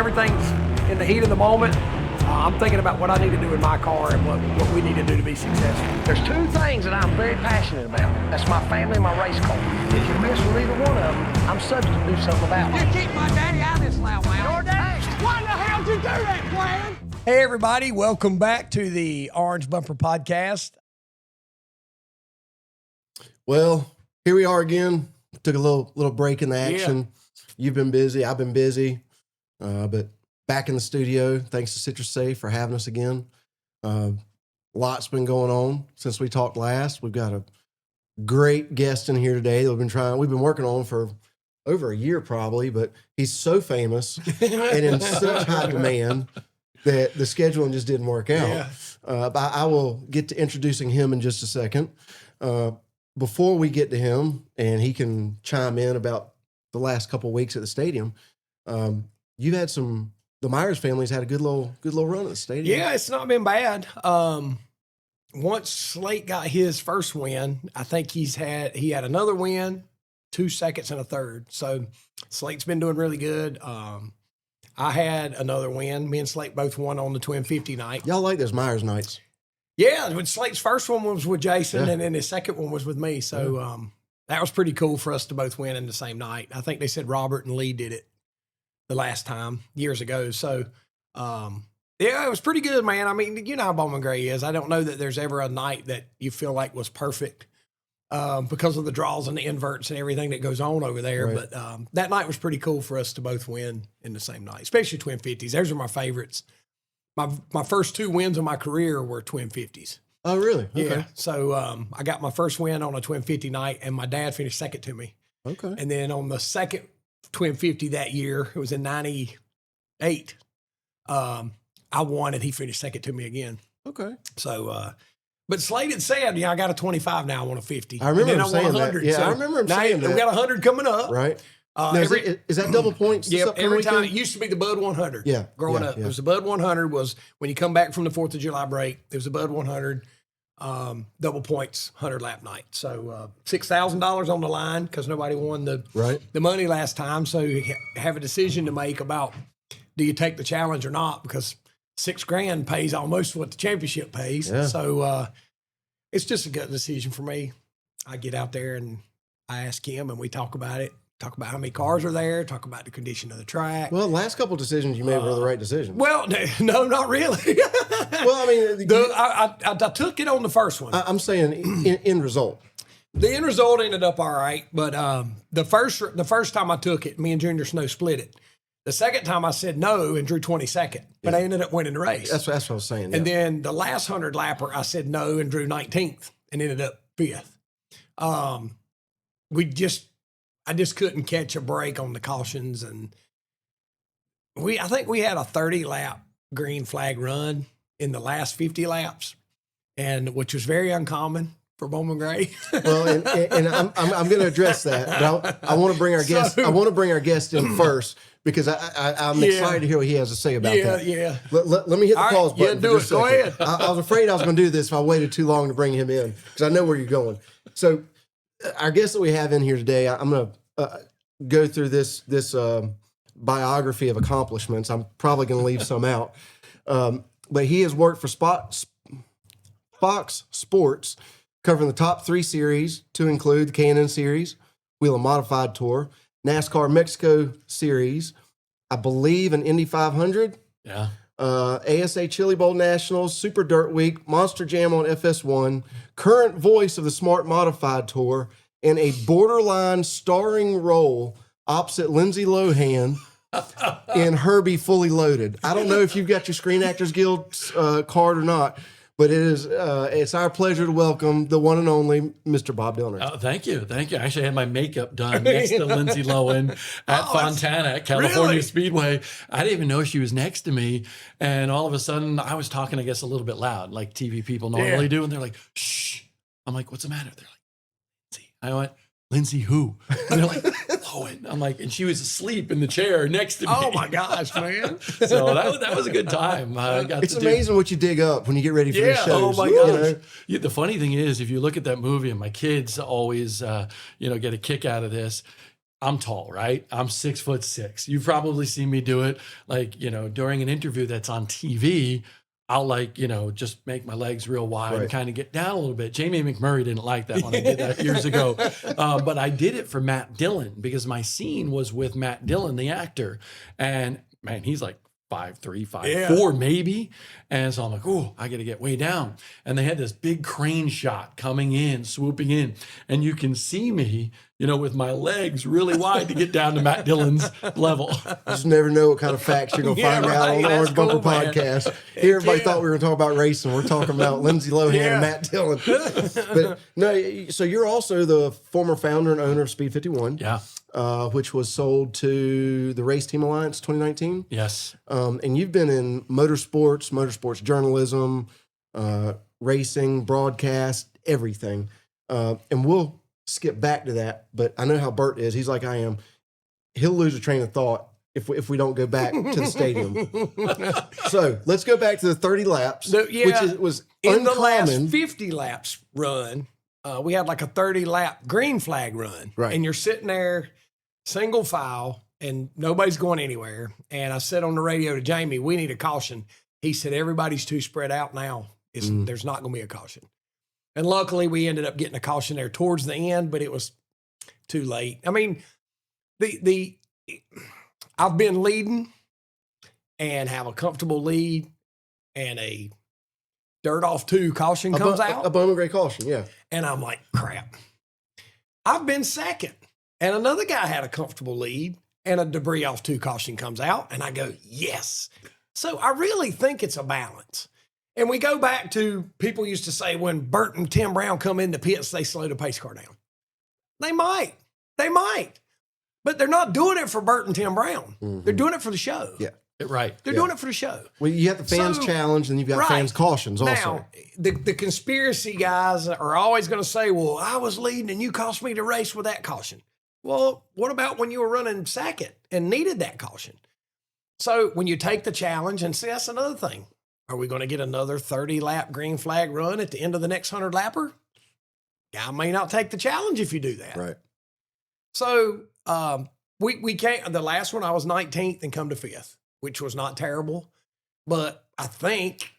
everything's in the heat of the moment, I'm thinking about what I need to do in my car and what we need to do to be successful. There's two things that I'm very passionate about. That's my family and my race car. If you mess with either one of them, I'm subject to do something about it. You keep my daddy out of this loud man. Your dad? Why the hell did you do that, Plan? Hey, everybody. Welcome back to the Orange Bumper Podcast. Well, here we are again. Took a little break in the action. Yeah. You've been busy. I've been busy. But back in the studio, thanks to Citrusafe for having us again. Lots been going on since we talked last. We've got a great guest in here today that we've been working on for over a year probably, but he's so famous and in such high demand that the scheduling just didn't work out. Yeah. But I will get to introducing him in just a second. Before we get to him and he can chime in about the last couple of weeks at the stadium, you've had the Myers family's had a good little run at the stadium. Yeah, it's not been bad. Once Slate got his first win, I think he had another win, 2 seconds and a third. So Slate's been doing really good. I had another win. Me and Slate both won on the Twin 50 night. Y'all like those Myers nights? Yeah, when Slate's first one was with Jason, and then his second one was with me. So that was pretty cool for us to both win in the same night. I think they said Robert and Lee did it the last time years ago. So, yeah, it was pretty good, man. I mean, you know how Bowman Gray is. I don't know that there's ever a night that you feel like was perfect because of the draws and the inverts and everything that goes on over there. Right. But that night was pretty cool for us to both win in the same night, especially Twin 50s. Those are my favorites. My first 2 wins of my career were Twin 50s. Oh, really? Okay. Yeah. So I got my first win on a Twin 50 night, and my dad finished second to me. Okay. And then on the second Twin 50 that year, it was in 98, I won, and he finished second to me again. Okay. So, but Slade had said, I got a 25 now, I want a 50. I remember him saying 100. that. Yeah, so I remember him saying that. We got 100 coming up. Right. Is that double points? Yeah, every time. It used to be the Bud 100. Yeah. Growing up. It was the Bud 100 was when you come back from the 4th of July break, there was a Bud 100, double points, 100 lap night. So $6,000 on the line because nobody won the money last time. So you have a decision to make about do you take the challenge or not, because $6,000 pays almost what the championship pays. Yeah. So it's just a gut decision for me. I get out there and I ask him and we talk about it. Talk about how many cars are there, talk about the condition of the track. Well, the last couple of decisions you made were the right decisions. Well, no, not really. Well, I mean, I took it on the first one. I'm saying end result. The end result ended up all right, but the first time I took it, me and Junior Snow split it. The second time I said no and drew 22nd, but I ended up winning the race. That's what I was saying. And then the last 100 lapper, I said no and drew 19th and ended up 5th. I just couldn't catch a break on the cautions, and I think we had a 30-lap green flag run in the last 50 laps, and which was very uncommon for Bowman Gray. Well, and I'm going to address that, but I want to bring our guest. I want to bring our guest in first because I'm excited to hear what he has to say about that. Yeah. Let me hit the pause button. Yeah, do it. Go ahead. I was afraid I was going to do this if I waited too long to bring him in because I know where you're going. So, our guest that we have in here today, I'm going to go through this biography of accomplishments. I'm probably going to leave some out. But he has worked for Fox Sports, covering the top 3 series to include the K&N Series, Wheel and Modified Tour, NASCAR Mexico Series, I believe an Indy 500. Yeah. ASA Chili Bowl Nationals, Super Dirt Week, Monster Jam on FS1, current voice of the Smart Modified Tour, and a borderline starring role opposite Lindsay Lohan in Herbie Fully Loaded. I don't know if you've got your Screen Actors Guild card or not, but it's our pleasure to welcome the one and only Mr. Bob Dillner. Oh, thank you. I actually had my makeup done next to Lindsay Lohan at Fontana at California Speedway. I didn't even know she was next to me. And all of a sudden, I was talking, I guess, a little bit loud, like TV people normally do. And they're like, shh. I'm like, what's the matter? They're like, Lindsay. I went, Lindsay who? And they're like, Lohan. I'm like, and she was asleep in the chair next to me. Oh my gosh, man. So that was a good time. It's amazing what you dig up when you get ready for these shows. Oh my gosh. Yeah, the funny thing is, if you look at that movie, and my kids always, get a kick out of this. I'm tall, right? I'm 6'6". You've probably seen me do it, like, during an interview that's on TV. I'll just make my legs real wide and kind of get down a little bit. Jamie McMurray didn't like that when I did that years ago. But I did it for Matt Dillon because my scene was with Matt Dillon, the actor. And man, he's like 5'3", 5'4", maybe. And so I'm like, oh, I got to get way down. And they had this big crane shot coming in, swooping in. And you can see me, with my legs really wide to get down to Matt Dillon's level. Just never know what kind of facts you're going to find out on the Orange Bumper Podcast. Here, everybody thought we were going to talk about racing. We're talking about Lindsay Lohan and Matt Dillon. But no, so you're also the former founder and owner of Speed 51. Yeah. Which was sold to the Race Team Alliance 2019. Yes. And you've been in motorsports journalism, racing, broadcast, everything. And we'll skip back to that, but I know how Bert is. He's like I am. He'll lose a train of thought if we don't go back to the stadium. So let's go back to the 30 laps, which was in uncommon. the last 50 laps run. We had like a 30 lap green flag run, right? And you're sitting there single file and nobody's going anywhere. And I said on the radio to Jamie, we need a caution. He said, everybody's too spread out now. There's not going to be a caution. And luckily we ended up getting a caution there towards the end, but it was too late. I mean, I've been leading and have a comfortable lead and a dirt off 2 caution comes out. A Bowman Gray caution, yeah. And I'm like, crap. I've been second. And another guy had a comfortable lead and a debris off 2 caution comes out. And I go, yes. So I really think it's a balance. And we go back to people used to say when Burt and Tim Brown come in the pits, they slow the pace car down. They might. But they're not doing it for Burt and Tim Brown. Mm-hmm. They're doing it for the show. Yeah. Right. They're doing it for the show. Well, you have the fans challenge and you've got fans cautions also. Now, the conspiracy guys are always going to say, well, I was leading and you cost me the race with that caution. Well, what about when you were running second and needed that caution? So when you take the challenge, and see, that's another thing. Are we going to get another 30-lap green flag run at the end of the next 100-lapper? I may not take the challenge if you do that. Right. So we can't. The last one, I was 19th and come to 5th, which was not terrible. But I think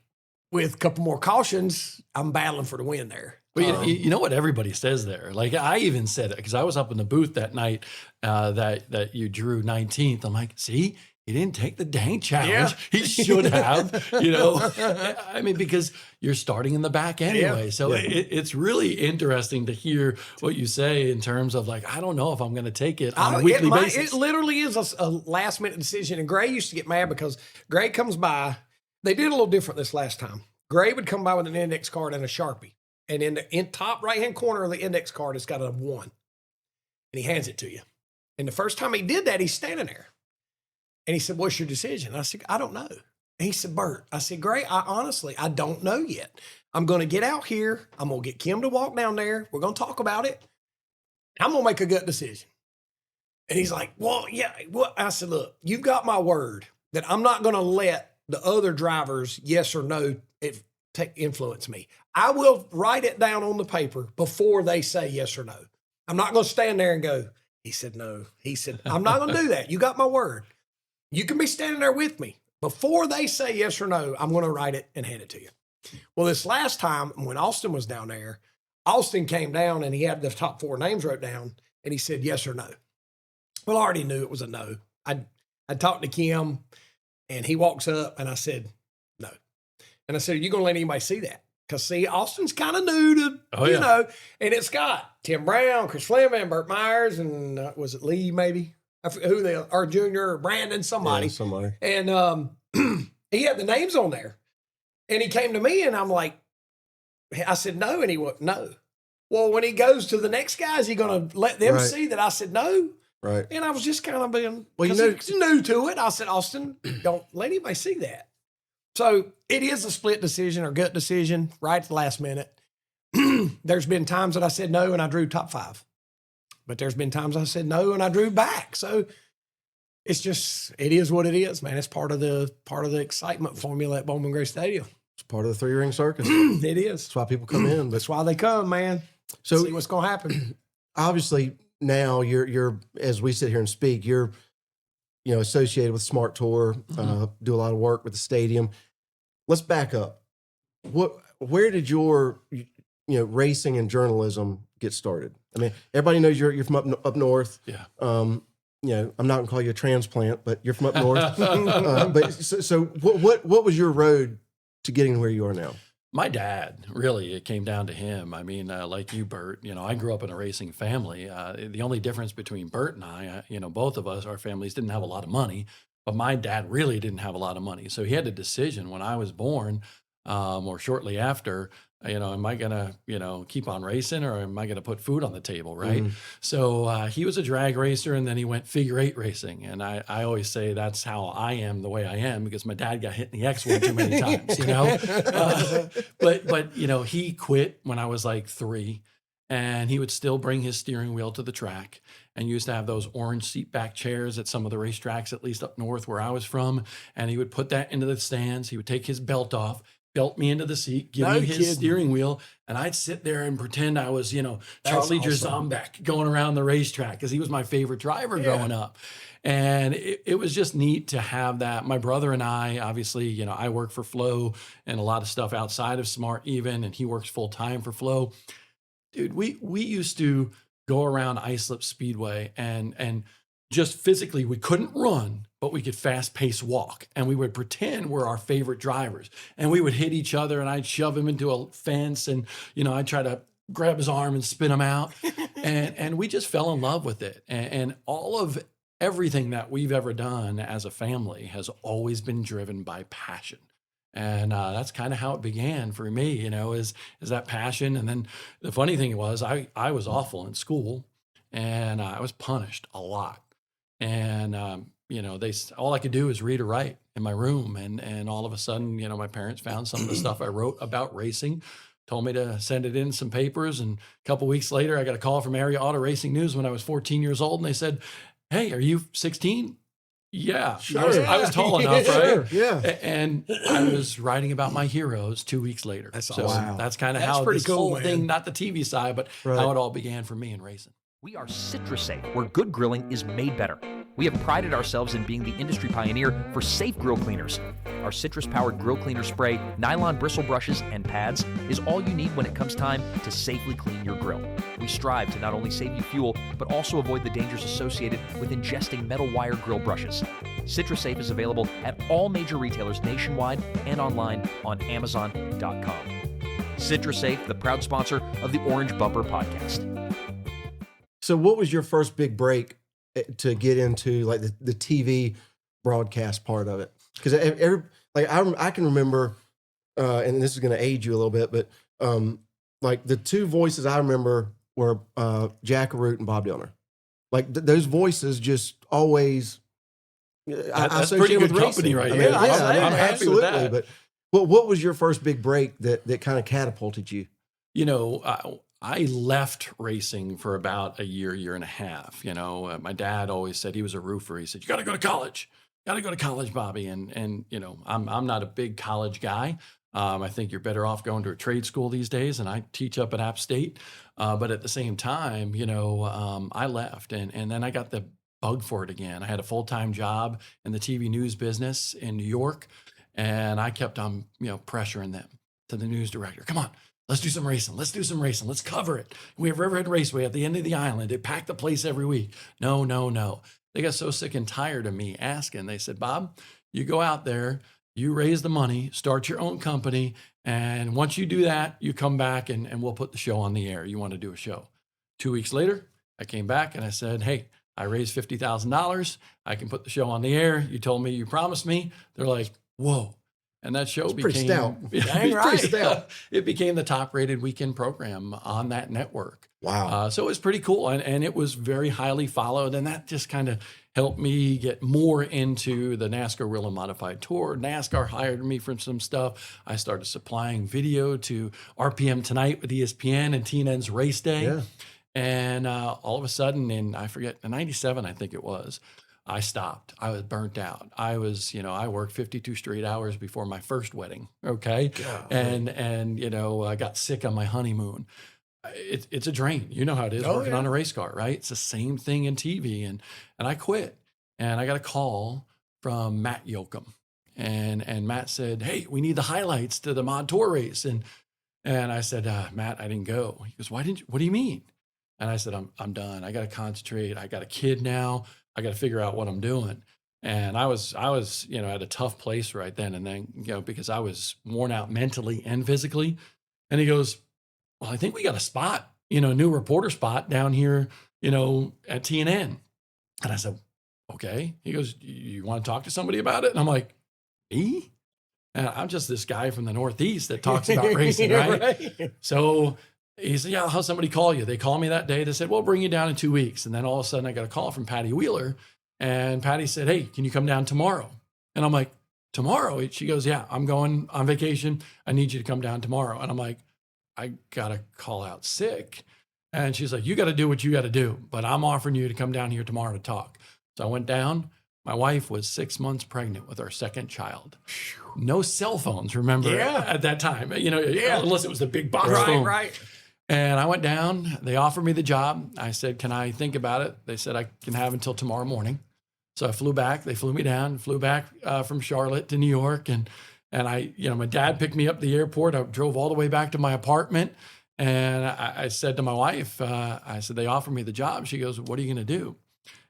with a couple more cautions, I'm battling for the win there. But you know what everybody says there? Like I even said it because I was up in the booth that night that you drew 19th. I'm like, see, he didn't take the dang challenge. Yeah. He should have, I mean, because you're starting in the back anyway. Yeah. So it's really interesting to hear what you say in terms of like, I don't know if I'm going to take it on a weekly basis. It literally is a last minute decision. And Gray used to get mad because Gray comes by. They did a little different this last time. Gray would come by with an index card and a Sharpie. And in the top right-hand corner of the index card, it's got a 1. And he hands it to you. And the first time he did that, he's standing there. And he said, what's your decision? I said, I don't know. And he said, Bert, I said, Gray, honestly, I don't know yet. I'm going to get out here. I'm going to get Kim to walk down there. We're going to talk about it. I'm going to make a gut decision. And he's like, well, yeah. Well, I said, look, you've got my word that I'm not going to let the other drivers, yes or no, influence me. I will write it down on the paper before they say yes or no. I'm not going to stand there and go, he said no. He said, I'm not going to do that. You got my word. You can be standing there with me. Before they say yes or no, I'm going to write it and hand it to you. Well, this last time when Austin was down there, Austin came down and he had the top 4 names wrote down and he said yes or no. Well, I already knew it was a no. I talked to Kim and he walks up and I said, no. And I said, are you going to let anybody see that? Because, see, Austin's kind of new to, you know, and it's got Tim Brown, Chris Fleming, Burt Myers, and was it Lee maybe? Who they are, Junior or Brandon, somebody. Yeah, somebody. And he had the names on there. And he came to me and I'm like, I said, no. And he went, no. Well, when he goes to the next guy, is he going to let them see that I said no? Right. And I was just kind of being, because he's new to it. I said, Austin, don't let anybody see that. So it is a split decision or gut decision right at the last minute. There's been times that I said no and I drew top 5. But there's been times I said no and I drew back. So it's just, it is what it is, man. It's part of the excitement formula at Bowman Gray Stadium. It's part of the 3-ring circus. It is. That's why people come in. That's why they come, man. So see what's going to happen. Obviously, now you're as we sit here and speak, you're associated with Smart Tour, do a lot of work with the stadium. Let's back up. Where did your racing and journalism get started? I mean, everybody knows you're from up north. Yeah. I'm not gonna call you a transplant, but you're from up north. But so what was your road to getting to where you are now? My dad, really, it came down to him. I mean, like you, Bert, I grew up in a racing family. The only difference between Bert and I, both of us, our families didn't have a lot of money, but my dad really didn't have a lot of money. So he had a decision when I was born, or shortly after, am I going to, keep on racing, or am I going to put food on the table, right? Mhm. So he was a drag racer, and then he went figure eight racing. And I always say that's how I am the way I am, because my dad got hit in the X one too many times, But he quit when I was like 3, and he would still bring his steering wheel to the track, and used to have those orange seat back chairs at some of the racetracks, at least up north where I was from. And he would put that into the stands. He would take his belt off, belt me into the seat, give me his steering wheel, and I'd sit there and pretend I was, Charlie Jerzombek going around the racetrack, because he was my favorite driver growing up. And it was just neat to have that. My brother and I, obviously, I work for Flo and a lot of stuff outside of Smart even, and he works full time for Flo. Dude, we used to go around Islip Speedway and just physically, we couldn't run, but we could fast pace walk, and we would pretend we're our favorite drivers, and we would hit each other, and I'd shove him into a fence, and I'd try to grab his arm and spin him out, and we just fell in love with it. And all of everything that we've ever done as a family has always been driven by passion. And that's kind of how it began for me, is that passion. And then the funny thing was, I was awful in school, and I was punished a lot. And all I could do is read or write in my room, and all of a sudden, my parents found some of the stuff I wrote about racing, told me to send it in some papers, and a couple weeks later, I got a call from Area Auto Racing News when I was 14 years old, and they said, "Hey, are you 16?" Yeah, sure. I was tall enough, right? Sure. Yeah. And I was writing about my heroes 2 weeks later. That's so awesome. That's kind of That's how pretty this cool, whole man. thing, not the TV side, but how it all began for me in racing. We are Citrusafe, where good grilling is made better. We have prided ourselves in being the industry pioneer for safe grill cleaners. Our citrus-powered grill cleaner spray, nylon bristle brushes, and pads is all you need when it comes time to safely clean your grill. We strive to not only save you fuel, but also avoid the dangers associated with ingesting metal wire grill brushes. Citrusafe is available at all major retailers nationwide and online on Amazon.com. Citrusafe, the proud sponsor of the Orange Bumper Podcast. So what was your first big break to get into like the TV broadcast part of it? Because I can remember, and this is going to age you a little bit, but like the two voices I remember were Jack Root and Bob Dillner. Like those voices just always. That's pretty good company right there. I'm happy absolutely. with that. But what was your first big break that kind of catapulted you? I left racing for about a year and a half. My dad always said, he was a roofer. He said, "You got to go to college. Got to go to college, Bobby." And I'm not a big college guy. I think you're better off going to a trade school these days, and I teach up at App State. But at the same time, I left, and then I got the bug for it again. I had a full-time job in the TV news business in New York, and I kept on, pressuring them, to the news director. "Come on, let's do some racing. Let's do some racing. Let's cover it. We have Riverhead Raceway at the end of the island. It packed the place every week." No. They got so sick and tired of me asking. They said, "Bob, you go out there, you raise the money, start your own company, and once you do that, you come back and we'll put the show on the air. You want to do a show." 2 weeks later, I came back and I said, "Hey, I raised $50,000. I can put the show on the air. You told me, you promised me." They're like, "Whoa." And that show became pretty stout. Dang right. Pretty stout. It became the top rated weekend program on that network. Wow. So it was pretty cool. And it was very highly followed. And that just kind of helped me get more into the NASCAR Real and Modified Tour. NASCAR hired me for some stuff. I started supplying video to RPM Tonight with ESPN and TNN's Race Day. Yeah. And all of a sudden, in '97, I think it was, I stopped. I was burnt out. I was, I worked 52 straight hours before my first wedding. Okay. God. And I got sick on my honeymoon. it's a drain. You know how it is working on a race car, right? It's the same thing in TV. And I quit, and I got a call from Matt Yoakum, and Matt said, "Hey, we need the highlights to the Mod Tour race." And I said, "Matt, I didn't go." He goes, "Why didn't you? What do you mean?" And I said, I'm done. I got to concentrate. I got a kid now. I got to figure out what I'm doing. And I was, at a tough place right then and then, because I was worn out mentally and physically. And he goes, "Well, I think we got a spot, new reporter spot down here, at TNN." And I said, "Okay." He goes, "You want to talk to somebody about it?" And I'm like, "Me?" And I'm just this guy from the Northeast that talks about racing, right? So he said, "Yeah, I'll have somebody call you." They called me that day. They said, "We'll bring you down in 2 weeks." And then all of a sudden I got a call from Patty Wheeler, and Patty said, "Hey, can you come down tomorrow?" And I'm like, "Tomorrow?" She goes, "Yeah, I'm going on vacation. I need you to come down tomorrow." And I'm like, "I got to call out sick." And she's like, "You got to do what you got to do, but I'm offering you to come down here tomorrow to talk." So I went down. My wife was 6 months pregnant with our second child. No cell phones, remember, at that time, unless it was the big box phone. Right. And I went down. They offered me the job. I said, "Can I think about it?" They said, "I can have until tomorrow morning." So I flew back. They flew me down, flew back from Charlotte to New York. And I, my dad picked me up at the airport. I drove all the way back to my apartment. And I said to my wife, I said, "They offered me the job." She goes, "What are you going to do?"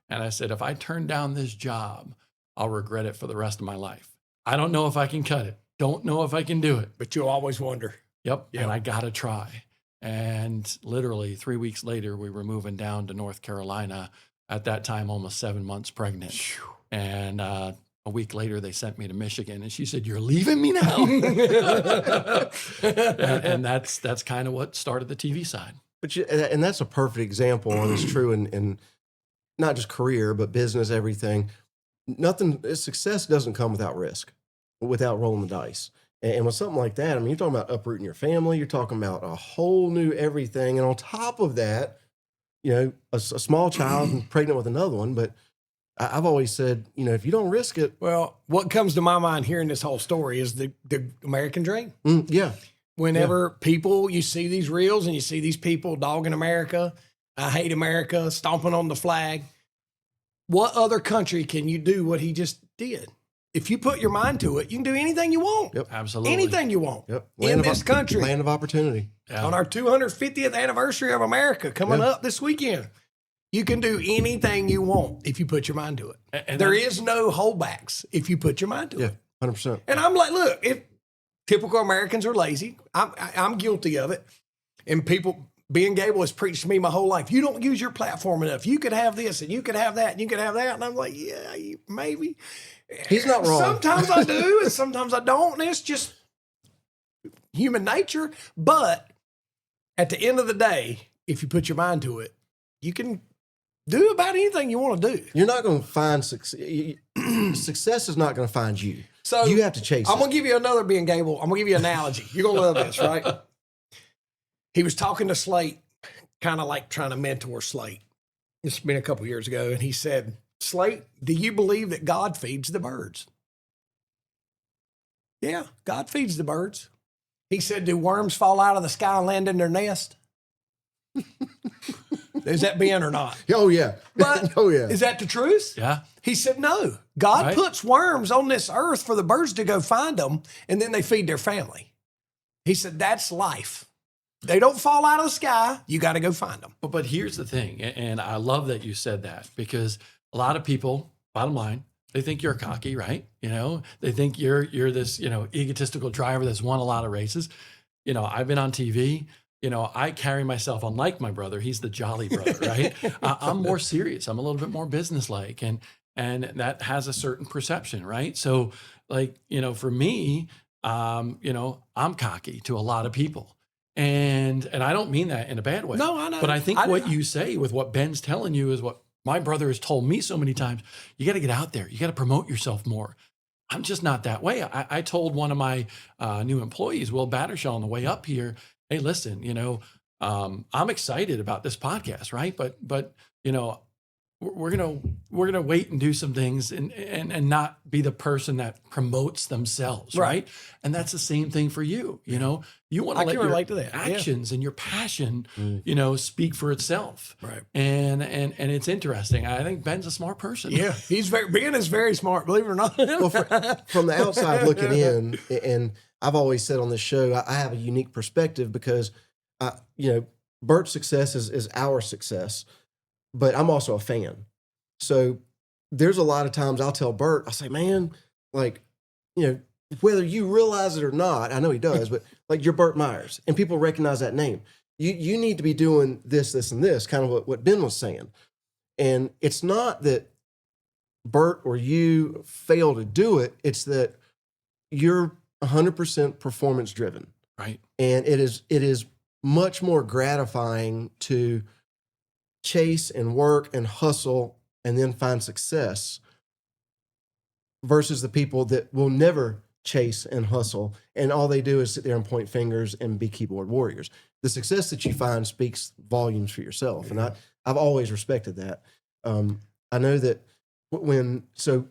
And I said, "If I turn down this job, I'll regret it for the rest of my life. I don't know if I can cut it. Don't know if I can do it. But you'll always wonder." Yep. And I got to try. And literally 3 weeks later, we were moving down to North Carolina. At that time, almost 7 months pregnant. And a week later, they sent me to Michigan. And she said, "You're leaving me now?" and that's kind of what started the TV side. But and that's a perfect example, and it's true in not just career, but business, everything. Success doesn't come without risk, without rolling the dice. And with something like that, I mean, you're talking about uprooting your family. You're talking about a whole new everything. And on top of that, a small child and pregnant with another one. But I've always said, if you don't risk it. Well, what comes to my mind hearing this whole story is the American dream. Yeah. Whenever you see these reels and you see these people dogging America, "I hate America," stomping on the flag. What other country can you do what he just did? If you put your mind to it, you can do anything you want. Yep. Absolutely. Anything you want. Yep. In this country. Land of opportunity. Yeah. On our 250th anniversary of America coming up this weekend. You can do anything you want if you put your mind to it. And there is no holdbacks if you put your mind to it. 100%. And I'm like, look, if typical Americans are lazy, I'm guilty of it. And Ben Gable has preached to me my whole life. You don't use your platform enough. You could have this and you could have that and you could have that. And I'm like, yeah, maybe. He's not wrong. Sometimes I do and sometimes I don't. And it's just human nature. But at the end of the day, if you put your mind to it, you can do about anything you want to do. You're not going to find success. Success is not going to find you. So you have to chase it. I'm going to give you another Ben Gable. I'm going to give you an analogy. You're going to love this, right? He was talking to Slate, kind of like trying to mentor Slate. It's been a couple years ago. And he said, "Slate, do you believe that God feeds the birds?" "Yeah, God feeds the birds." He said, "Do worms fall out of the sky and land in their nest?" Is that Ben or not? Oh, yeah. But oh, yeah. Is that the truth? Yeah. He said, "No. God puts worms on this earth for the birds to go find them, and then they feed their family." He said, "That's life. They don't fall out of the sky. You got to go find them." But here's the thing, and I love that you said that, because a lot of people, bottom line, they think you're cocky, right? They think you're this, egotistical driver that's won a lot of races. I've been on TV. I carry myself unlike my brother. He's the jolly brother, right? I'm more serious. I'm a little bit more businesslike, and that has a certain perception, right? So, for me, I'm cocky to a lot of people. And I don't mean that in a bad way. No, I know. But I think what you say with what Ben's telling you is what my brother has told me so many times. You got to get out there. You got to promote yourself more. I'm just not that way. I told one of my new employees, Will Battershaw, on the way up here, "Hey, listen, I'm excited about this podcast, right? But we're gonna wait and do some things and not be the person that promotes themselves, right? And that's the same thing for you. You know, you want to let your relate to that. actions and your passion, speak for itself. Right. And it's interesting. I think Ben's a smart person. Yeah, Ben is very smart, believe it or not. Well, from the outside looking in, and I've always said on this show, I have a unique perspective because, Bert's success is our success, but I'm also a fan. So there's a lot of times I'll tell Bert, I'll say, man, like, whether you realize it or not, I know he does, but like you're Bert Myers and people recognize that name. You need to be doing this, this, and this, kind of what Ben was saying. And it's not that Bert or you fail to do it. It's that you're 100% performance driven. Right. And it is much more gratifying to chase and work and hustle and then find success versus the people that will never chase and hustle and all they do is sit there and point fingers and be keyboard warriors. The success that you find speaks volumes for yourself. And I've always respected that. I know that so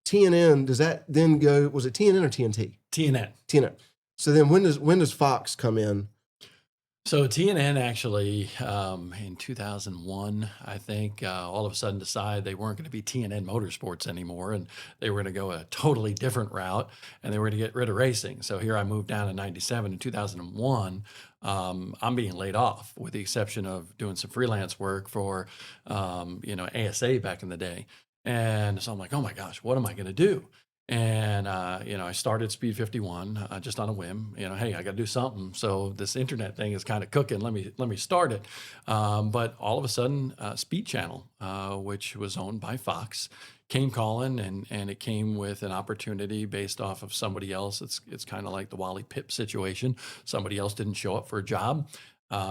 TNN, does that then go, was it TNN or TNT? TNN. So then when does Fox come in? So TNN actually, in 2001, I think, all of a sudden decided they weren't going to be TNN Motorsports anymore, and they were going to go a totally different route, and they were going to get rid of racing. So here I moved down in 97. In 2001, I'm being laid off, with the exception of doing some freelance work for, ASA back in the day. And so I'm like, oh my gosh, what am I going to do? And, I started Speed 51 just on a whim, hey, I got to do something. So this internet thing is kind of cooking. Let me start it. But all of a sudden, Speed Channel, which was owned by Fox, came calling, and it came with an opportunity based off of somebody else. It's kind of like the Wally Pipp situation. Somebody else didn't show up for a job.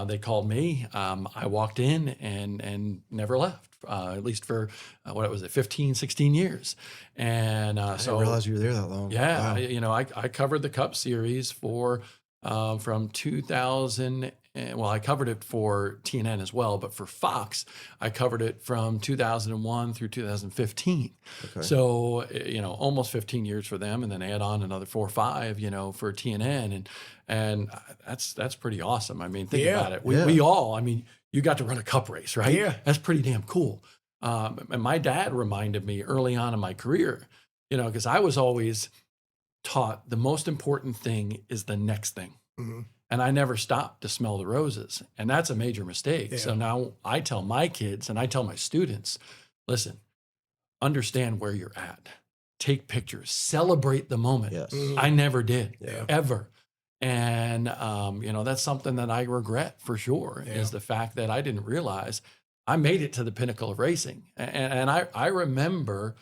They called me. I walked in and never left, at least for, 15, 16 years. And I didn't realize you were there that long. Yeah. Wow. I covered the Cup Series for from 2000. Well, I covered it for TNN as well, but for Fox, I covered it from 2001 through 2015. Okay. So, almost 15 years for them, and then add on another 4 or 5, for TNN. And that's pretty awesome. I mean, think about it. We all, you got to run a cup race, right? Yeah. That's pretty damn cool. And my dad reminded me early on in my career, because I was always taught the most important thing is the next thing. Mm-hmm. And I never stopped to smell the roses. And that's a major mistake. Yeah. So now I tell my kids and I tell my students, listen, understand where you're at. Take pictures, celebrate the moment. Yes. Mhm. I never did, Yeah. ever. And, that's something that I regret for sure, is the fact that I didn't realize I made it to the pinnacle of racing. And I remember,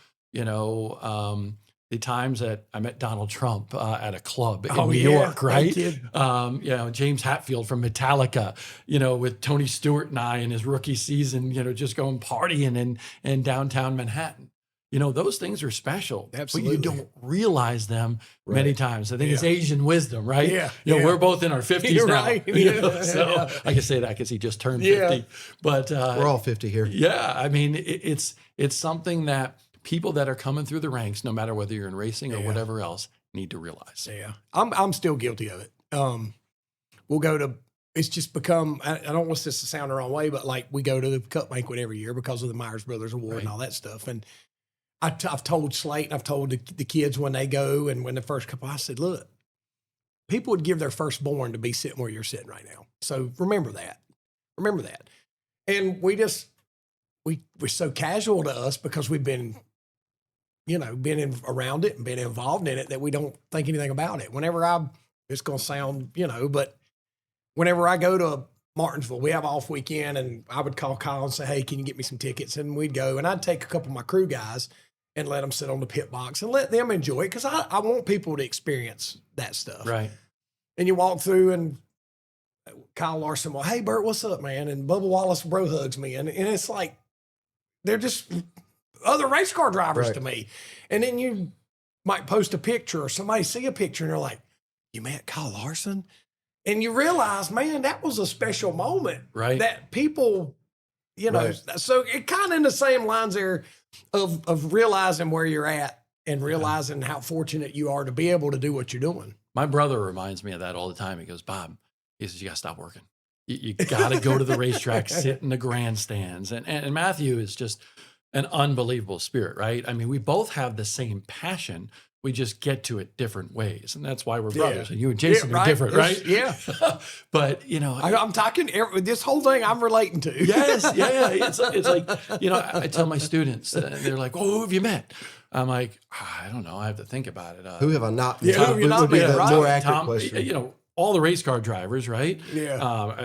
the times that I met Donald Trump at a club in New York, right? James Hetfield from Metallica, with Tony Stewart and I in his rookie season, just going partying in downtown Manhattan. Those things are special. Absolutely. But you don't realize them many times. I think it's Asian wisdom, right? Yeah. We're both in our 50s You're now. right. So I can say that because he just turned 50. But We're all 50 here. yeah, it's something that people that are coming through the ranks, no matter whether you're in racing or whatever else, need to realize. Yeah. I'm still guilty of it. We'll go to, it's just become, I don't want this to sound the wrong way, but like we go to the Cup banquet every year because of the Myers Brothers Award and all that stuff. And I've told Slate and I've told the kids when they go and when the first couple, I said, look, people would give their firstborn to be sitting where you're sitting right now. So remember that. And we're so casual to us because we've been, around it and been involved in it that we don't think anything about it. It's going to sound, but whenever I go to Martinsville, we have off weekend and I would call Kyle and say, hey, can you get me some tickets? And we'd go and I'd take a couple of my crew guys and let them sit on the pit box and let them enjoy it. Cause I want people to experience that stuff. Right. And you walk through and Kyle Larson will, hey Bert, what's up, man? And Bubba Wallace bro hugs me. And it's like, they're just other race car drivers to me. And then you might post a picture or somebody see a picture and they're like, you met Kyle Larson? And you realize, man, that was a special moment. Right. That people You know, Right. so it kind of in the same lines there of realizing where you're at and realizing how fortunate you are to be able to do what you're doing. My brother reminds me of that all the time. He goes, Bob, he says, you got to stop working. You got to go to the racetrack, sit in the grandstands. And Matthew is just an unbelievable spirit, right? I mean, we both have the same passion. We just get to it different ways. And that's why we're brothers. And you and Jason are different, right? Yeah. But, you know, I'm talking this whole thing I'm relating to. yes, yeah. It's like, you know, I tell my students, they're like, oh, who have you met? I'm like, I don't know. I have to think about it. Who have I not? Yeah, Tom who have you would not be met, the right? more accurate Tom, question. you know, all the race car drivers, right? Yeah.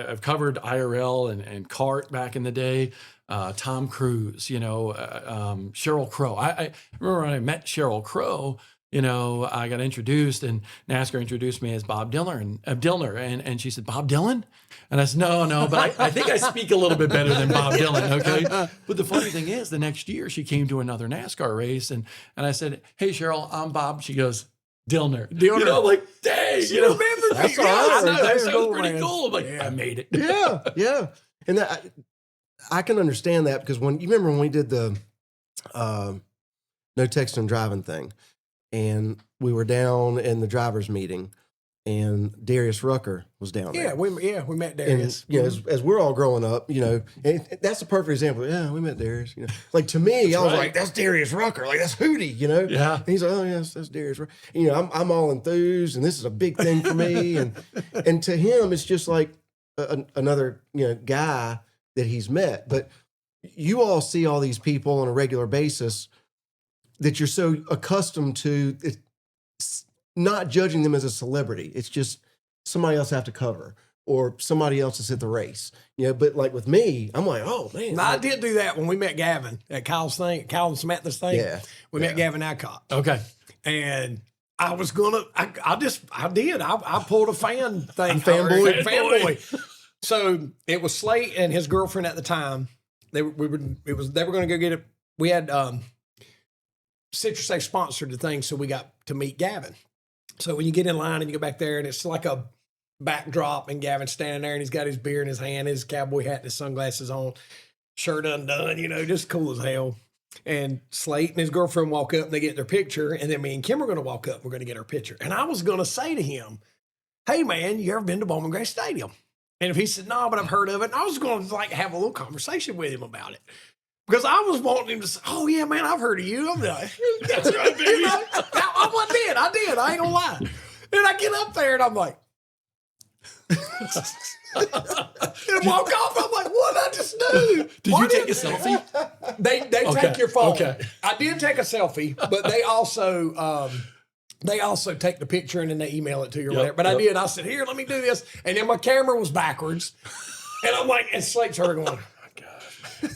I've covered IRL and kart back in the day. Tom Cruise, you know, Sheryl Crow. I remember when I met Sheryl Crow, you know, I got introduced and NASCAR introduced me as Bob Dillner and she said, Bob Dylan? And I said, no, but I think I speak a little bit better than Bob Dylan, okay? But the funny thing is, the next year she came to another NASCAR race and I said, hey, Cheryl, I'm Bob. She goes, Dillner. You know, like, dang, you know. Remember That's me? all right. I know. Right That's there. cool, pretty man. cool. I'm like, Yeah. I made it. Yeah. And that, I can understand that because when you remember when we did the no text and driving thing, and we were down in the drivers meeting, and Darius Rucker was down there. Yeah, we met And Darius. you know, as we're all growing up, you know, and that's a perfect example. Yeah, we met Darius. You know, like to me, I was right. like, "That's Darius Rucker. Like that's Hootie." You know. Yeah. And he's like, "Oh yes, that's Darius Rucker." And, you know, I'm all enthused, and this is a big thing for me. And to him, it's just like another guy that he's met. But you all see all these people on a regular basis that you're so accustomed to. It's not judging them as a celebrity. It's just somebody else have to cover or somebody else is at the race. But like with me, I'm like, oh man. No, I did do that when we met Gavin at Kyle's thing, Kyle and Samantha's thing. Yeah. We met Gavin Alcott. Okay. And I was gonna, I pulled a fan thing. Fanboy. Fanboy. So it was Slate and his girlfriend at the time. They were going to go get it. We had Citrusafe sponsored the thing, so we got to meet Gavin. So when you get in line and you go back there, and it's like a backdrop, and Gavin's standing there, and he's got his beer in his hand, his cowboy hat, and his sunglasses on, shirt undone, just cool as hell. And Slate and his girlfriend walk up, and they get their picture, and then me and Kim are going to walk up, and we're going to get our picture. And I was going to say to him, "Hey man, you ever been to Bowman Gray Stadium?" And if he said, "No, but I've heard of it," and I was going to have a little conversation with him about it. Because I was wanting him to say, "Oh, yeah, man, I've heard of you." I'm like, "That's right, baby." I did. I ain't gonna lie. And I get up there and I'm like, and I walk off. I'm like, what did I just do? Did you take a selfie? They Okay, take your phone. okay. I did take a selfie, but they also take the picture and then they email it to you or whatever. But I did. I said, "Here, let me do this." And then my camera was backwards. And I'm like, and Slate's her going,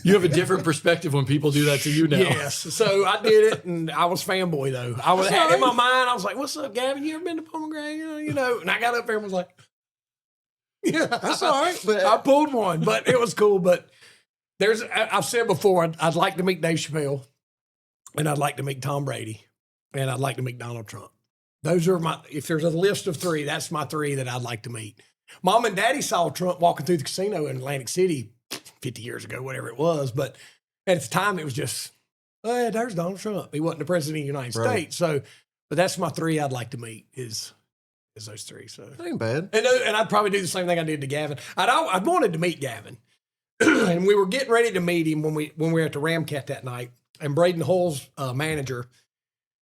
You have a different perspective when people do that to you now. yes. So I did it, and I was fanboy though. I was in my mind. I was like, "What's up, Gavin? You ever been to Bowman Gray?" You know. And I got up there and was like, "Yeah, That's all right." But I pulled one, but it was cool. But I've said before, I'd like to meet Dave Chappelle, and I'd like to meet Tom Brady, and I'd like to meet Donald Trump. Those are if there's a list of three, that's my three that I'd like to meet. Mom and Daddy saw Trump walking through the casino in Atlantic City 50 years ago, whatever it was. But at the time, it was just, "Oh, yeah, there's Donald Trump." He wasn't the president of the United Right. States. So, but that's my three I'd like to meet is those three. So, that ain't bad. and I'd probably do the same thing I did to Gavin. I wanted to meet Gavin, and we were getting ready to meet him when we were at the Ramcat that night. And Braden Hull's manager,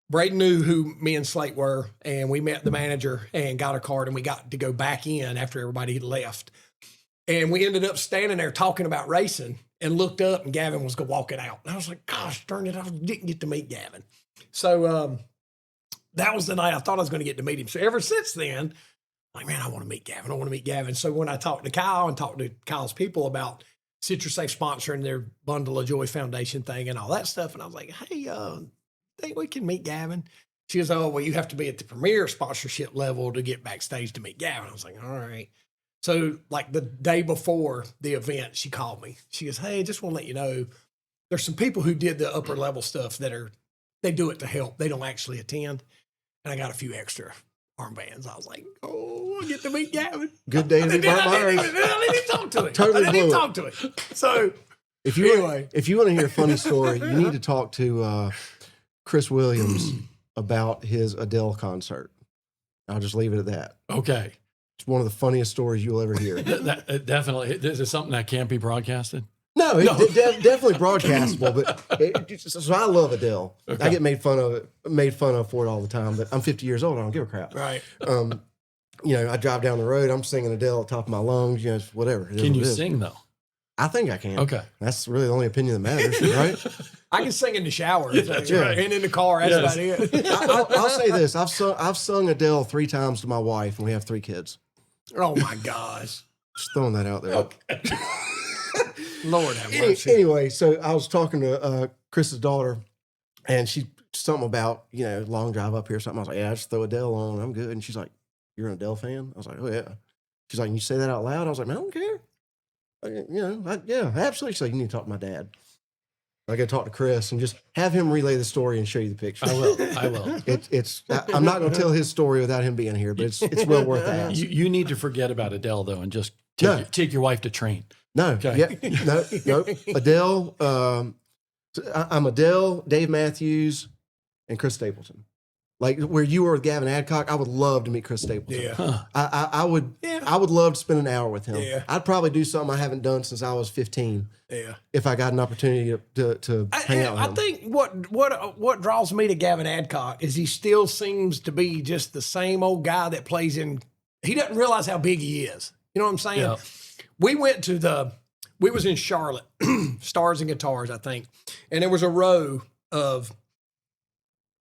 Braden knew who me and Slate were, and we met the manager and got a card, and we got to go back in after everybody had left. And we ended up standing there talking about racing and looked up, and Gavin was walking out. And I was like, "Gosh, darn it, I didn't get to meet Gavin." So that was the night I thought I was going to get to meet him. So ever since then, like, man, I want to meet Gavin. I want to meet Gavin. So when I talked to Kyle and talked to Kyle's people about Citrusafe sponsoring their Bundle of Joy Foundation thing and all that stuff, and I was like, "Hey, think we can meet Gavin?" She goes, "Oh, well, you have to be at the premier sponsorship level to get backstage to meet Gavin." I was like, "All right." So like the day before the event, she called me. She goes, "Hey, just want to let you know, there's some people who did the upper level stuff they do it to help. They don't actually attend. And I got a few extra armbands." I was like, "Oh, I get to meet Gavin." Good day to be Bob Myers. I didn't even talk to him. Totally I didn't even blew it. talk to him. So If you Anyway. if you want to hear a funny story, you need to talk to Chris Williams about his Adele concert. I'll just leave it at that. Okay. It's one of the funniest stories you'll ever hear. Definitely. Is it something that can't be broadcasted? No, definitely broadcastable. But so I love Adele. Okay. I get made fun of for it all the time. But I'm 50 years old. I don't give a crap. Right. I drive down the road. I'm singing Adele at the top of my lungs. It's whatever. It is Can what you it is. sing though? I think I can. Okay. That's really the only opinion that matters, right? I can sing in the shower. right. And in the car. That's Yes. about it. I'll say this: I've sung Adele 3 times to my wife, and we have 3 kids. Oh my gosh. Just throwing that out there. Lord have mercy. Anyway, so I was talking to Chris's daughter, and she something about long drive up here. Something I was like, yeah, I just throw Adele on. I'm good. And she's like, you're an Adele fan? I was like, oh yeah. She's like, you say that out loud? I was like, man, I don't care. Yeah, absolutely. She's like, you need to talk to my dad. I got to talk to Chris and just have him relay the story and show you the picture. I will. I'm not going to tell his story without him being here, but it's well worth the ask. You need to forget about Adele though, and just No. take your wife to train. No, Okay. yeah, no. Adele, I'm Adele, Dave Matthews, and Chris Stapleton. Like where you were with Gavin Adcock, I would love to meet Chris Stapleton. Yeah. Huh. I would. Yeah. I would love to spend an hour with him. Yeah. I'd probably do something I haven't done since I was 15 Yeah. if I got an opportunity to hang out with I him. think what draws me to Gavin Adcock is he still seems to be just the same old guy that plays in. He doesn't realize how big he is. You know what I'm saying? Yeah. We was in Charlotte, Stars and Guitars, I think, and there was a row of,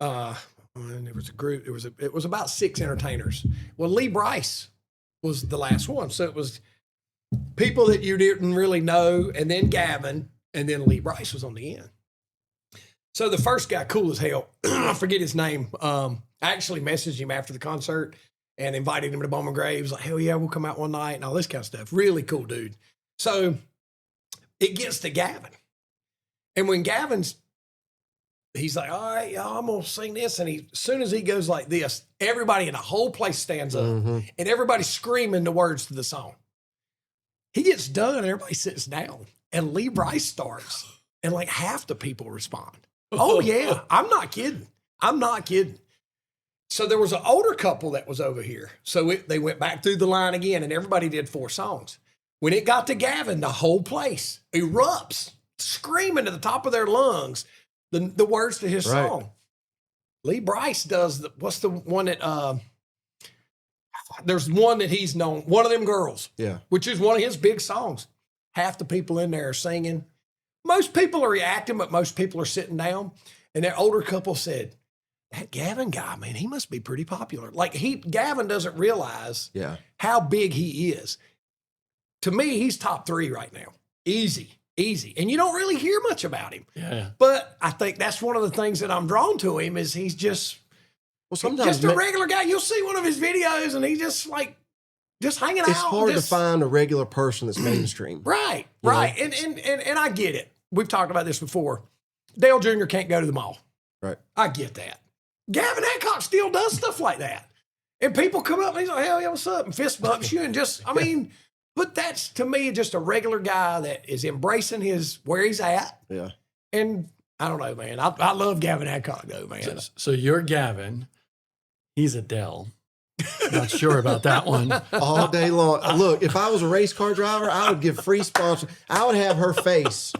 and there was a group. It was about 6 entertainers. Well, Lee Bryce was the last one, so it was people that you didn't really know, and then Gavin, and then Lee Bryce was on the end. So the first guy, cool as hell, I forget his name. I actually messaged him after the concert and invited him to Bowman Graves. Like, hell yeah, we'll come out one night and all this kind of stuff. Really cool dude. So it gets to Gavin. And when he's like, all right, y'all, I'm going to sing this. And as soon as he goes like this, everybody in the whole place stands up and everybody's screaming the words to the song. He gets done and everybody sits down and Lee Bryce starts and like half the people respond. Oh yeah, I'm not kidding. So there was an older couple that was over here. So they went back through the line again and everybody did 4 songs. When it got to Gavin, the whole place erupts, screaming to the top of their lungs the words to his Right. song. Lee Bryce does what's the one that there's one that he's known, One of Them Girls, Yeah. which is one of his big songs. Half the people in there are singing. Most people are reacting, but most people are sitting down. And that older couple said, that Gavin guy, man, he must be pretty popular. Like Gavin doesn't realize Yeah. how big he is. To me, he's top 3 right now. Easy. And you don't really hear much about him. Yeah. But I think that's one of the things that I'm drawn to him is he's just Well, a regular guy. You'll see one of his videos and he's just hanging out. it's hard to find a regular person that's mainstream. Right. You know? And I get it. We've talked about this before. Dale Jr. can't go to the mall. Right. I get that. Gavin Adcock still does stuff like that. And people come up and he's like, hell yeah, what's up? And fist bumps you and just, I mean, but that's to me just a regular guy that is embracing where he's at. Yeah. And I don't know, man. I love Gavin Adcock though, man. So you're Gavin. He's Adele. Not sure about that one. All day long. Look, if I was a race car driver, I would give free sponsor. I would have her face,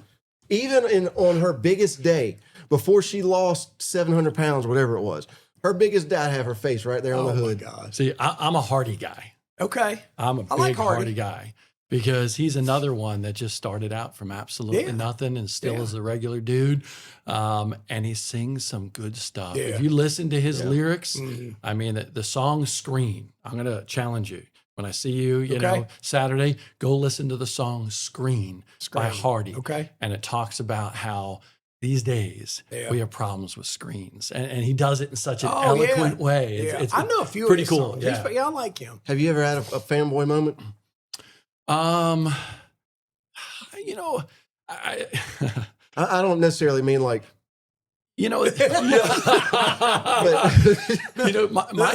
even on her biggest day, before she lost 700 pounds, whatever it was. Her biggest day, I'd have her face right there on the hood. Oh my gosh. See, I'm a Hardy guy. Okay. I'm a I like big Hardy. Hardy guy because he's another one that just started out from absolutely Yeah. nothing and still Yeah. is a regular dude. And he sings some good stuff. Yeah. If you listen to his lyrics, Mhm. I mean, the song Screen, I'm going to challenge you. When I see you, you Okay. know, Saturday, go listen to the song Screen by Screen. Hardy. Okay. And it talks about how these days Yeah. we have problems with screens. And he does it in such an Oh, eloquent yeah. way. Yeah. It's I know a few pretty of his cool. songs. Yeah. Yeah, I like him. Have you ever had a fanboy moment? You know, I I don't necessarily mean like You know, my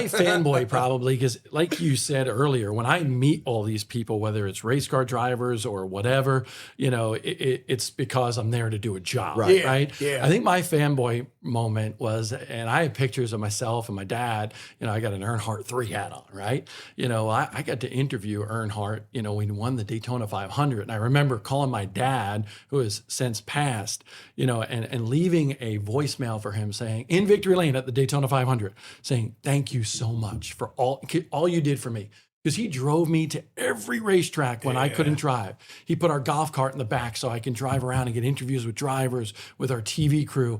fanboy probably, because like you said earlier, when I meet all these people, whether it's race car drivers or whatever, it's because I'm there to do a job, right? Yeah. I think my fanboy moment was, and I have pictures of myself and my dad, I got an Earnhardt 3 hat on, right? I got to interview Earnhardt, when he won the Daytona 500. And I remember calling my dad, who has since passed, and leaving a voicemail for him saying, in Victory Lane at the Daytona 500, saying, thank you so much for all you did for me. Because he drove me to every racetrack when I couldn't drive. He put our golf cart in the back so I can drive around and get interviews with drivers, with our TV crew.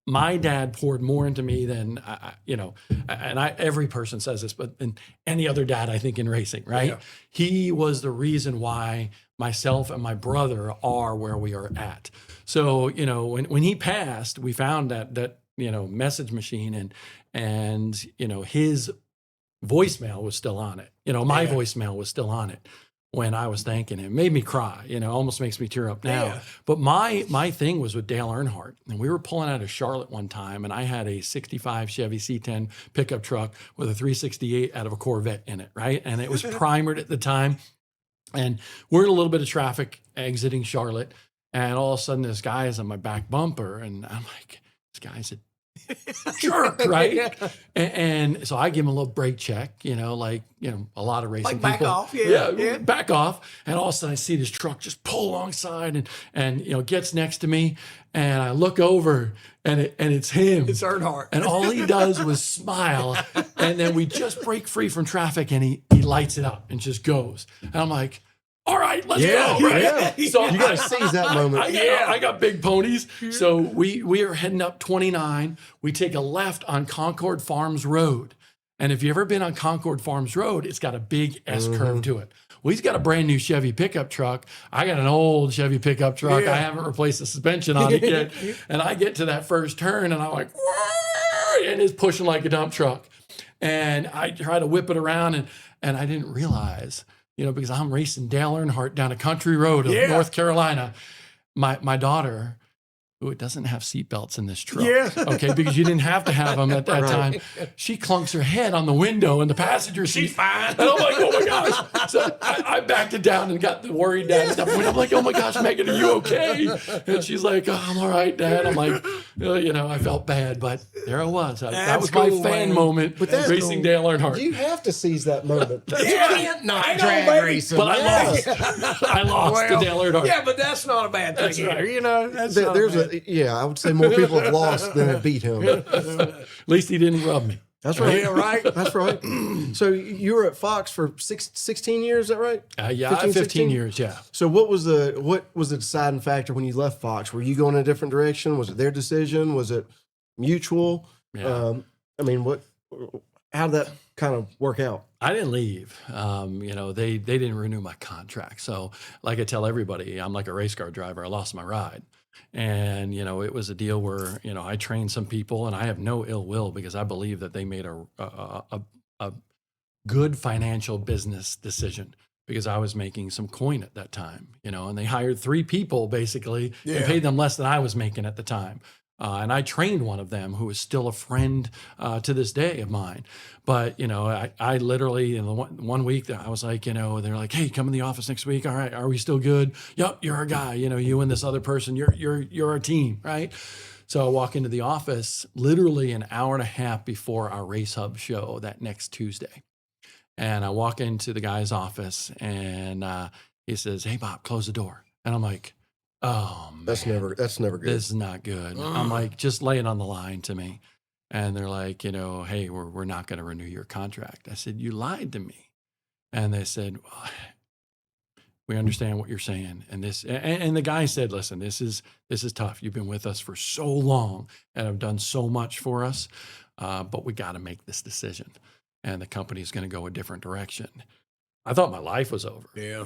My dad poured more into me than, every person says this, but than any other dad, I think, in racing, right? Yeah. He was the reason why myself and my brother are where we are at. So, when he passed, we found that message machine and his voicemail was still on it. My voicemail was still on it when I was thanking him. It made me cry, almost makes me tear up now. Yeah. But my thing was with Dale Earnhardt. And we were pulling out of Charlotte one time, and I had a 65 Chevy C10 pickup truck with a 368 out of a Corvette in it, right? And it was primered at the time. And we're in a little bit of traffic exiting Charlotte. And all of a sudden, this guy is on my back bumper. And I'm like, this guy's a jerk, right? And so I give him a little brake check, a lot of racing back people. Off, back off. And all of a sudden I see this truck just pull alongside and gets next to me. And I look over and it's him. It's Earnhardt. And all he does was smile. And then we just break free from traffic and he lights it up and just goes. And I'm like, all right, let's go. Right? Yeah. So you got to seize that moment. I got big ponies. So we are heading up 29. We take a left on Concord Farms Road. And if you've ever been on Concord Farms Road, it's got a big S curve to it. Well, he's got a brand new Chevy pickup truck. I got an old Chevy pickup truck. I haven't replaced the suspension on it yet. And I get to that first turn and I'm like, and it's pushing like a dump truck. And I try to whip it around and I didn't realize, because I'm racing Dale Earnhardt down a country road of North Carolina. My daughter, who doesn't have seatbelts in this truck, okay, because you didn't have to have them at that time. She clunks her head on the window in the passenger seat. She's fine. And I'm like, oh my gosh. So I backed it down and got the worried dad at that point. I'm like, oh my gosh, Megan, are you okay? And she's like, oh, I'm all right, Dad. I'm like, I felt bad, but there I was. That was my fan moment, but racing Dale Earnhardt. You have to seize that moment. You can't not drag racing. But I lost to Dale Earnhardt. Yeah, but that's not a bad thing. That's right. I would say more people have lost than have beat him. At least he didn't rub me. That's right. Yeah, right. That's right. So you were at Fox for 16 years, is that right? 15 years, yeah. So what was the deciding factor when you left Fox? Were you going in a different direction? Was it their decision? Was it mutual? Yeah. How did that kind of work out? I didn't leave. They didn't renew my contract. So like I tell everybody, I'm like a race car driver. I lost my ride. And, it was a deal where, I trained some people and I have no ill will because I believe that they made a good financial business decision because I was making some coin at that time, and they hired 3 people basically and paid them less than I was making at the time. And I trained one of them who is still a friend to this day of mine. But, I literally, in the one week, I was like, they're like, hey, come in the office next week. All right, are we still good? Yep, you're our guy. You and this other person, you're our team, right? So I walk into the office literally an hour and a half before our Race Hub show that next Tuesday. And I walk into the guy's office and he says, hey, Bob, close the door. And I'm like, oh, man. That's never good. This is not good. I'm like, just lay it on the line to me. And they're like, hey, we're not going to renew your contract. I said, you lied to me. And they said, well, we understand what you're saying. And the guy said, listen, this is tough. You've been with us for so long and have done so much for us, but we got to make this decision. And the company's going to go a different direction. I thought my life was over. Yeah.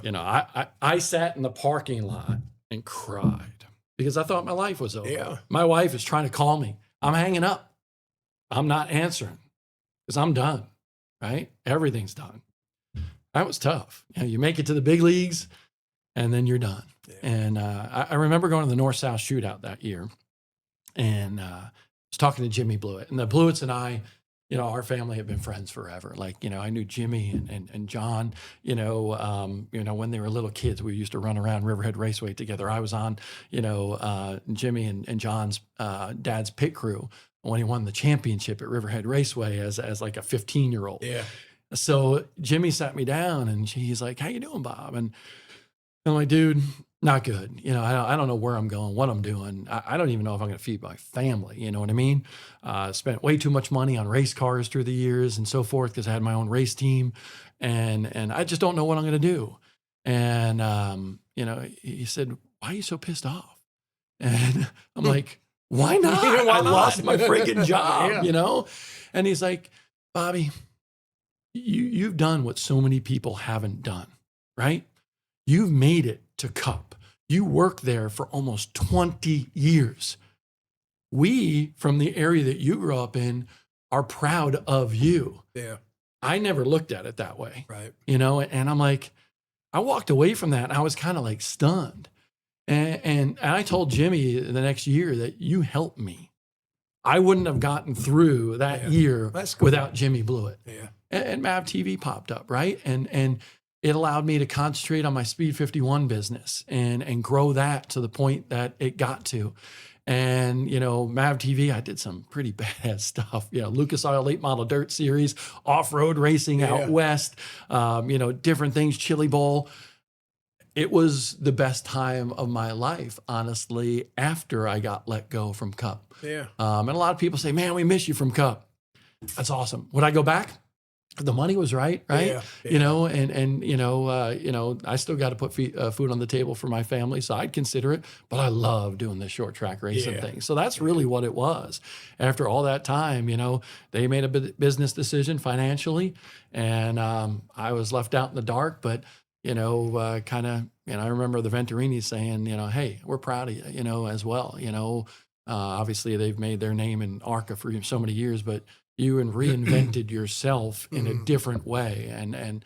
I sat in the parking lot and cried because I thought my life was over. Yeah. My wife is trying to call me. I'm hanging up. I'm not answering because I'm done, right? Everything's done. That was tough. You make it to the big leagues and then you're done. Yeah. And I remember going to the North-South shootout that year and was talking to Jimmy Blewett, and the Blewetts and I, you know, our family have been friends forever. Like, you know, I knew Jimmy and John, when they were little kids, we used to run around Riverhead Raceway together. I was on, Jimmy and John's dad's pit crew when he won the championship at Riverhead Raceway as like a 15-year-old. Yeah. So Jimmy sat me down and he's like, "How you doing, Bob?" And I'm like, "Dude, not good. You know, I don't know where I'm going, what I'm doing. I don't even know if I'm going to feed my family." You know what I mean? Spent way too much money on race cars through the years and so forth because I had my own race team, and I just don't know what I'm going to do. And he said, "Why are you so pissed off?" And I'm like, "Why not? I lost my freaking job." Yeah. You know? And he's like, "Bobby, you've done what so many people haven't done, right? You've made it to Cup. You worked there for almost 20 years. We, from the area that you grew up in, are proud of you." Yeah. I never looked at it that way, Right. and I'm like, I walked away from that and I was kind of like stunned. And I told Jimmy the next year that you helped me. I wouldn't have gotten through that year That's cool. without Jimmy Blewett. Yeah. And Mav TV popped up, right? And it allowed me to concentrate on my Speed 51 business and grow that to the point that it got to. And, Mav TV, I did some pretty bad stuff. Lucas Oil Late Model Dirt Series, off-road racing out west, different things, Chili Bowl. It was the best time of my life, honestly, after I got let go from Cup. Yeah. And a lot of people say, "Man, we miss you from Cup." That's awesome. Would I go back? The money was right? Yeah. I still got to put food on the table for my family, so I'd consider it. But I love doing the short track racing thing. So that's really what it was. After all that time, they made a business decision financially, and I was left out in the dark. But I remember the Venturini saying, "Hey, we're proud of you, as well. Obviously they've made their name in ARCA for so many years, but you reinvented yourself in a different way." And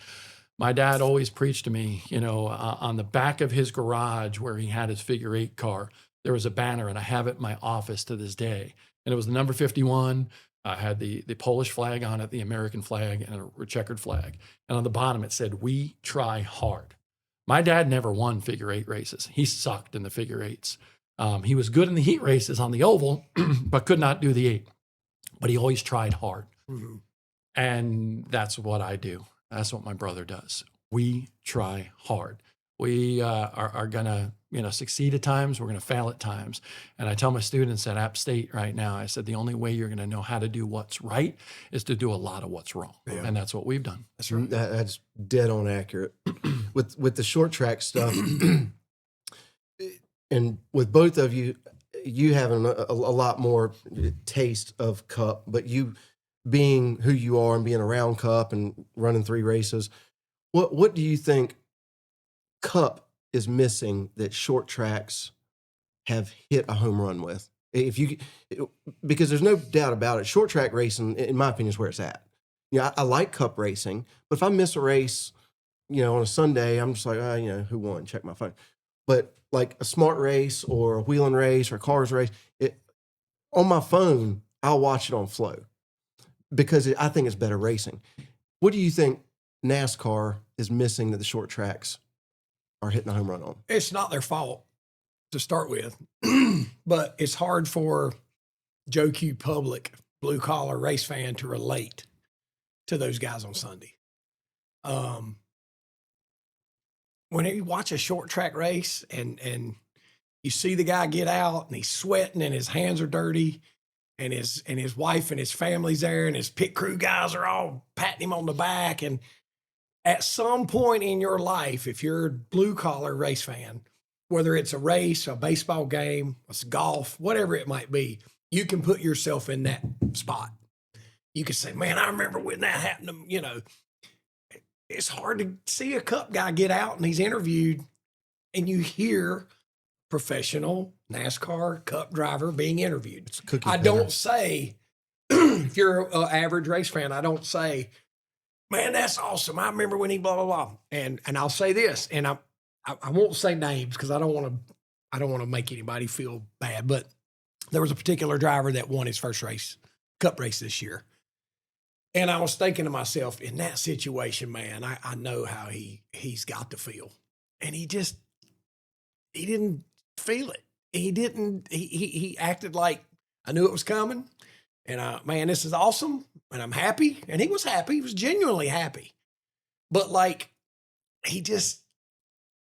my dad always preached to me, on the back of his garage where he had his figure 8 car, there was a banner, and I have it in my office to this day. And it was the number 51. I had the Polish flag on it, the American flag, and a checkered flag. And on the bottom it said, "We try hard." My dad never won figure 8 races. He sucked in the figure 8s. He was good in the heat races on the oval, but could not do the 8. But he always tried hard. Mm-hmm. And that's what I do. That's what my brother does. We try hard. We are going to, succeed at times. We're going to fail at times. And I tell my students at App State right now, I said, the only way you're going to know how to do what's right is to do a lot of what's wrong. Yeah. And that's what we've done. That's right. That's dead on accurate. With the short track stuff, and with both of you, you having a lot more taste of Cup, but you being who you are and being around Cup and running 3 races, what do you think Cup is missing that short tracks have hit a home run with? Because there's no doubt about it, short track racing, in my opinion, is where it's at. I like Cup racing, but if I miss a race, on a Sunday, I'm just like, who won? Check my phone. But like a smart race or a wheeling race or a cars race, on my phone, I'll watch it on Flow because I think it's better racing. What do you think NASCAR is missing that the short tracks are hitting a home run on? It's not their fault to start with, but it's hard for Joe Q public, blue collar race fan to relate to those guys on Sunday. When you watch a short track race and you see the guy get out and he's sweating and his hands are dirty and his wife and his family's there and his pit crew guys are all patting him on the back. And at some point in your life, if you're a blue collar race fan, whether it's a race, a baseball game, it's golf, whatever it might be, you can put yourself in that spot. You can say, "Man, I remember when that happened to." It's hard to see a Cup guy get out and he's interviewed and you hear professional NASCAR Cup driver being interviewed. It's a cookie I cutter. don't say, if you're an average race fan, I don't say, "Man, that's awesome. I remember when he blah, blah, blah." And I'll say this, and I won't say names because I don't want to make anybody feel bad, but there was a particular driver that won his first race, cup race this year. And I was thinking to myself, in that situation, man, I know how he's got to feel. And he didn't feel it. He acted like I knew it was coming. And man, this is awesome. And I'm happy. And he was happy. He was genuinely happy. But like, he just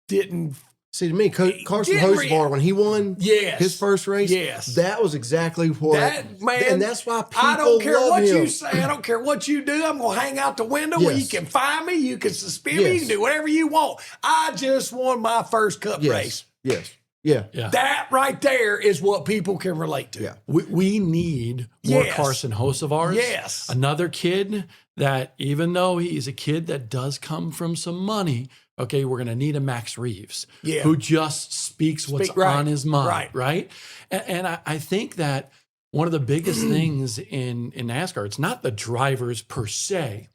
didn't. See, to me, Carson Hocevar, when he won his first race, that was exactly what. And that's why people I don't care love what him. you say. I don't care what you do. I'm going to hang out the window where you can find me. You can suspend me. You can do whatever you want. I just won my first cup race. Yeah. That right there is what people can relate to. Yeah. We need more Carson Hocevars. Yes. Another kid that, even though he's a kid that does come from some money, okay, we're going to need a Max Reeves who just speaks what's on his mind, right? And I think that one of the biggest things in NASCAR, it's not the drivers per se,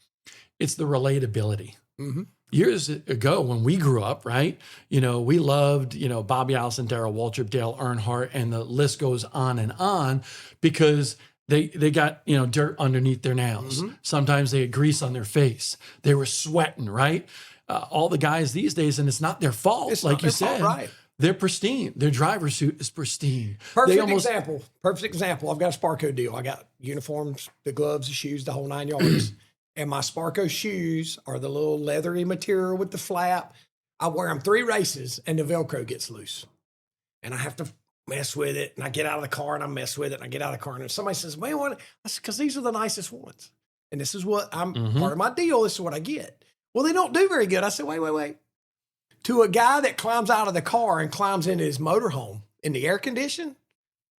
it's the relatability. Mm-hmm. Years ago, when we grew up, right, we loved, Bobby Allison, Darrell Waltrip, Dale Earnhardt, and the list goes on because they got, dirt underneath their nails. Mm-hmm. Sometimes they had grease on their face. They were sweating, right? All the guys these days, and it's not their fault, it's like you said. Right. They're pristine. Their driver suit is pristine. Perfect example. I've got a Sparco deal. I got uniforms, the gloves, the shoes, the whole 9 yards. And my Sparco shoes are the little leathery material with the flap. I wear them 3 races, and the Velcro gets loose. And I have to mess with it. And I get out of the car, and I mess with it. And I get out of the car, and somebody says, man, what? I said, because these are the nicest ones. And this is what I'm part of my deal. This is what I get. Well, they don't do very good. I said, wait. To a guy that climbs out of the car and climbs into his motorhome in the air condition,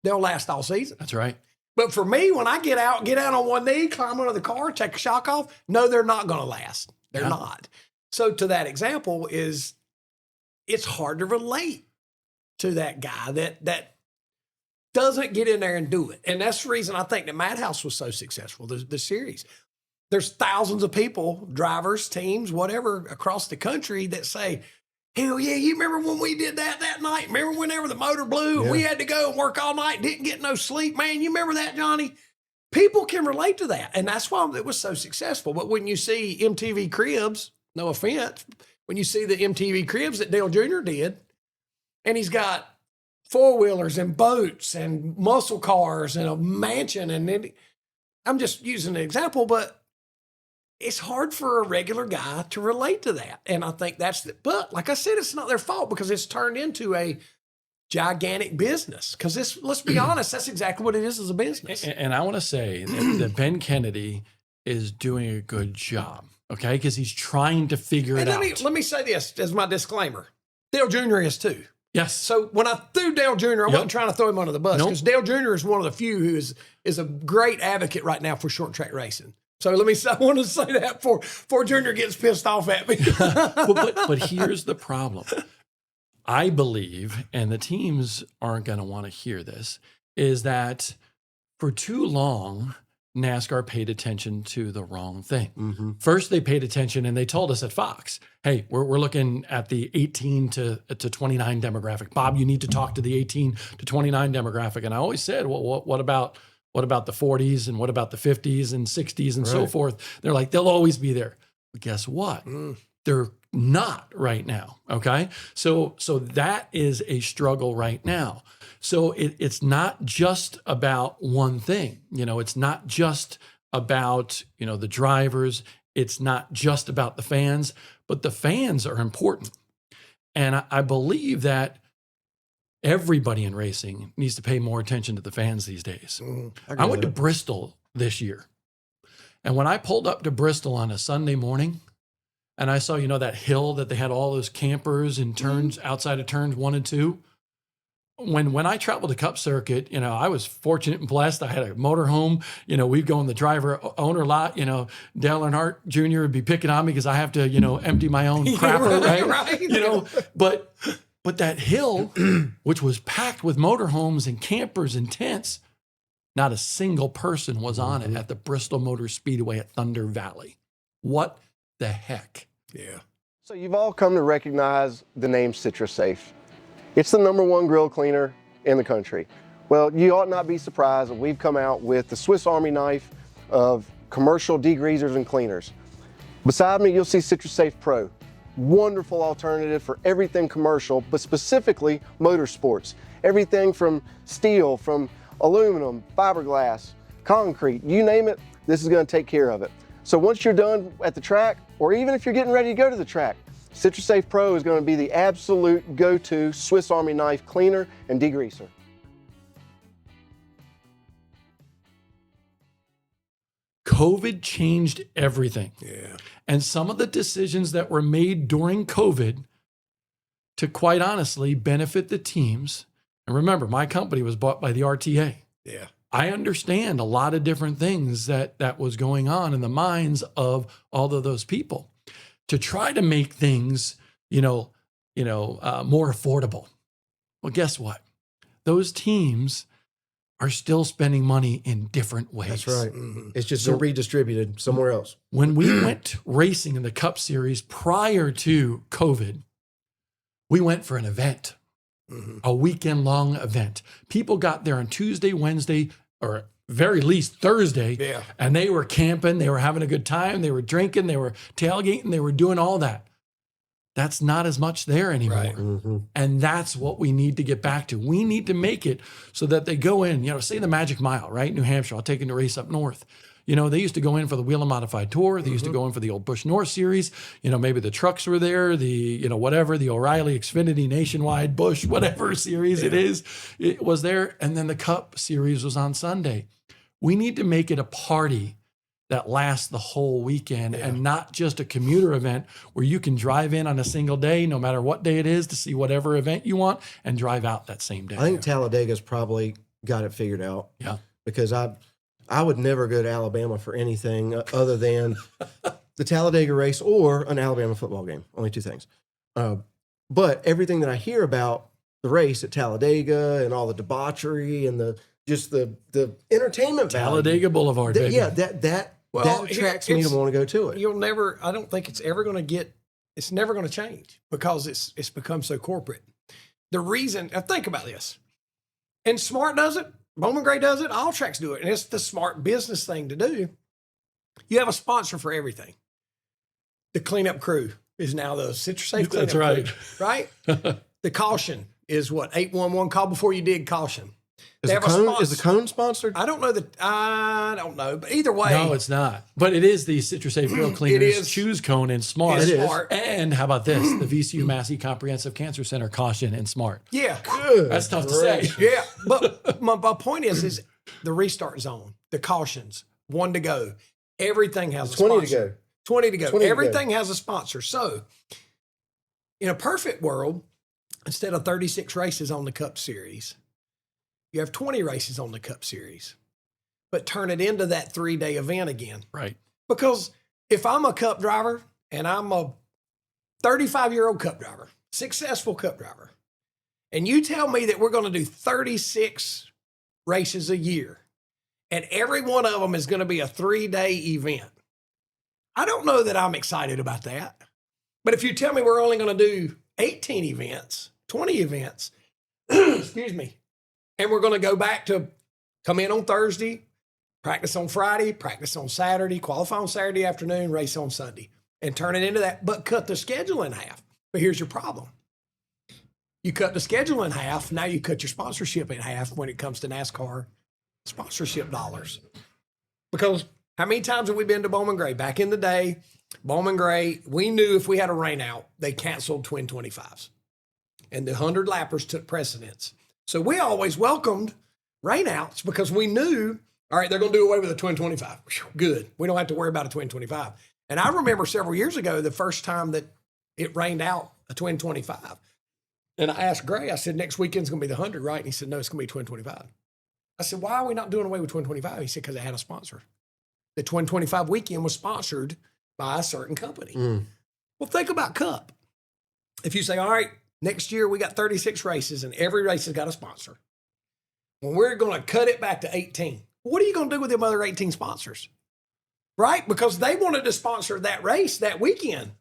they'll last all season. That's right. But for me, when I get out on one knee, climb under the car, take a shock off, no, they're not going to last. They're not. So to that example it's hard to relate to that guy that doesn't get in there and do it. And that's the reason I think that Madhouse was so successful, the series. There's thousands of people, drivers, teams, whatever, across the country that say, hell yeah, you remember when we did that night? Remember whenever the motor blew and we had to go and work all night, didn't get no sleep? Man, you remember that, Johnny? People can relate to that. And that's why it was so successful. But when you see MTV Cribs, no offense, when you see the MTV Cribs that Dale Jr. did, and he's got 4-wheelers and boats and muscle cars and a mansion, and then I'm just using an example, but it's hard for a regular guy to relate to that. And I think but like I said, it's not their fault because it's turned into a gigantic business. Because let's be honest, that's exactly what it is as a business. And I want to say that Ben Kennedy is doing a good job, okay? Because he's trying to figure it out. Let me say this as my disclaimer. Dale Jr. is too. Yes. So when I threw Dale Jr., I wasn't trying to throw him under the bus because Dale Jr. is one of the few who is a great advocate right now for short track racing. So I want to say that before Junior gets pissed off at me. but here's the problem. I believe, and the teams aren't going to want to hear this, is that for too long, NASCAR paid attention to the wrong thing. Mm-hmm. First, they paid attention and they told us at Fox, hey, we're looking at the 18 to 29 demographic. Bob, you need to talk to the 18 to 29 demographic. And I always said, well, what about the 40s and what about the 50s and 60s and so forth? They're like, they'll always be there. But guess what? They're not right now, okay? So that is a struggle right now. So it's not just about one thing. It's not just about, the drivers. It's not just about the fans, but the fans are important. And I believe that everybody in racing needs to pay more attention to the fans these days. I went to Bristol this year. And when I pulled up to Bristol on a Sunday morning and I saw, that hill that they had all those campers and turns outside of turns 1 and 2. When I traveled the Cup Circuit, I was fortunate and blessed. I had a motorhome. We'd go in the driver owner lot. Dale Earnhardt Jr. would be picking on me because I have to, empty my own crapper, right? But that hill, which was packed with motorhomes and campers and tents, not a single person was on it at the Bristol Motor Speedway at Thunder Valley. What the heck? Yeah. So you've all come to recognize the name Citrusafe. It's the #1 grill cleaner in the country. Well, you ought not be surprised that we've come out with the Swiss Army knife of commercial degreasers and cleaners. Beside me, you'll see Citrusafe Pro. Wonderful alternative for everything commercial, but specifically motorsports. Everything from steel, from aluminum, fiberglass, concrete, you name it, this is going to take care of it. So once you're done at the track, or even if you're getting ready to go to the track, Citrusafe Pro is going to be the absolute go-to Swiss Army knife cleaner and degreaser. COVID changed everything. Yeah. And some of the decisions that were made during COVID to quite honestly benefit the teams. And remember, my company was bought by the RTA. Yeah. I understand a lot of different things that was going on in the minds of all of those people to try to make things, more affordable. Well, guess what? Those teams are still spending money in different ways. That's right. Mm-hmm. It's just been redistributed somewhere else. When we went racing in the Cup Series prior to COVID, we went for an event, a weekend-long event. People got there on Tuesday, Wednesday, or very least Thursday, and they were camping, they were having a good time, they were drinking, they were tailgating, they were doing all that. That's not as much there anymore. Right. And that's what we need to get back to. We need to make it so that they go in, say the Magic Mile, right? New Hampshire, I'll take them to race up north. They used to go in for the Wheel and Modified Tour. They used to go in for the old Busch North Series. Maybe the trucks were there, the O'Reilly Xfinity Nationwide Busch, whatever series it was there. And then the Cup Series was on Sunday. We need to make it a party that lasts the whole weekend and not just a commuter event where you can drive in on a single day, no matter what day it is, to see whatever event you want and drive out that same day. I think Talladega's probably got it figured out. Yeah. Because I would never go to Alabama for anything other than the Talladega race or an Alabama football game. Only two things. But everything that I hear about the race at Talladega and all the debauchery and the entertainment value. Talladega Boulevard, baby. Yeah, that attracts me to want to go to it. I don't think it's ever going to it's never going to change because it's become so corporate. The reason, think about this, and Smart does it, Bowman Gray does it, all tracks do it, and it's the smart business thing to do. You have a sponsor for everything. The cleanup crew is now the Citrusafe cleanup That's right. crew, right? The caution is what, 811, call before you dig caution. Is the cone sponsored? I don't know, but either way. No, it's not. But it is the Citrusafe Grill Cleaners Choose Cone and Smart. It is. And how about this? The VCU Massey Comprehensive Cancer Center Caution and Smart. Yeah. Good. That's tough to say. Yeah. But my point is the restart zone, the cautions, 1 to go. Everything has a 20 sponsor. to go. 20 to go. 20 to Everything go. has a sponsor. So in a perfect world, instead of 36 races on the Cup Series, you have 20 races on the Cup Series, but turn it into that 3-day event again. Right. Because if I'm a Cup driver and I'm a 35-year-old Cup driver, successful Cup driver, and you tell me that we're going to do 36 races a year and every one of them is going to be a 3-day event, I don't know that I'm excited about that. But if you tell me we're only going to do 18 events, 20 events, excuse me, and we're going to go back to come in on Thursday, practice on Friday, practice on Saturday, qualify on Saturday afternoon, race on Sunday, and turn it into that, but cut the schedule in half. But here's your problem. You cut the schedule in half, now you cut your sponsorship in half when it comes to NASCAR sponsorship dollars. Because how many times have we been to Bowman Gray? Back in the day, Bowman Gray, we knew if we had a rain out, they canceled Twin 25s. And the 100 lappers took precedence. So we always welcomed rainouts because we knew, all right, they're going to do away with the Twin 25. Whew, good. We don't have to worry about a Twin 25. And I remember several years ago, the first time that it rained out a Twin 25. And I asked Gray, I said, next weekend's going to be the 100, right? And he said, no, it's going to be Twin 25. I said, why are we not doing away with Twin 25? He said, because it had a sponsor. The Twin 25 weekend was sponsored by a certain company. Well, think about Cup. If you say, all right, next year we got 36 races and every race has got a sponsor. When we're going to cut it back to 18, what are you going to do with them other 18 sponsors? Right? Because they wanted to sponsor that race that weekend.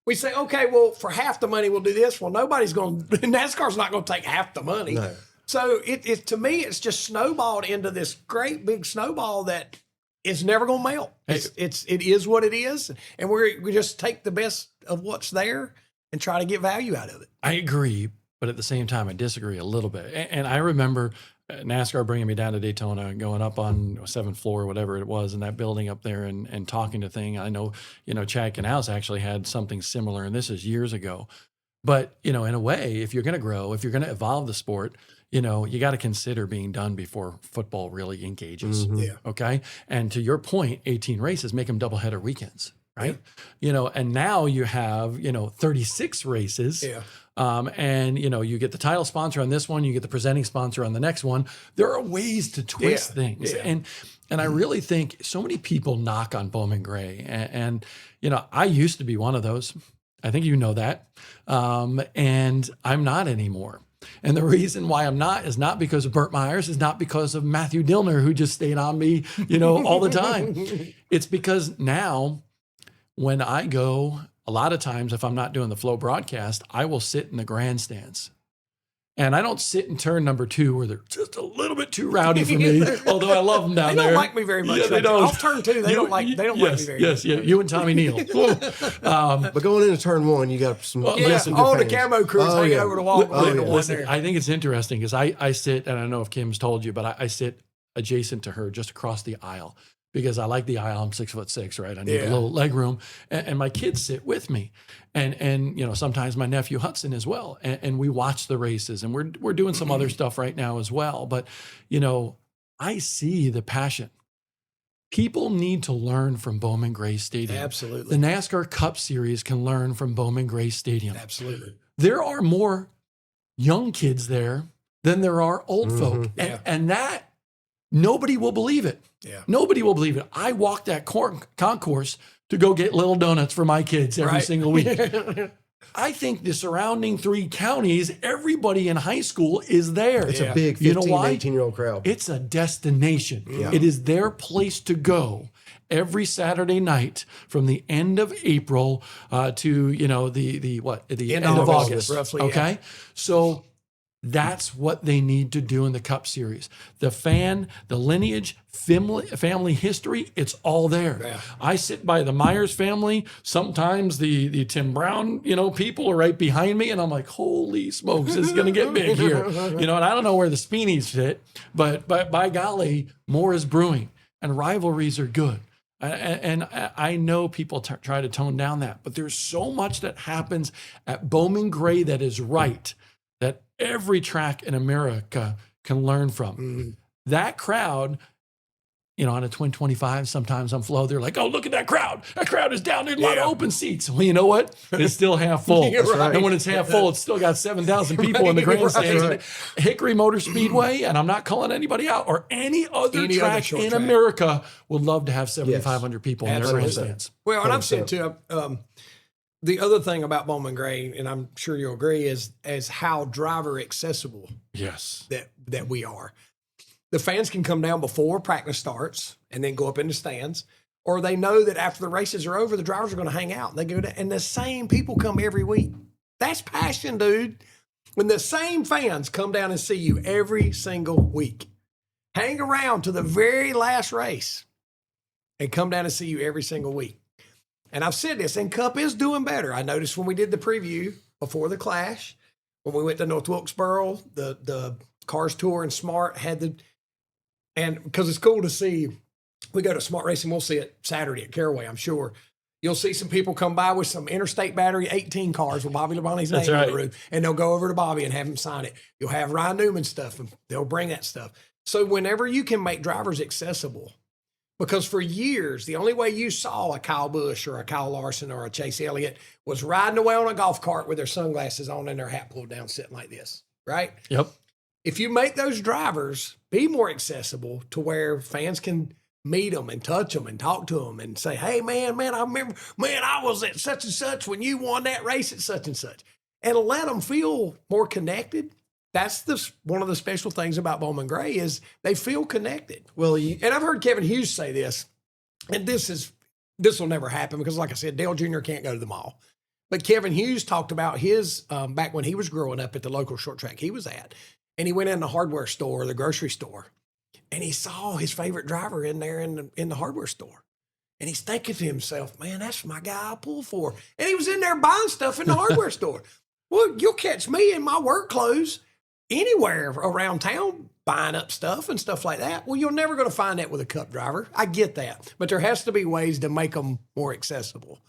We say, okay, well, for half the money, we'll do this. Well, NASCAR's not going to take half the money. No. So it to me, it's just snowballed into this great big snowball that it's never going to melt. It is what it is. And we just take the best of what's there and try to get value out of it. I agree, but at the same time, I disagree a little bit. And I remember NASCAR bringing me down to Daytona, going up on 7th floor, whatever it was, in that building up there and talking to thing. I know, Chad Canals actually had something similar, and this is years ago. But, in a way, if you're going to grow, if you're going to evolve the sport, you got to consider being done before football really engages. Mm-hmm. Yeah. Okay. And to your point, 18 races, make them doubleheader weekends, right? Yeah. And now you have, 36 races. Yeah. And you get the title sponsor on this one, you get the presenting sponsor on the next one. There are ways to twist things. Yeah. And I really think so many people knock on Bowman Gray. And I used to be one of those. I think you know that. And I'm not anymore. And the reason why I'm not is not because of Burt Myers, is not because of Matthew Dillner, who just stayed on me, all the time. It's because now when I go, a lot of times, if I'm not doing the Flow broadcast, I will sit in the grandstands. And I don't sit in turn number 2 where they're just a little bit too rowdy for me, although I love them down there. They don't like me very much. Yeah, they don't. Off turn 2, they don't like me very much. Yes, you and Tommy Neal. But going into turn 1, you got some. All good the fans. camo crews hanging over the wall. Listen, I think it's interesting because I sit, and I don't know if Kim's told you, but I sit adjacent to her just across the aisle because I like the aisle. I'm 6'6", right? I need a little leg room, and my kids sit with me, and sometimes my nephew Hudson as well, and we watch the races, and we're doing some other stuff right now as well. But I see the passion. People need to learn from Bowman Gray Stadium. Absolutely. The NASCAR Cup Series can learn from Bowman Gray Stadium. Absolutely. There are more young kids there than there are old folk. And that, nobody will believe it. Yeah. Nobody will believe it. I walk that concourse to go get little donuts for my kids every single week. I think the surrounding 3 counties, everybody in high school is there. It's a big 15 to 18-year-old crowd. It's a destination. Yeah. It is their place to go every Saturday night from the end of April to the end of August, roughly. Okay, so that's what they need to do in the Cup Series. The lineage, family history, it's all there. Yeah. I sit by the Myers family. Sometimes the Tim Brown, people are right behind me, and I'm like, holy smokes, this is going to get big here. And I don't know where the Speenies fit, but by golly, more is brewing, and rivalries are good. And I know people try to tone down that, but there's so much that happens at Bowman Gray that is right, that every track in America can learn from. That crowd, on a Twin 25, sometimes on Flow, they're like, oh, look at that crowd. That crowd is down there, a lot of open seats. Well, you know what? It's still half full. Right. And when it's half full, it's still got 7,000 people in the grandstands. Right. Hickory Motor Speedway, and I'm not calling anybody out, or any other track short in track. America would love to have 7,500 people in their Absolutely. grandstands. Well, and I've said too, the other thing about Bowman Gray, and I'm sure you'll agree, is how driver accessible Yes. that we are. The fans can come down before practice starts and then go up in the stands, or they know that after the races are over, the drivers are going to hang out. They go down, and the same people come every week. That's passion, dude. When the same fans come down and see you every single week, hang around to the very last race, and come down and see you every single week. And I've said this, and Cup is doing better. I noticed when we did the preview before the Clash, when we went to North Wilkesboro, the Cars Tour and Smart had and because it's cool to see, we go to Smart Racing, we'll see it Saturday at Caraway, I'm sure. You'll see some people come by with some Interstate Battery 18 cars with Bobby Labonte's name on the roof, and they'll go over to Bobby and have him sign it. You'll have Ryan Newman stuff, and they'll bring that stuff. So whenever you can make drivers accessible, because for years, the only way you saw a Kyle Busch or a Kyle Larson or a Chase Elliott was riding away on a golf cart with their sunglasses on and their hat pulled down, sitting like this, right? Yep. If you make those drivers be more accessible to where fans can meet them and touch them and talk to them and say, hey, man, I remember, I was at such and such when you won that race at such and such, and let them feel more connected. That's one of the special things about Bowman Gray is they feel connected. Well, and I've heard Kevin Hughes say this, and this will never happen because, like I said, Dale Jr. can't go to the mall. But Kevin Hughes talked about his back when he was growing up at the local short track he was at, and he went in the hardware store or the grocery store, and he saw his favorite driver in there in the hardware store. And he's thinking to himself, man, that's my guy I pull for. And he was in there buying stuff in the hardware store. Well, you'll catch me in my work clothes anywhere around town buying up stuff and stuff like that. Well, you're never going to find that with a Cup driver. I get that. But there has to be ways to make them more accessible.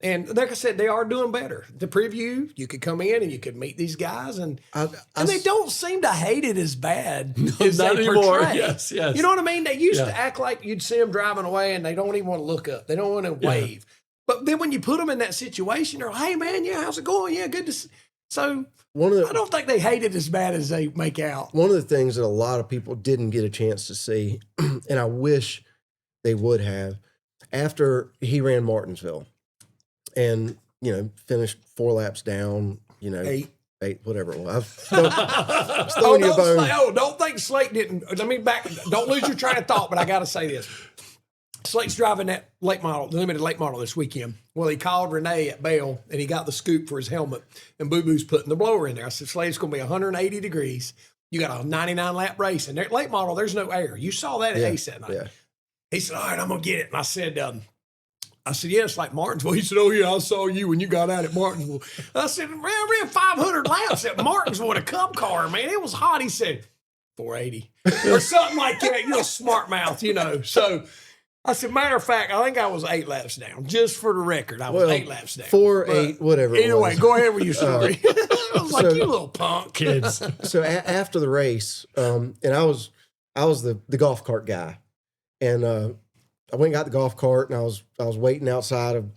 And like I said, they are doing better. The preview, you could come in and you could meet these guys, and they don't seem to hate it as bad as not they anymore. portray. Yes. You know what I mean? They used to act like you'd see them driving away and they don't even want to look up. They don't want to wave. But then when you put them in that situation, they're like, hey, man, yeah, how's it going? Yeah, good to see. So I don't think they hate it as bad as they make out. One of the things that a lot of people didn't get a chance to see, and I wish they would have, after he ran Martinsville and, finished 4 laps down, 8, whatever it was. I was throwing you a bone. Don't think Slate didn't. Don't lose your train of thought, but I got to say this. Slate's driving that limited late model this weekend. Well, he called Renee at Bell, and he got the scoop for his helmet, and Boo Boo's putting the blower in there. I said, Slate, it's going to be 180 degrees. You got a 99-lap race, and late model, there's no air. You saw that at Ace that night. Yeah. He said, all right, I'm going to get it. And I said, yeah, it's like Martinsville. He said, oh, yeah, I saw you when you got out at Martinsville. I said, man, I ran 500 laps at Martinsville in a Cup car, man. It was hot. He said, 480 or something like that. You're a smart mouth, So I said, matter of fact, I think I was 8 laps down. Just for the record, I was 8 laps down. 4, 8, whatever. Anyway, go ahead with your story. I was like, you little punk. Kids. So after the race, and I was the golf cart guy. And I went and got the golf cart, and I was waiting outside of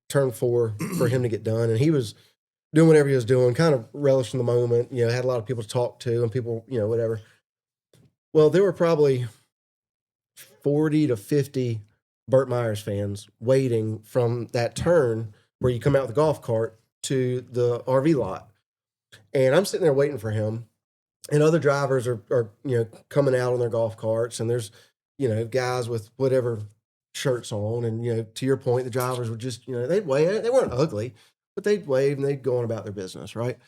turn 4 for him to get done. And he was doing whatever he was doing, kind of relishing the moment, had a lot of people to talk to and people, whatever. Well, there were probably 40 to 50 Burt Myers fans waiting from that turn where you come out with the golf cart to the RV lot. And I'm sitting there waiting for him, and other drivers are coming out on their golf carts, and there's, guys with whatever shirts on. And, to your point, the drivers would just, they'd wave. They weren't ugly, but they'd wave and they'd go on about their business, right?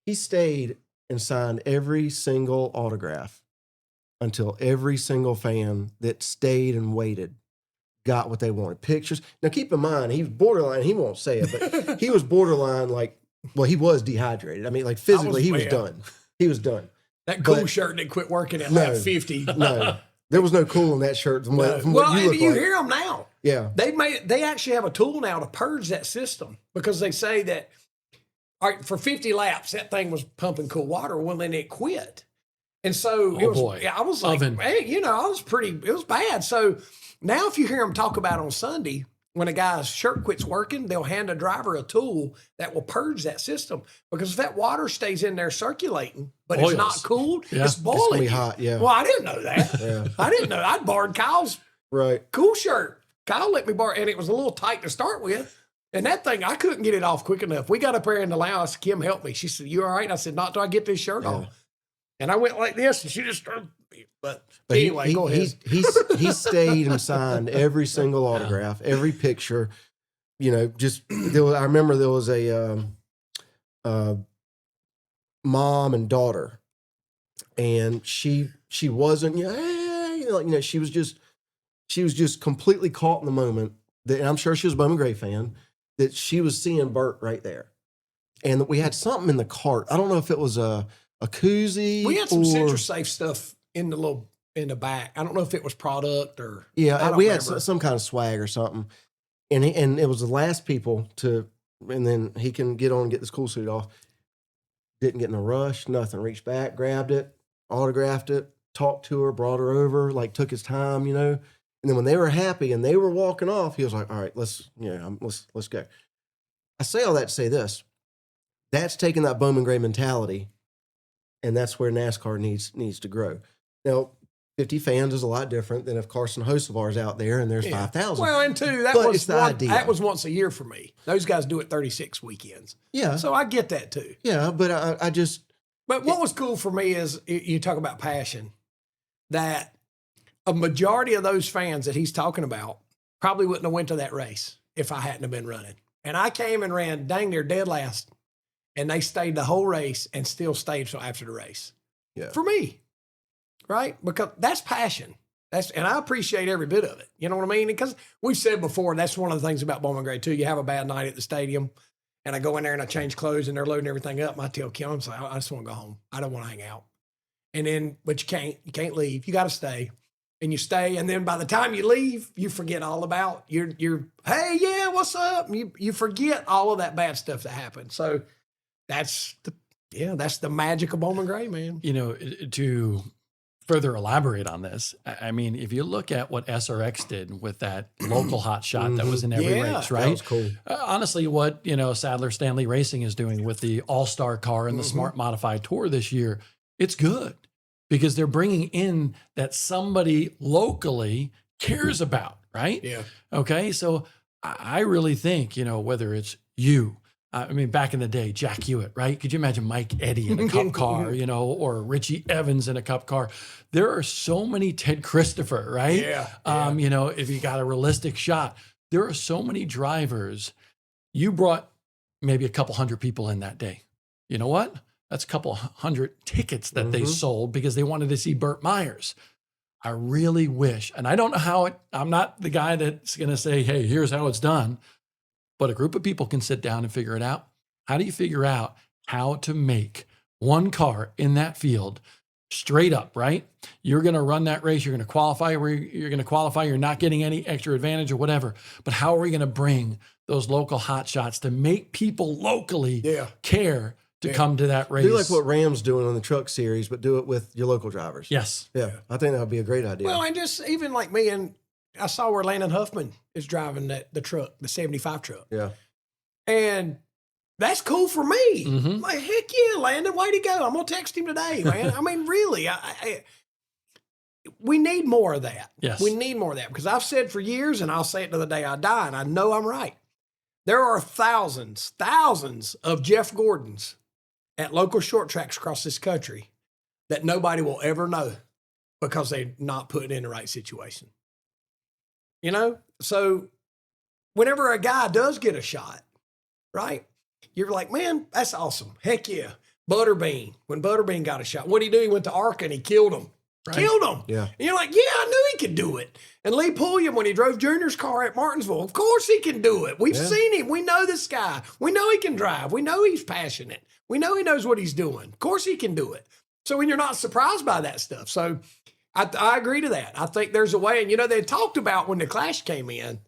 He stayed and signed every single autograph until every single fan that stayed and waited got what they wanted. Pictures. Now, keep in mind, he was borderline, he won't say it, but he was borderline he was dehydrated. I mean, physically, he was done. He was done. That cool shirt didn't quit working at lap 50. No. There was no cool in that shirt from what you look like. You hear them now. Yeah. They actually have a tool now to purge that system, because they say that, all right, for 50 laps, that thing was pumping cool water. Well, then it quit. And so I was like, hey, it was bad. So now if you hear them talk about on Sunday, when a guy's shirt quits working, they'll hand a driver a tool that will purge that system. Because if that water stays in there circulating, but it's not cooled, it's boiling. It's going to be hot, yeah. Well, I didn't know that. I didn't know. I'd borrowed Kyle's cool shirt. Kyle let me borrow, and it was a little tight to start with. And that thing, I couldn't get it off quick enough. We got up there in the lounge. I said, Kim, help me. She said, you all right? And I said, not till I get this shirt off. And I went like this, and she just started. But anyway, go ahead. He stayed and signed every single autograph, every picture. I remember there was a mom and daughter, and she wasn't, she was just completely caught in the moment. And I'm sure she was a Bowman Gray fan, that she was seeing Burt right there, and that we had something in the cart. I don't know if it was a koozie. We had some Citrusafe stuff in the back. I don't know if it was product or we had some kind of swag or something. And it was the last people and then he can get on and get this cool suit off. Didn't get in a rush, nothing. Reached back, grabbed it, autographed it, talked to her, brought her over, took his time, And then when they were happy and they were walking off, he was like, all right, let's go. I say all that to say this. That's taking that Bowman Gray mentality, and that's where NASCAR needs to grow. Now, 50 fans is a lot different than if Carson Hocevar's out there and there's 5,000. Well, and two, that was once a year for me. Those guys do it 36 weekends. Yeah. So I get that too. Yeah, but I just... But what was cool for me is, you talk about passion, that a majority of those fans that he's talking about probably wouldn't have went to that race if I hadn't have been running. And I came and ran dang near dead last. and they stayed the whole race and still stayed till after the race. Yeah. For me, right? Because that's passion. And I appreciate every bit of it. You know what I mean? Because we've said before, that's one of the things about Bowman Gray too. You have a bad night at the stadium, and I go in there and I change clothes, and they're loading everything up. And I tell Kim, I'm like, I just want to go home. I don't want to hang out. And then, but you can't leave. You got to stay, and you stay. And then by the time you leave, you forget all about your. Hey, yeah, what's up? You forget all of that bad stuff that happened. So that's the magic of Bowman Gray, man. You know, to further elaborate on this, I mean, if you look at what SRX did with that local hot shot that was in every race, right? That was cool. Honestly, what, Sadler Stanley Racing is doing with the All-Star car and the Smart Modified Tour this year, it's good because they're bringing in that somebody locally cares about, right? Yeah. Okay. So I really think, whether it's you, I mean, back in the day, Jack Hewitt, right? Could you imagine Mike Eddy in a cup car, or Richie Evans in a cup car? There are so many Ted Christopher, right? Yeah. If you got a realistic shot, there are so many drivers. You brought maybe a couple hundred people in that day. You know what? That's a couple hundred tickets that they sold because they wanted to see Burt Myers. I really wish, and I don't know how I'm not the guy that's going to say, hey, here's how it's done. But a group of people can sit down and figure it out. How do you figure out how to make one car in that field straight up, right? You're going to run that race. You're going to qualify where you're going to qualify. You're not getting any extra advantage or whatever. But how are we going to bring those local hot shots to make people locally care to come to that race? Do like what Ram's doing on the truck series, but do it with your local drivers. Yes. Yeah. I think that would be a great idea. Well, and just even like me, and I saw where Landon Huffman is driving the truck, the 75 truck. Yeah. And that's cool for me. Mhm. Like, heck yeah, Landon, way to go. I'm going to text him today, man. I mean, really, we need more of that. Yes. We need more of that because I've said for years, and I'll say it to the day I die, and I know I'm right. There are thousands of Jeff Gordons at local short tracks across this country that nobody will ever know because they're not put in the right situation. So whenever a guy does get a shot, right, you're like, man, that's awesome. Heck yeah. Butterbean, when Butterbean got a shot, what'd he do? He went to ARCA and he killed him. Right. Killed him. Yeah. And you're like, yeah, I knew he could do it. And Lee Pulliam, when he drove Junior's car at Martinsville, of course he can do it. We've seen him. We know this guy. We know he can drive. We know he's passionate. We know he knows what he's doing. Of course he can do it. So when you're not surprised by that stuff. So I agree to that. I think there's a way. And, they talked about when the Clash came in,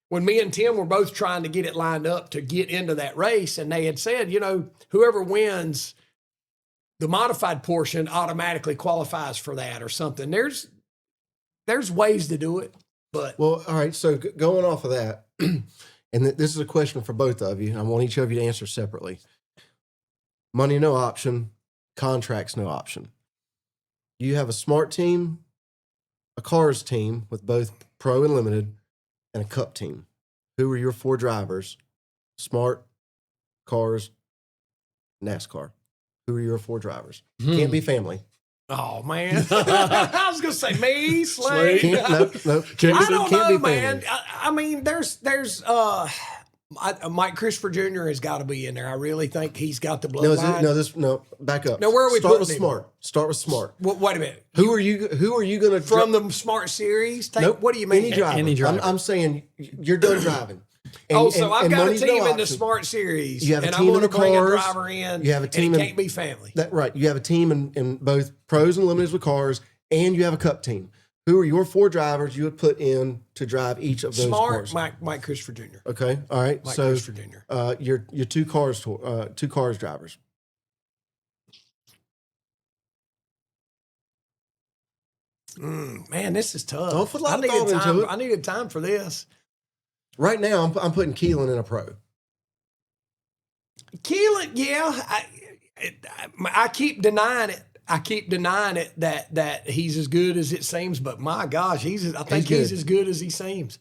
when me and Tim were both trying to get it lined up to get into that race. And they had said, whoever wins the modified portion automatically qualifies for that or something. There's ways to do it. But Well, all right. So going off of that, and this is a question for both of you. I want each of you to answer separately. Money, no option. Contracts, no option. You have a smart team, a cars team with both pro and limited, and a cup team. Who are your 4 drivers? Smart, cars, NASCAR. Who are your 4 drivers? Can't be family. Oh, man. I was going to say me, Slade. Nope. I don't know, be man. family. I mean, there's Mike Christopher Jr. has got to be in there. I really think he's got the bloodline. No, back up. Now, where are we Start putting with him? smart. Start with smart. Wait a minute. Who are you going to From the Smart Series? Nope. What do you mean? Any driver. I'm saying you're done driving. I've got a money's team no in the option. Smart Series. You have a and team I'm in going the to bring a cars. driver in. You have a team and it in- can't be family. Right. You have a team in both pros and limiteds with cars, and you have a cup team. Who are your 4 drivers you would put in to drive each of those Smart, cars? Mike Christopher Jr. Okay. All right. Mike so Christopher Jr. Your 2 cars drivers. Man, this is tough. Don't put a lot of thought into it. I needed time for this. Right now, I'm putting Keelan in a pro. Keelan, yeah. I keep denying it. That he's as good as it seems, but my gosh, I think he's as good as he seems.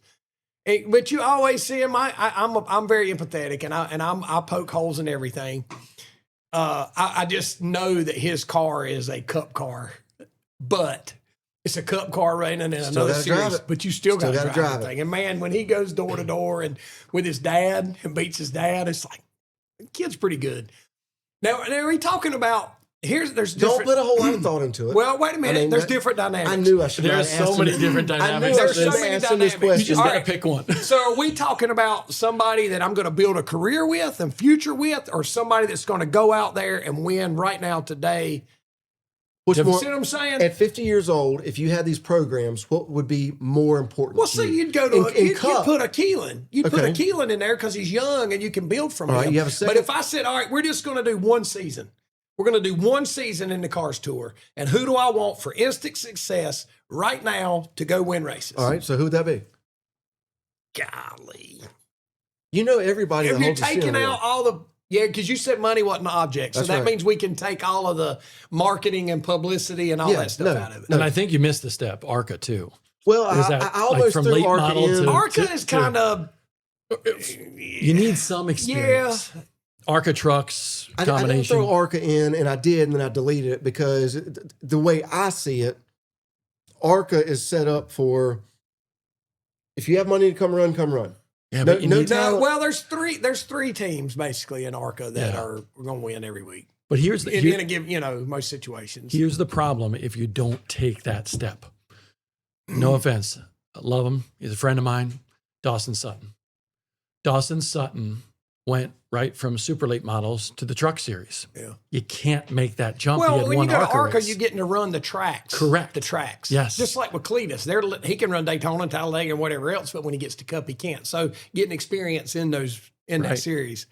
But you always see him. I'm very empathetic, and I poke holes in everything. I just know that his car is a cup car, but it's a cup car running in another series. But you still got to drive the thing. And man, when he goes door to door and with his dad and beats his dad, it's like the kid's pretty good. Now are we talking about? There's Don't different. put a whole lot of thought into it. Well, wait a minute. I mean, there's different dynamics. I knew I should. There's so many different dynamics. There's so many This dynamics. You question. just All got to right. pick one. So are we talking about somebody that I'm going to build a career with and future with, or somebody that's going to go out there and win right now today? What's You more, see what I'm saying? at 50 years old, if you had these programs, what would be more important? Well, to see, you? you'd go to In you'd Cup, put a Keelan. You'd put a Okay. Keelan in there because he's young and you can build from All him. right, you have a But second? if I said, all right, we're just going to do one season. We're going to do one season in the Cars Tour. And who do I want for instant success right now to go win races? All right, so who would that be? Golly. You know everybody If that you're holds a taking steering out all the because you said money wasn't an object. So That's that right. means we can take all of the marketing and publicity and all Yeah, that stuff no, out of it. no. And I think you missed a step, ARCA too. Well, Is I that, almost like, from threw late ARCA model in. to- ARCA is kind of You need some experience. ARCA trucks I didn't combination. throw ARCA in, and I did, and then I deleted it because the way I see it, ARCA is set up for if you have money to come run, come run. yeah, no- but you no need- doubt- No, well, there's three teams basically in ARCA that Yeah. are going to win every week. but here's the In a given, most situations. here's the problem if you don't take that step. No offense. I love him. He's a friend of mine, Dawson Sutton. Dawson Sutton went right from super late models to the truck series. Yeah. You can't make that jump. He Well, had when one you go to ARCA ARCA, race. you're getting to run the tracks. Correct. The tracks. Yes. Just like with Cletus. He can run Daytona, Talladega, and whatever else, but when he gets to Cup, he can't. So getting experience in that Right. series.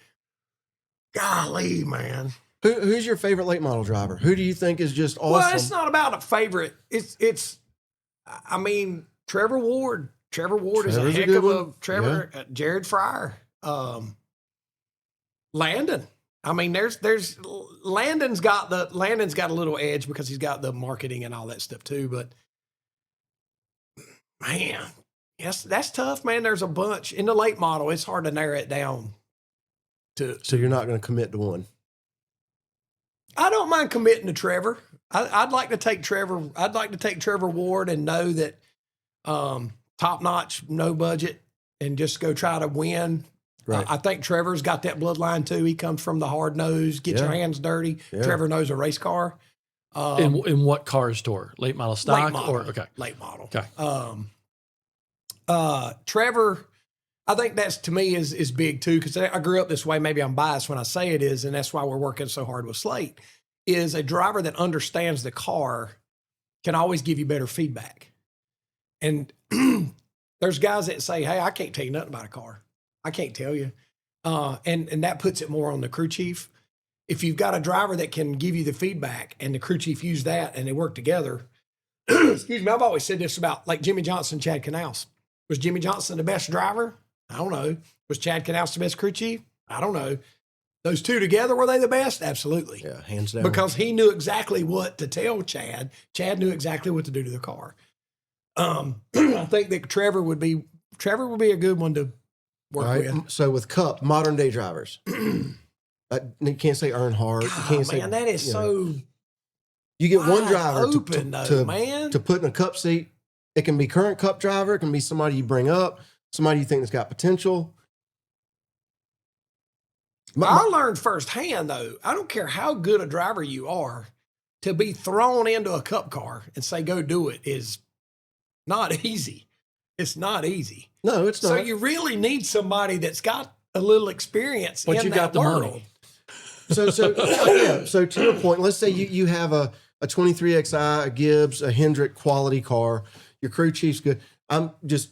Golly, man. Who's your favorite late model driver? Who do you think is just awesome? Well, it's not about a favorite. I mean, Trevor Ward. Trevor Ward is a Trevor's a heck good of a one. Jared Fryer. Landon. I mean, there's Landon's got a little edge because he's got the marketing and all that stuff too. But man, yes, that's tough, man. There's a bunch in the late model. It's hard to narrow it down to. So you're not going to commit to one. I don't mind committing to Trevor. I'd like to take Trevor. I'd like to take Trevor Ward and know that top notch, no budget, and just go try to win. Right. I think Trevor's got that bloodline too. He comes from the hard nose, get your Yeah. hands dirty. Yeah. Trevor knows a race car. in what car store? Late model stock late model, or okay. late model. Okay. Trevor, I think that's to me is big too because I grew up this way. Maybe I'm biased when I say it is, and that's why we're working so hard with Slate. Is a driver that understands the car can always give you better feedback. And there's guys that say, "Hey, I can't tell you nothing about a car. I can't tell you," and that puts it more on the crew chief. If you've got a driver that can give you the feedback and the crew chief use that and they work together. Excuse me, I've always said this about like Jimmy Johnson, Chad Canals. Was Jimmy Johnson the best driver? I don't know. Was Chad Canals the best crew chief? I don't know. Those two together, were they the best? Absolutely. Yeah, hands down. Because he knew exactly what to tell Chad. Chad knew exactly what to do to the car. I think that Trevor would be a good one to work All right. with. So with Cup, modern day drivers, you can't say Earnhardt. You God, can't say man, that is you know, so You get one wide driver open, man. to put in a Cup seat. It can be current Cup driver. It can be somebody you bring up, somebody you think that's got potential. I learned firsthand, though, I don't care how good a driver you are, to be thrown into a Cup car and say, go do it is not easy. It's not easy. No, it's not. So you really need somebody that's got a little experience But in you that got the world. money. So to your point, let's say you have a 23XI, a Gibbs, a Hendrick quality car. Your crew chief's good. I'm just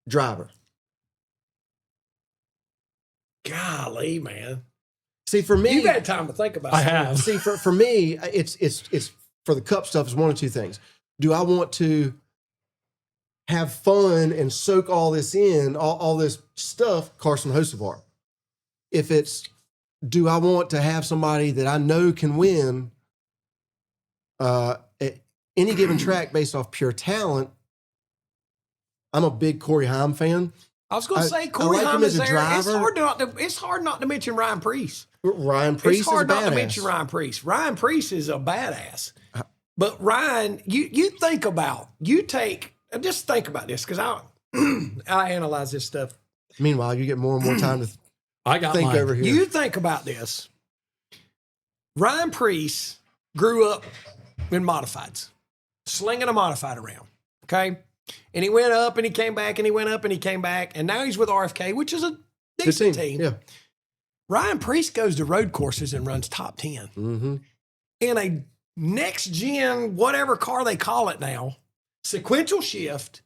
driver. Golly, man. See, for me, You've had time to think about I it. have. See, for me, it's for the Cup stuff is one of two things. Do I want to have fun and soak all this in, all this stuff, Carson Hocevar? If it's, do I want to have somebody that I know can win at any given track based off pure talent? I'm a big Corey Haim fan. I was going to I say Corey like him Haim as is a there. driver. It's hard not to mention Ryan Preece. Ryan Preece It's hard is a not to badass. mention Ryan Preece. Ryan Preece is a badass. But Ryan, you think about, just think about this because I analyze this stuff. Meanwhile, you get more and more time to I got think mine. over here. You think about this. Ryan Priest grew up in modifieds, slinging a modified around. Okay. And he went up and he came back and he went up and he came back. And now he's with RFK, which is a decent team. Yeah. Ryan Priest goes to road courses and runs top 10 in a next gen, whatever car they call it now, sequential shift,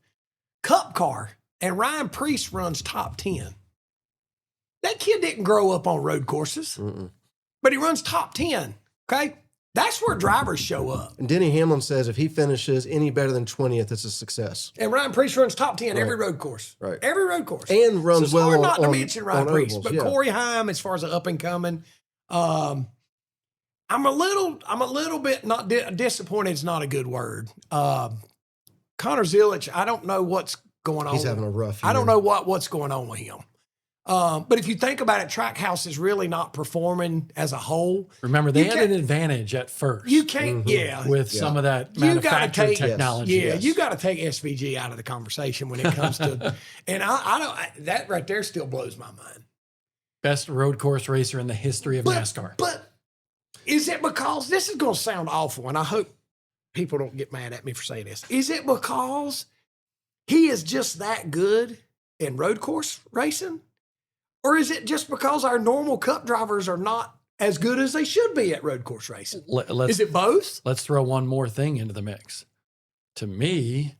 cup car. And Ryan Priest runs top 10. That kid didn't grow up on road courses, but he runs top 10. Okay. That's where drivers show up. And Denny Hamlin says if he finishes any better than 20th, it's a success. And Ryan Priest runs top 10 every road course. Right. Every road course. And runs so it's well hard on, not to on, mention Ryan on Priest. ovals, But yeah. Corey Heim, as far as the up and coming, I'm a little bit not disappointed is not a good word. Connor Zilic, I don't know what's going on. He's having a rough year. I don't know what's going on with him. But if you think about it, Trackhouse is really not performing as a whole. Remember, they had an advantage at first. You can't, with some of that You gotta manufactured take- technology. Yeah, you got to take SVG out of the conversation when it comes to, and I don't. That right there still blows my mind. Best road course racer in the history of NASCAR. But is it because this is going to sound awful, and I hope people don't get mad at me for saying this? Is it because he is just that good in road course racing? Or is it just because our normal cup drivers are not as good as they should be at road course racing? Is it both? Let's throw one more thing into the mix. To me,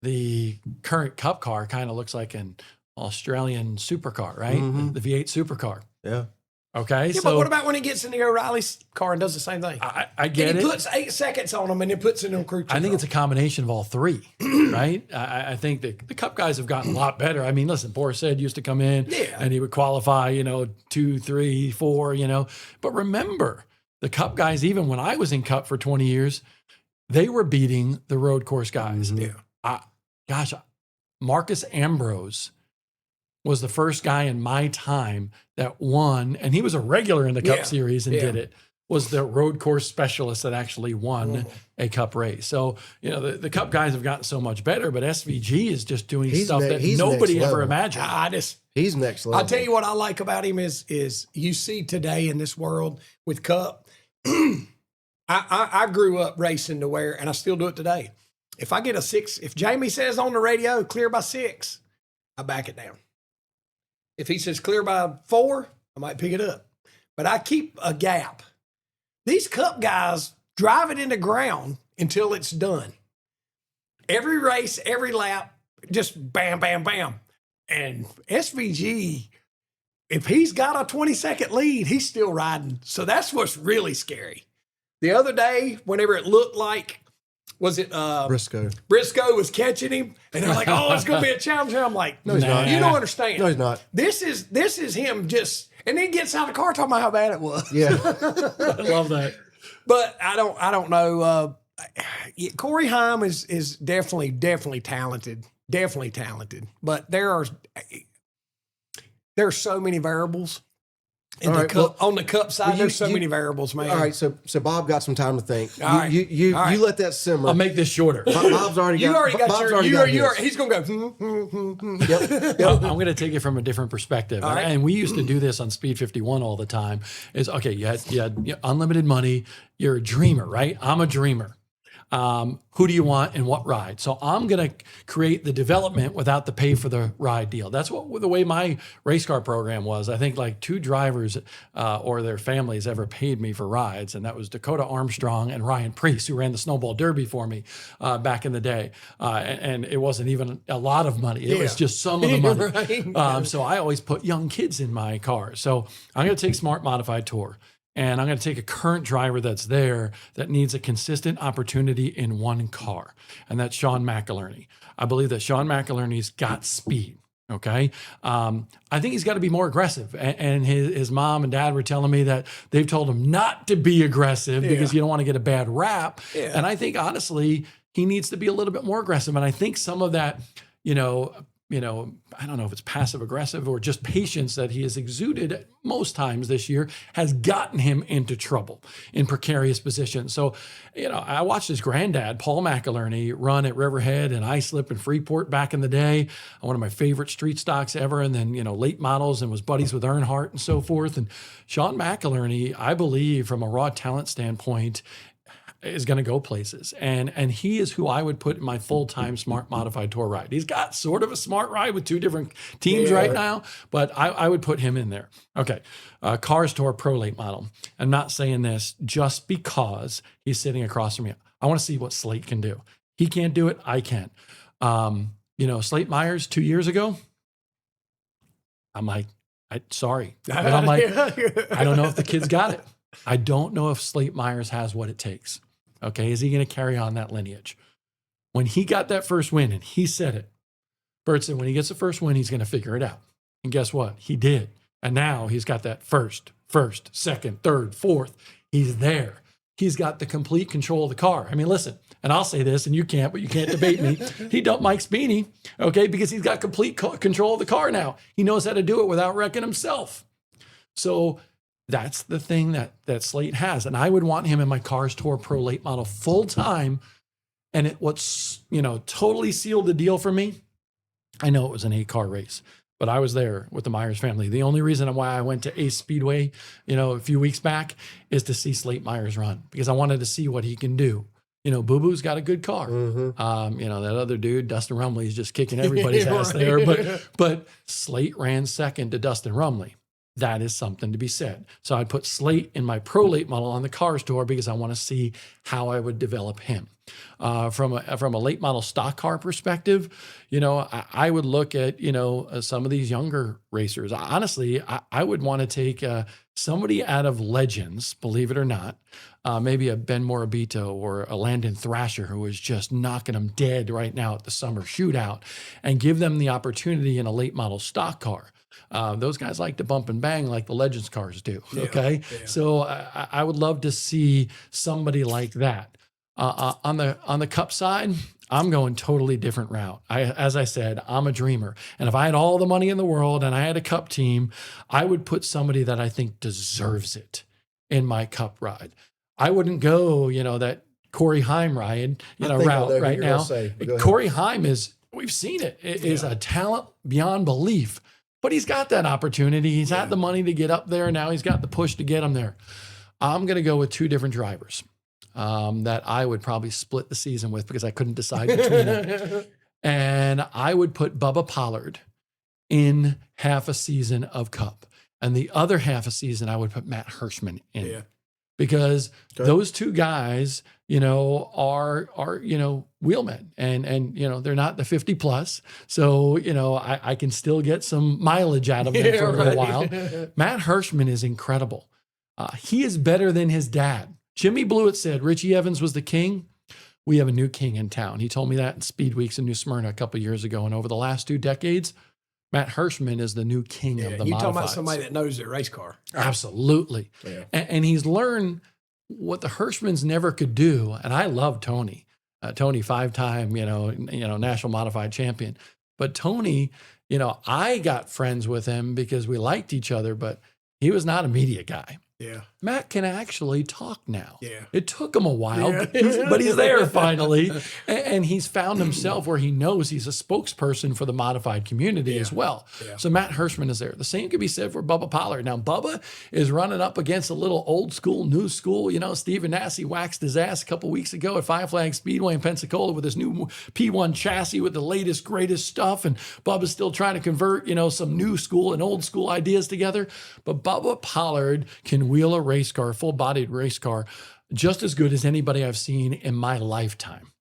the current cup car kind of looks like an Australian supercar, right? The V8 supercar. Yeah. Okay. Yeah, so but what about when he gets in the O'Reilly's car and does the same thing? I get and it. he puts 8 seconds on them and then puts it in a crew I think it's a combination of all three, right? I think the Cup guys have gotten a lot better. I mean, listen, Boris said used to come in and he would qualify, 2, 3, 4, But remember, the Cup guys, even when I was in Cup for 20 years, they were beating the road course guys. Gosh, Marcus Ambrose was the first guy in my time that won, and he was a regular in the Cup series and did it, was the road course specialist that actually won a Cup race. So, the Cup guys have gotten so much better, but SVG is just doing stuff that nobody ever imagined. He's next level. I'll tell you what I like about him is you see today in this world with Cup, I grew up racing to where, and I still do it today. If I get a 6, if Jamie says on the radio, clear by 6, I back it down. If he says clear by 4, I might pick it up. But I keep a gap. These Cup guys drive it in the ground until it's done. Every race, every lap, just bam, bam, bam. And SVG, if he's got a 20-second lead, he's still riding. So that's what's really scary. The other day, whenever it looked like, was it Briscoe? Briscoe was catching him, and they're like, "Oh, it's going to be a challenge." I'm like, "No, he's not. You don't understand. No, he's not. This is him just." And then gets out of the car talking about how bad it was. Yeah, I love that. But I don't know. Corey Heim is definitely talented, But there are so many variables. In the Cup, on the Cup side, there's so many variables, man. All right, so Bob got some time to think. All right. You let that simmer. I'll make this shorter. Bob's already got. He's gonna go. Yep. I'm going to take it from a different perspective. All right. And we used to do this on Speed 51 all the time. Is okay, you had unlimited money. You're a dreamer, right? I'm a dreamer. Who do you want and what ride? So I'm going to create the development without the pay for the ride deal. That's the way my race car program was. I think like 2 drivers or their families ever paid me for rides. And that was Dakota Armstrong and Ryan Priest, who ran the Snowball Derby for me back in the day. And it wasn't even a lot of money. It was just some of the money. Right. So I always put young kids in my car. So I'm going to take Smart Modified Tour. And I'm going to take a current driver that's there that needs a consistent opportunity in one car. And that's Sean McIlerney. I believe that Sean McIlerney's got speed. Okay. I think he's got to be more aggressive. And his mom and dad were telling me that they've told him not to be aggressive because you don't want to get a bad rap. And I think honestly, he needs to be a little bit more aggressive. And I think some of that, I don't know if it's passive aggressive or just patience that he has exuded most times this year has gotten him into trouble in precarious positions. So, I watched his granddad, Paul McInerney, run at Riverhead and Islip and Freeport back in the day, one of my favorite street stocks ever. And then, late models, and was buddies with Earnhardt and so forth. And Sean McInerney, I believe from a raw talent standpoint, is going to go places. And he is who I would put in my full-time smart modified tour ride. He's got sort of a smart ride with 2 different teams right now, but I would put him in there. Okay. Cars Tour Pro Late Model. I'm not saying this just because he's sitting across from me. I want to see what Slate can do. He can't do it. I can. Slate Myers 2 years ago, I'm like, sorry. But I'm like, I don't know if the kid's got it. I don't know if Slate Myers has what it takes. Okay, is he going to carry on that lineage? When he got that first win, and he said it, Bert said when he gets the first win, he's going to figure it out. And guess what? He did. And now he's got that first, second, third, fourth. He's there. He's got the complete control of the car. I mean, listen, and I'll say this, and you can't, but you can't debate me. He dumped Mike Spini, okay, because he's got complete control of the car now. He knows how to do it without wrecking himself. So that's the thing that Slate has. And I would want him in my Cars Tour Pro Late Model full time. And what's, totally sealed the deal for me. I know it was an 8-car race, but I was there with the Myers family. The only reason why I went to Ace Speedway, a few weeks back is to see Slate Myers run, because I wanted to see what he can do. Boo Boo's got a good car. Mm-hmm. That other dude, Dustin Rumley, is just kicking everybody's ass there. But Slate ran second to Dustin Rumley. That is something to be said. So I'd put Slate in my Pro Late Model on the Cars Tour because I want to see how I would develop him. From a late model stock car perspective, I would look at, some of these younger racers. Honestly, I would want to take somebody out of Legends, believe it or not, maybe a Ben Morabito or a Landon Thrasher, who is just knocking them dead right now at the summer shootout, and give them the opportunity in a late model stock car. Those guys like to bump and bang like the Legends cars do. Okay. Yeah. So I would love to see somebody like that. On the Cup side, I'm going totally different route. As I said, I'm a dreamer. And if I had all the money in the world and I had a Cup team, I would put somebody that I think deserves it in my Cup ride. I wouldn't go, that Corey Heim route right now. Corey Heim we've seen it, is a talent beyond belief. But he's got that opportunity. He's had the money to get up there. Now he's got the push to get him there. I'm going to go with 2 different drivers that I would probably split the season with because I couldn't decide between them. And I would put Bubba Pollard in half a season of Cup. And the other half a season, I would put Matt Hirschman in. Yeah. Because those 2 guys, are wheelmen, and they're not the 50 plus. So, I can still get some mileage out of them for a little while. Matt Hirschman is incredible. He is better than his dad. Jimmy Blewett said Richie Evans was the king. We have a new king in town. He told me that in Speed Weeks in New Smyrna a couple of years ago. And over the last 2 decades, Matt Hirschman is the new king of the modifieds. You're talking about somebody that knows their race car. Absolutely. Yeah. And he's learned what the Hirschmans never could do. And I love Tony. Tony, 5-time, national modified champion. But Tony, I got friends with him because we liked each other, but he was not a media guy. Yeah. Matt can actually talk now. Yeah. It took him a while, but he's there finally. And he's found himself where he knows he's a spokesperson for the modified community as well. Yeah. So Matt Hirschman is there. The same could be said for Bubba Pollard. Now, Bubba is running up against a little old school, new school. Stephen Nasse waxed his ass a couple weeks ago at Five Flag Speedway in Pensacola with his new P1 chassis with the latest, greatest stuff. And Bubba's still trying to convert, some new school and old school ideas together. But Bubba Pollard can wheel a race car, full-bodied race car, just as good as anybody I've seen in my lifetime.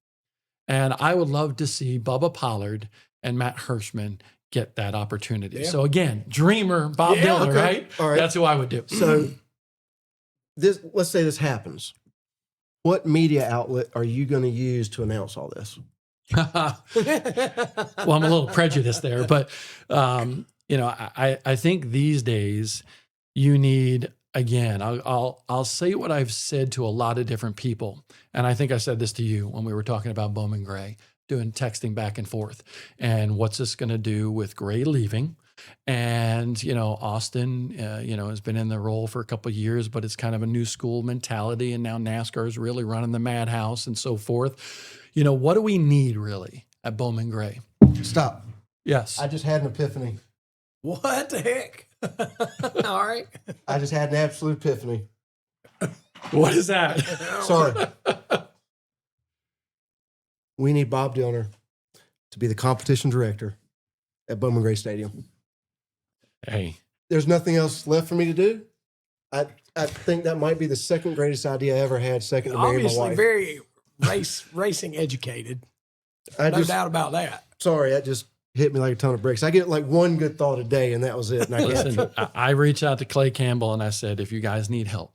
And I would love to see Bubba Pollard and Matt Hirschman get that opportunity. Yeah. So again, dreamer, Bob Dillner, right? All right? That's who I would do. So let's say this happens. What media outlet are you going to use to announce all this? Well, I'm a little prejudiced there, but I think these days you need, again, I'll say what I've said to a lot of different people, and I think I said this to you when we were talking about Bowman Gray. doing texting back and forth. And what's this going to do with Gray leaving? And, Austin, has been in the role for a couple of years, but it's kind of a new school mentality. And now NASCAR is really running the madhouse and so forth. What do we need really at Bowman Gray? Stop. Yes. I just had an epiphany. What the heck? All right. I just had an absolute epiphany. What is that? Sorry. We need Bob Dillner to be the competition director at Bowman Gray Stadium. Hey. There's nothing else left for me to do. I think that might be the second greatest idea I ever had, second to marry my Obviously, wife. very racing educated. No doubt about that. Sorry, that just hit me like a ton of bricks. I get like one good thought a day, and that was it. And I can't. Listen, I reached out to Clay Campbell and I said, if you guys need help,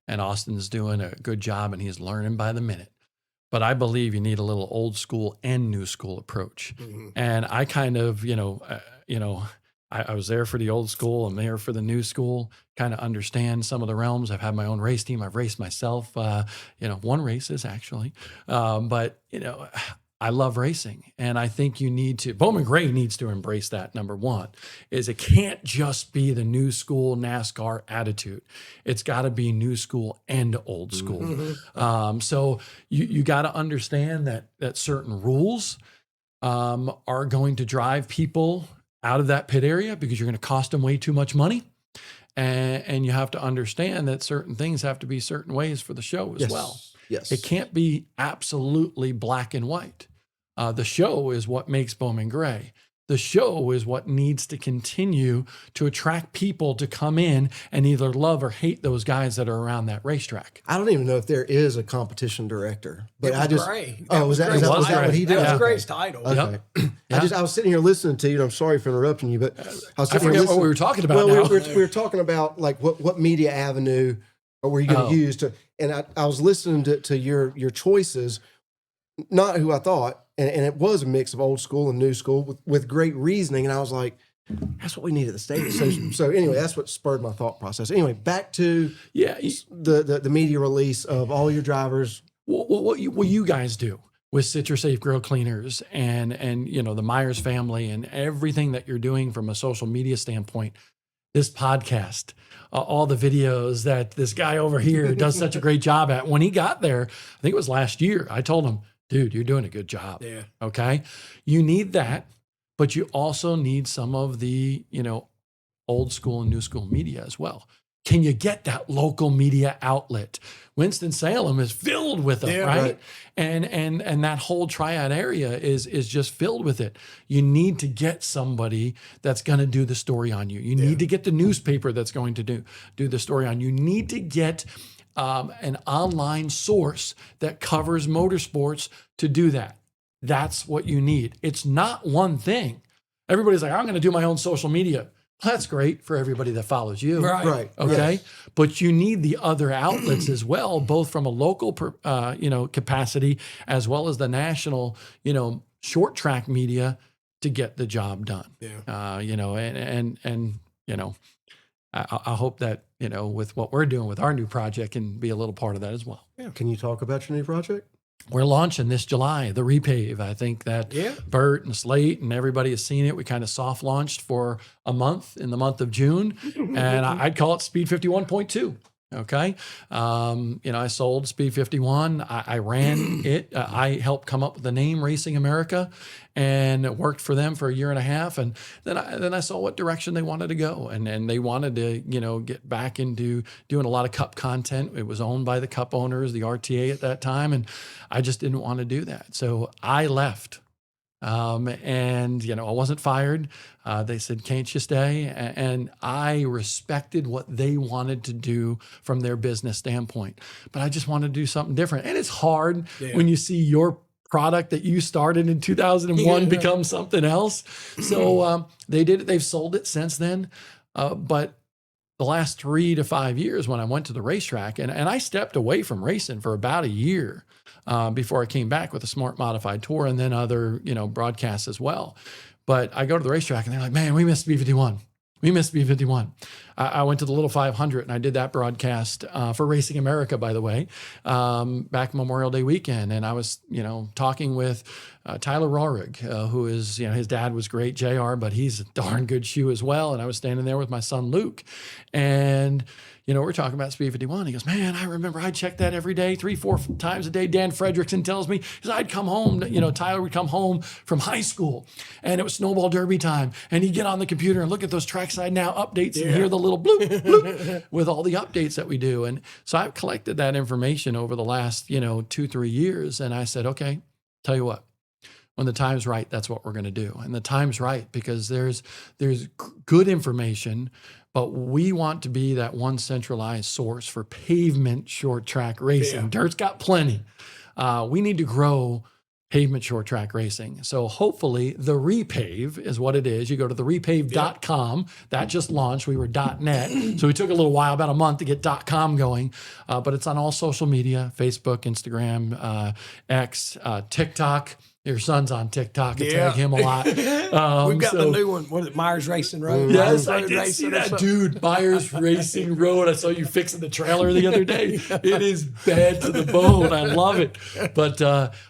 and Austin's doing a good job and he's learning by the minute, but I believe you need a little old school and new school approach. Mm-hmm. And I kind of, I was there for the old school. I'm there for the new school, kind of understand some of the realms. I've had my own race team. I've raced myself, one races actually. But I love racing. And I think Bowman Gray needs to embrace that. Number one is it can't just be the new school NASCAR attitude. It's got to be new school and old school. Mm-hmm. So you got to understand that certain rules are going to drive people out of that pit area because you're going to cost them way too much money. And you have to understand that certain things have to be certain ways for the show as well. Yes. It can't be absolutely black and white. The show is what makes Bowman Gray. The show is what needs to continue to attract people to come in and either love or hate those guys that are around that racetrack. I don't even know if there is a competition director, but Gray. Was that what he did? That was Okay. Gray's title. Okay. Yep. I was sitting here listening to you, and I'm sorry for interrupting you, but I was I sitting here forget what we were talking about now. we were talking about like what media avenue were you going to use to, and I was listening to your choices, not who I thought, and it was a mix of old school and new school with great reasoning, and I was like, that's what we need at the stadium. So anyway, that's what spurred my thought process. Anyway, back to the media release of all your drivers. What you guys do with Citrusafe Grill Cleaners and the Myers family and everything that you're doing from a social media standpoint, this podcast, all the videos that this guy over here does such a great job at. When he got there, I think it was last year, I told him, dude, you're doing a good job. Yeah. Okay. You need that, but you also need some of the, old school and new school media as well. Can you get that local media outlet? Winston-Salem is filled with them, right? And that whole triad area is just filled with it. You need to get somebody that's going to do the story on you. You need to get the newspaper that's going to do the story on you. You need to get an online source that covers motorsports to do that. That's what you need. It's not one thing. Everybody's like, I'm going to do my own social media. That's great for everybody that follows you. Right. Okay. Yes. But you need the other outlets as well, both from a local, capacity as well as the national, short track media to get the job done. Yeah. I hope that, with what we're doing with our new project can be a little part of that as well. Yeah. Can you talk about your new project? We're launching this July, the Repave. I think that Bert and Slate and everybody has seen it. We kind of soft launched for a month in the month of June, and I'd call it Speed 51.2. Okay. I sold Speed 51. I ran it. I helped come up with the name Racing America and worked for them for a year and a half. And then I saw what direction they wanted to go. And they wanted to, get back into doing a lot of Cup content. It was owned by the Cup owners, the RTA at that time. And I just didn't want to do that. So I left. I wasn't fired. They said, can't you stay? And I respected what they wanted to do from their business standpoint, but I just wanted to do something different. And it's hard when you see your product that you started in 2001 become something else. So they did it. They've sold it since then. But the last 3 to 5 years when I went to the racetrack, and I stepped away from racing for about a year before I came back with a Smart Modified Tour and then other, broadcasts as well. But I go to the racetrack and they're like, man, we missed B51. We missed B51. I went to the Little 500 and I did that broadcast for Racing America, by the way, back Memorial Day weekend. And I was, talking with Tyler Rohrig, who is, his dad was great, JR, but he's a darn good shoe as well. And I was standing there with my son, Luke, and, we're talking about Speed 51. He goes, man, I remember I checked that every day, 3-4 times a day. Dan Fredrickson tells me, because I'd come home, Tyler would come home from high school and it was snowball derby time. And he'd get on the computer and look at those trackside now updates and hear the little bloop, bloop with all the updates that we do. And so I've collected that information over the last, 2-3 years. And I said, okay, tell you what, when the time's right, that's what we're going to do. And the time's right because there's good information, but we want to be that one centralized source for pavement short track racing. Yeah. Dirt's got plenty. We need to grow pavement short track racing. So hopefully the Repave is what it is. You go to the repave.com. That just launched. We were .net. So we took a little while, about a month to get .com going. But it's on all social media, Facebook, Instagram, X, TikTok. Your son's on TikTok. I tag him a lot. We've got the new one. What is it? Myers Racing Road. Yes, Myers I Road did Racing see or that, something. dude. Myers Racing Road. I saw you fixing the trailer the other day. It is bad to the bone. I love it. But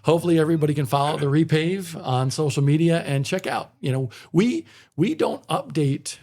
hopefully everybody can follow the Repave on social media and check out. We don't update,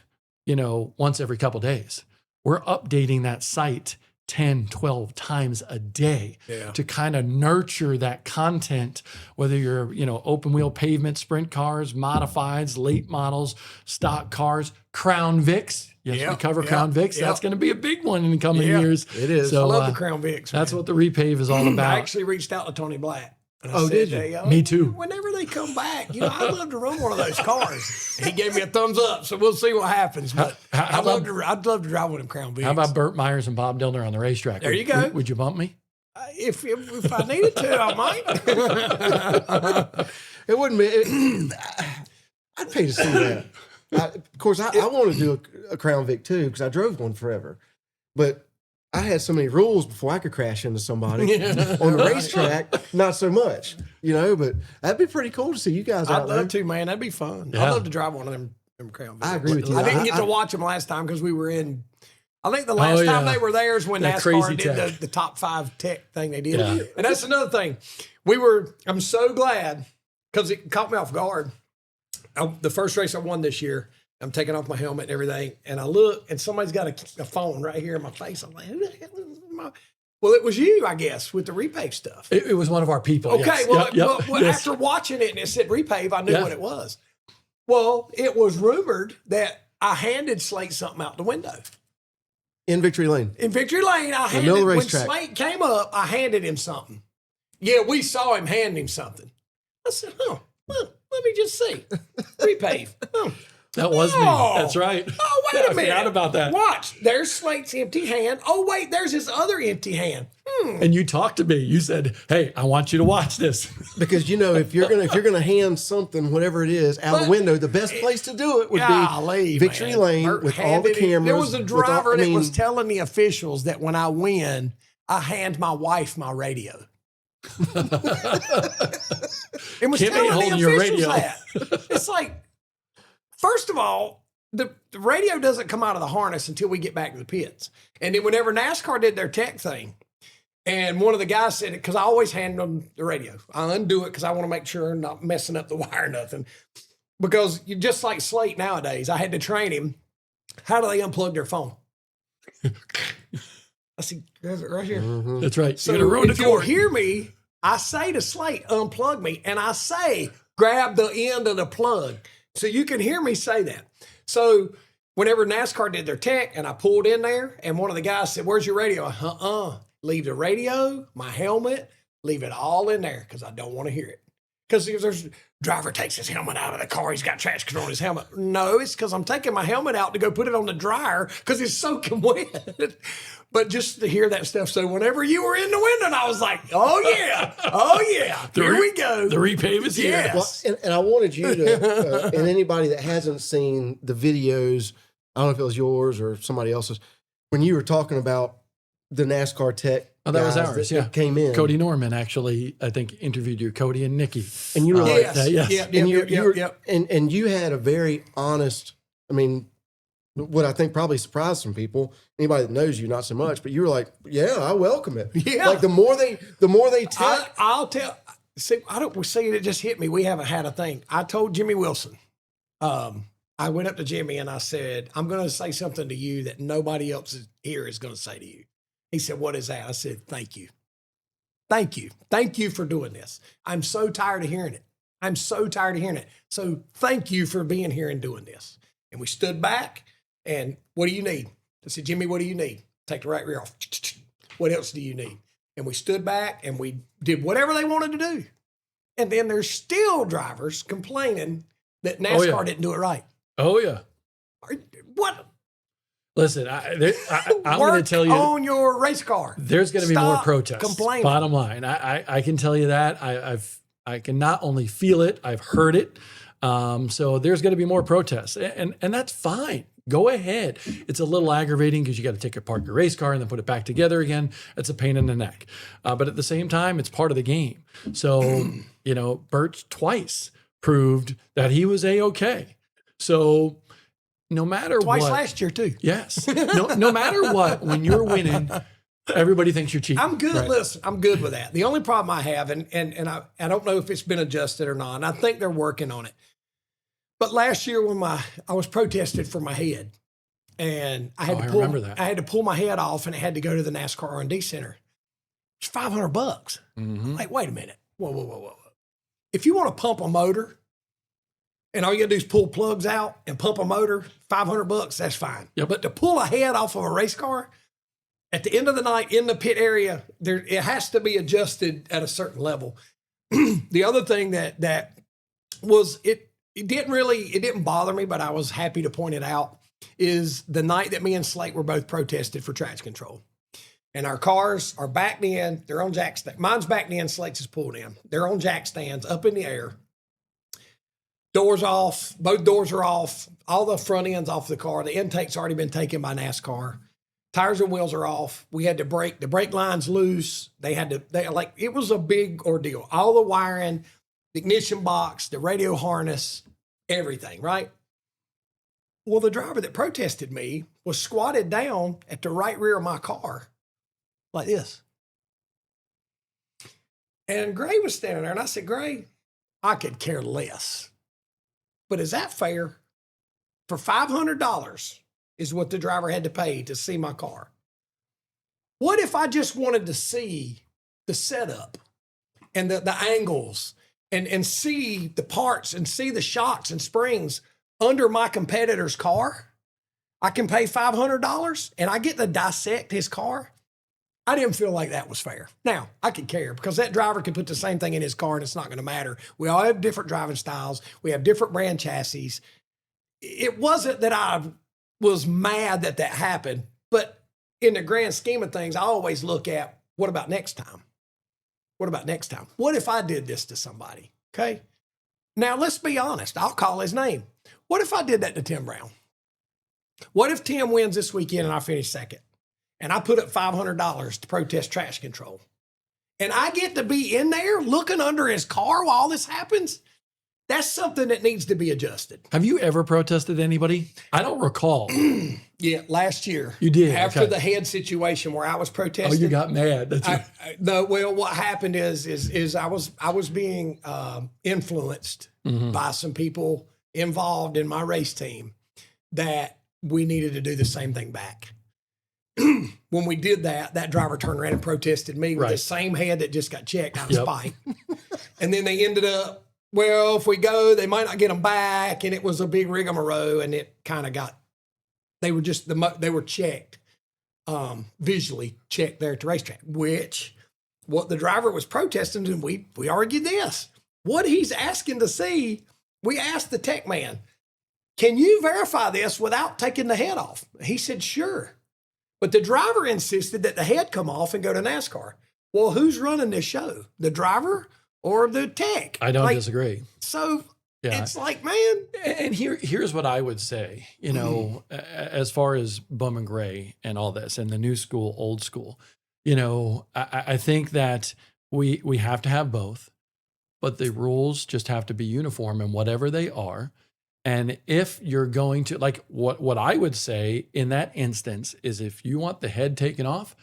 once every couple days. We're updating that site 10, 12 times a day to kind of nurture that content, whether you're, open wheel pavement, sprint cars, modifieds, late models, stock cars, Crown Vics. Yes, we cover Crown Vics. That's going to be a big one in the coming years. It is. So, I love the Crown Vics. That's man. what the Repave is all about. I actually reached out to Tony Black. And I Oh, said, did you? "Hey, Me too. Whenever they come back, I'd love to run one of those cars." He gave me a thumbs up, so we'll see what happens. But How I'd love to drive one of them Crown Vics. How about Burt Myers and Bob Dillner on the racetrack? There you go. Would you bump me? If I needed to, I might. It wouldn't be. I'd pay to see that. Of course, I want to do a Crown Vic too because I drove one forever, but I had so many rules before I could crash into somebody on the racetrack. Not so much, but that'd be pretty cool to see you guys out I'd there. love to, man. That'd be fun. Yeah. I'd love to drive one of them Crown Vics. I agree with you. I didn't get I- to watch them last time because we were in. I think the last time they were there is when That crazy NASCAR tech. did the top 5 tech thing they did. Yeah. And that's another thing. I'm so glad because it caught me off guard. The first race I won this year, I'm taking off my helmet and everything. And I look and somebody's got a phone right here in my face. I'm like, who the hell is my... Well, it was you, I guess, with the Repave stuff. It was one of our people. Okay, yes. well, Yes. after watching it and it said Repave, I knew Yeah. what it was. Well, it was rumored that I handed Slate something out the window. In Victory Lane. In Victory Lane, middle of the when racetrack. Slate came up, I handed him something. Yeah, we saw him hand him something. I said, well, let me just see. Repave. That was me. That's right. Oh, wait Yeah, a minute. I forgot about that. Watch. There's Slate's empty hand. Oh, wait, there's his other empty hand. And you talked to me. You said, "Hey, I want you to watch this." Because if you're gonna hand something, whatever it is, out the window, the best place to do it would Golly, be Victory man. Lane Bert with all the handed it. cameras. There was a with all- driver that was telling the officials that when I win, I hand my wife my radio. It was Kim ain't telling holding the your officials radio. that. It's like, first of all, the radio doesn't come out of the harness until we get back to the pits. And then whenever NASCAR did their tech thing, and one of the guys said it, because I always hand them the radio. I undo it because I want to make sure I'm not messing up the wire or nothing. Because you just like Slate nowadays, I had to train him. How do they unplug their phone? I see, right here. That's right. So You're gonna ruin if the you'll court. hear me, I say to Slate, unplug me. And I say, grab the end of the plug. So you can hear me say that. So whenever NASCAR did their tech and I pulled in there and one of the guys said, where's your radio? Leave the radio, my helmet, leave it all in there because I don't want to hear it. Because if there's driver takes his helmet out of the car, he's got traction control on his helmet. No, it's because I'm taking my helmet out to go put it on the dryer because it's soaking wet. But just to hear that stuff. So whenever you were in the window, I was like, oh yeah, here we go. The Repave is here. Yes. Well, and I wanted you to, and anybody that hasn't seen the videos, I don't know if it was yours or somebody else's, when you were talking about the NASCAR tech. Oh, that was guys ours. that Yeah, came in. Cody Norman actually, I think, interviewed you, Cody and Nikki. And you were like, Yes. yes. Yep, and yep, you were, yep. and you had a very honest, I mean, what I think probably surprised some people, anybody that knows you, not so much, but you were like, yeah, I welcome it. Yeah. Like the more they tech, I'll tell. See, it just hit me. We haven't had a thing. I told Jimmy Wilson, I went up to Jimmy and I said, I'm going to say something to you that nobody else here is going to say to you. He said, what is that? I said, thank you. Thank you. Thank you for doing this. I'm so tired of hearing it. I'm so tired of hearing it. So thank you for being here and doing this. And we stood back and what do you need? I said, Jimmy, what do you need? Take the right rear off. What else do you need? And we stood back and we did whatever they wanted to do. And then there's still drivers complaining that NASCAR didn't do it right. Oh, yeah. What? Listen, I'm going to tell you. On your race car. There's going to be more protests. Complaining. Bottom line. I can tell you that. I can not only feel it, I've heard it. So there's going to be more protests. And that's fine. Go ahead. It's a little aggravating because you got to take apart your race car and then put it back together again. It's a pain in the neck. But at the same time, it's part of the game. So, Bert twice proved that he was A-okay. So no matter twice what. Last year too. Yes. No matter what, when you're winning, everybody thinks you're cheating. I'm good. Right? Listen, I'm good with that. The only problem I have, and I don't know if it's been adjusted or not, and I think they're working on it. But last year when I was protested for my head, and I had to pull my head off, and it had to go to the NASCAR R&D Center. It's $500. Mm-hmm. Like, wait a minute. Whoa. If you want to pump a motor, and all you gotta do is pull plugs out and pump a motor, $500, that's fine. Yep. But to pull a head off of a race car, at the end of the night in the pit area, it has to be adjusted at a certain level. The other thing that was it didn't bother me, but I was happy to point it out, is the night that me and Slate were both protested for traction control. And our cars are backed in, they're on jack stands. Mine's backed in, Slate's is pulled in. They're on jack stands up in the air. Doors off, both doors are off, all the front ends off the car. The intake's already been taken by NASCAR. Tires and wheels are off. We had to brake, the brake line's loose. It was a big ordeal. All the wiring, the ignition box, the radio harness, everything, right? Well, the driver that protested me was squatted down at the right rear of my car, like this. And Gray was standing there, and I said, Gray, I could care less. But is that fair? For $500 is what the driver had to pay to see my car. What if I just wanted to see the setup and the angles and see the parts and see the shocks and springs under my competitor's car? I can pay $500 and I get to dissect his car. I didn't feel like that was fair. Now, I could care because that driver could put the same thing in his car and it's not going to matter. We all have different driving styles. We have different brand chassis. It wasn't that I was mad that happened, but in the grand scheme of things, I always look at, what about next time? What about next time? What if I did this to somebody? Okay. Now, let's be honest. I'll call his name. What if I did that to Tim Brown? What if Tim wins this weekend and I finish second? And I put up $500 to protest traction control. And I get to be in there looking under his car while all this happens? That's something that needs to be adjusted. Have you ever protested anybody? I don't recall. Yeah, last year. You did? After okay. the head situation where I was protesting. Oh, you got mad. Well, what happened is I was being influenced by some people involved in my race team that we needed to do the same thing back. When we did that driver turned around and protested me with the same head that just got checked out of spite. And then they ended up, well, if we go, they might not get them back. And it was a big rigmarole, and it kind of got, they were checked, visually checked there at the racetrack, which what the driver was protesting, and we argued this. What he's asking to see, we asked the tech man, can you verify this without taking the head off? He said, sure. But the driver insisted that the head come off and go to NASCAR. Well, who's running this show? The driver or the tech? I don't disagree. So it's like, man. And here's what I would say, as far as Bum and Gray and all this and the new school, old school, I think that we have to have both, but the rules just have to be uniform in whatever they are. And if you're going to, like what I would say in that instance is if you want the head taken off,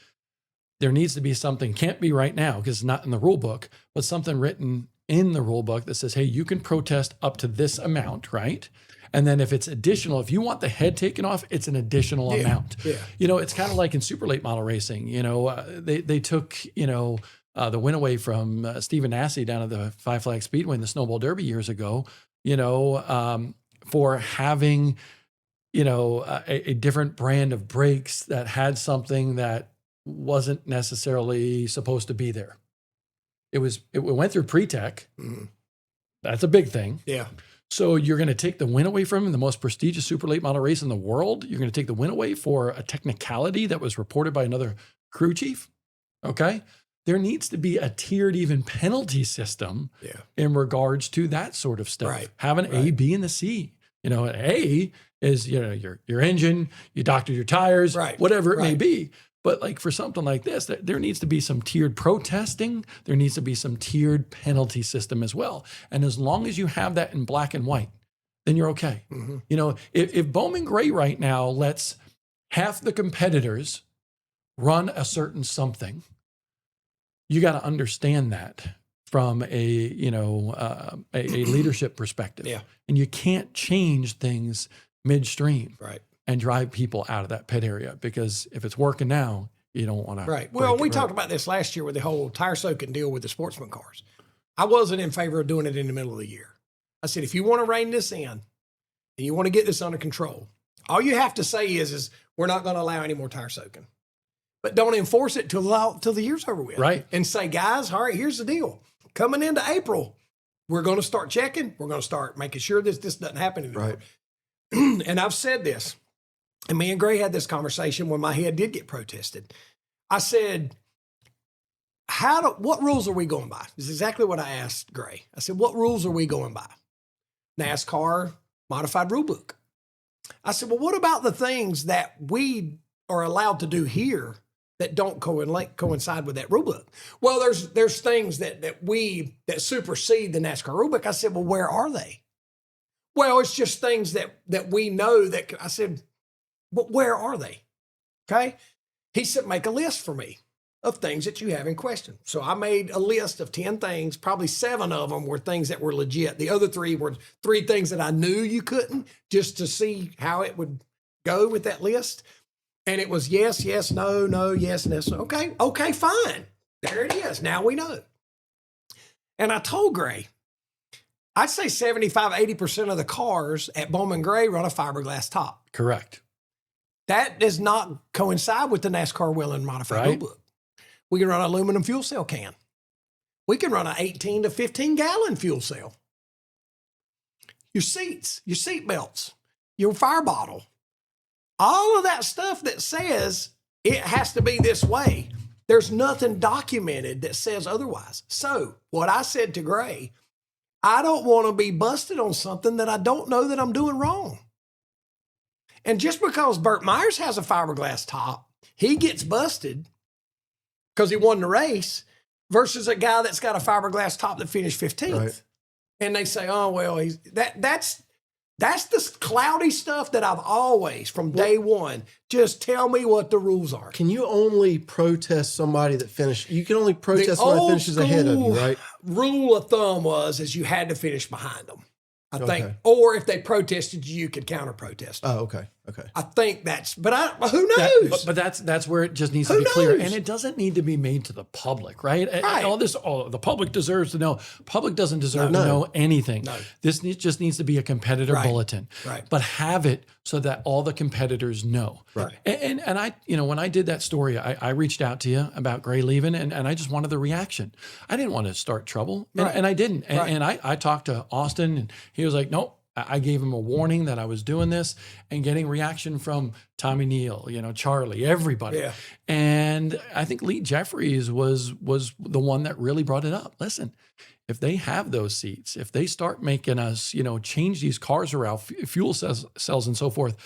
there needs to be something, can't be right now because it's not in the rule book, but something written in the rule book that says, hey, you can protest up to this amount, right? And then if it's additional, if you want the head taken off, it's an additional amount. Yeah. You know, it's kind of like in super late model racing. You know, they took, you know, the win away from Stephen Nassy down at the Five Flag Speedway in the Snowball Derby years ago, you know, for having, you know, a different brand of brakes that had something that wasn't necessarily supposed to be there. It went through pre-tech. Mhm. That's a big thing. Yeah. So you're going to take the win away from him, the most prestigious super late model race in the world. You're going to take the win away for a technicality that was reported by another crew chief. Okay. There needs to be a tiered even penalty system in regards to that sort of stuff. Right. Have an A, B, and the C. You know, an A is, you know, your engine, you doctor your tires, whatever it may be. But like for something like this, there needs to be some tiered protesting. There needs to be some tiered penalty system as well. And as long as you have that in black and white, then you're okay. Mm-hmm. You know, if Bowman Gray right now lets half the competitors run a certain something, you got to understand that from a, you know, a leadership perspective. Yeah. And you can't change things midstream. Right. And drive people out of that pit area, because if it's working now, you don't want to. Right. Well, we talked about this last year with the whole tire soaking deal with the sportsman cars. I wasn't in favor of doing it in the middle of the year. I said, if you want to rein this in and you want to get this under control, all you have to say is we're not going to allow any more tire soaking. But don't enforce it till the year's over with. Right. And say, guys, all right, here's the deal. Coming into April, we're going to start checking. We're going to start making sure this doesn't happen anymore. Right. And I've said this. And me and Gray had this conversation when my head did get protested. I said, what rules are we going by? This is exactly what I asked Gray. I said, what rules are we going by? NASCAR modified rule book. I said, well, what about the things that we are allowed to do here that don't coincide with that rule book? Well, there's things that supersede the NASCAR rule book. I said, well, where are they? Well, it's just things that we know that. I said, but where are they? Okay. He said, make a list for me of things that you have in question. So I made a list of 10 things. Probably 7 of them were things that were legit. The other 3 were 3 things that I knew you couldn't, just to see how it would go with that list. And it was yes, yes, no, no, yes, yes. Okay, fine. There it is. Now we know. And I told Gray, I'd say 75, 80% of the cars at Bowman Gray run a fiberglass top. Correct. That does not coincide with the NASCAR Whelen modified rule book. We can run an aluminum fuel cell can. We can run an 18 to 15 gallon fuel cell. Your seats, your seat belts, your fire bottle, all of that stuff that says it has to be this way. There's nothing documented that says otherwise. So what I said to Gray, I don't want to be busted on something that I don't know that I'm doing wrong. And just because Burt Myers has a fiberglass top, he gets busted because he won the race, versus a guy that's got a fiberglass top that finished 15th. Right. And they say, oh, well, that's the cloudy stuff that I've always, from day one, just tell me what the rules are. Can you only protest somebody that finished? You can only protest somebody that finishes ahead of you, right? Rule of thumb is you had to finish behind them. I think, or if they protested you could counter protest. Oh, okay. I think but who knows? But that's where it just needs to be clear. And it doesn't need to be made to the public, right? All this, the public deserves to know. Public doesn't deserve to know anything. No. This just needs to be a competitor bulletin. Right. But have it so that all the competitors know. Right. And I, when I did that story, I reached out to you about Gray leaving, and I just wanted the reaction. I didn't want to start trouble, and I didn't. And I talked to Austin, and he was like, nope. I gave him a warning that I was doing this, and getting reaction from Tommy Neal, Charlie, everybody. Yeah. And I think Lee Jeffries was the one that really brought it up. Listen, if they have those seats, if they start making us, change these cars around, fuel cells and so forth,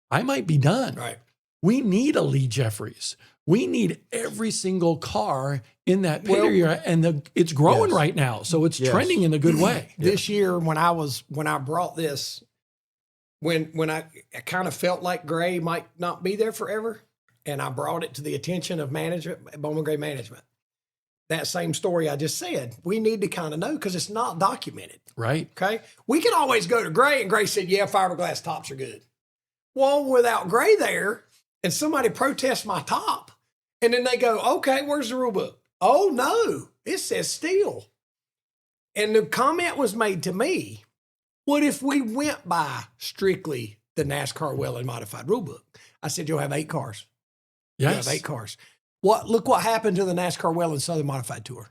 I might be done. Right. We need a Lee Jeffries. We need every single car in that pit area, and it's growing right now, so it's trending in a good way. This year, when I brought this, when I kind of felt like Gray might not be there forever, and I brought it to the attention of management, Bowman Gray management. That same story I just said, we need to kind of know because it's not documented. Right. Okay. We can always go to Gray, and Gray said, yeah, fiberglass tops are good. Well, without Gray there, and somebody protests my top, and then they go, okay, where's the rule book? Oh, no, it says steel. And the comment was made to me, what if we went by strictly the NASCAR well and modified rule book? I said, you'll have 8 cars. Yes. You'll have 8 cars. Look what happened to the NASCAR well and Southern Modified Tour.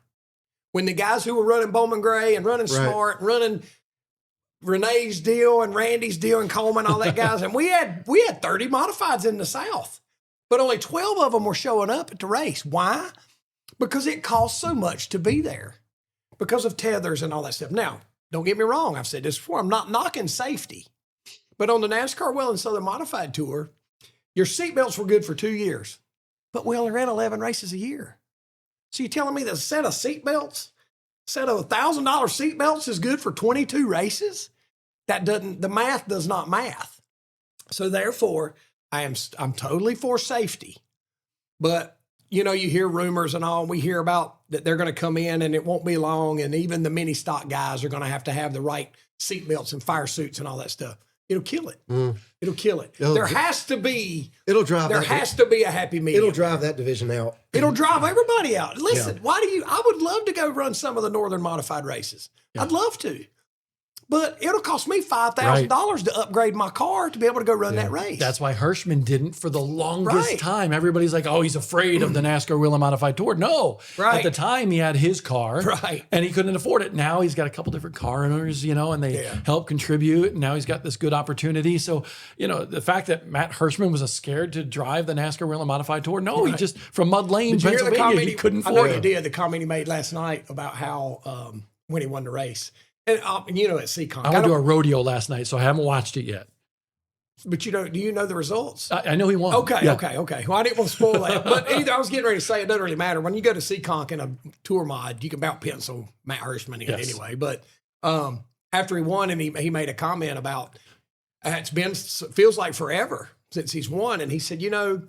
When the guys who were running Bowman Gray and running Smart, running Renee's deal and Randy's deal and Coleman, all that guys, and we had 30 modifieds in the South, but only 12 of them were showing up at the race. Why? Because it costs so much to be there because of tethers and all that stuff. Now, don't get me wrong. I've said this before. I'm not knocking safety, but on the NASCAR well and Southern Modified Tour, your seatbelts were good for 2 years, but we only ran 11 races a year. So you're telling me that a set of seatbelts, set of $1,000 seatbelts is good for 22 races? The math does not math. So therefore, I'm totally for safety. But, you know, you hear rumors and all, we hear about that they're going to come in and it won't be long. And even the mini stock guys are going to have the right seatbelts and fire suits and all that stuff. It'll kill it. It'll kill it. There has to be a happy medium. It'll drive that division out. It'll drive everybody out. Listen, I would love to go run some of the Northern Modified races. Yeah. I'd love to. But it'll cost me $5,000 to upgrade my car to be able to go run that race. That's why Hirschman didn't for the longest time. Everybody's like, oh, he's afraid of the NASCAR Wheel and Modified Tour. No. At the time, he had his car. And he couldn't afford it. Now he's got a couple different car owners, you know, and they help contribute. And now he's got this good opportunity. So, you know, the fact that Matt Hirschman was scared to drive the NASCAR Wheel and Modified Tour, no, he just, from Mud Lane, Pennsylvania, he couldn't afford it. I know you did, the comment he made last night about how when he won the race. And you know, at Seacon. I went to a rodeo last night, so I haven't watched it yet. But do you know the results? I know he won. Okay. Well, I didn't want to spoil that. But either I was getting ready to say it doesn't really matter. When you go to Seacon in a tour mod, you can about pencil Matt Hirschman in anyway. But after he won, and he made a comment about feels like forever since he's won, and he said, you know,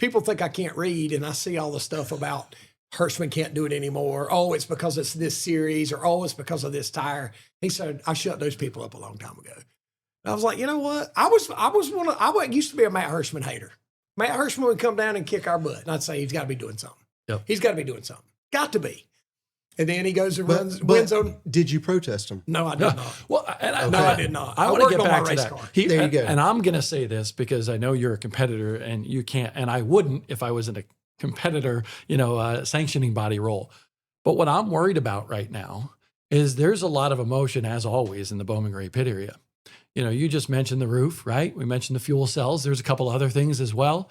people think I can't read, and I see all the stuff about Hirschman can't do it anymore. Oh, it's because it's this series, or oh, it's because of this tire. He said, I shut those people up a long time ago. And I was like, you know what? I used to be a Matt Hirschman hater. Matt Hirschman would come down and kick our butt, and I'd say he's got to be doing something. Yep. He's got to be doing something. Got to be. And then he goes and wins on. Did you protest him? No, I did not. Well, I did not. I want to get back to that. There you go. And I'm going to say this because I know you're a competitor, and you can't, and I wouldn't if I was in a competitor, you know, sanctioning body role. But what I'm worried about right now is there's a lot of emotion, as always, in the Bowman Gray pit area. You know, you just mentioned the roof, right? We mentioned the fuel cells. There's a couple other things as well.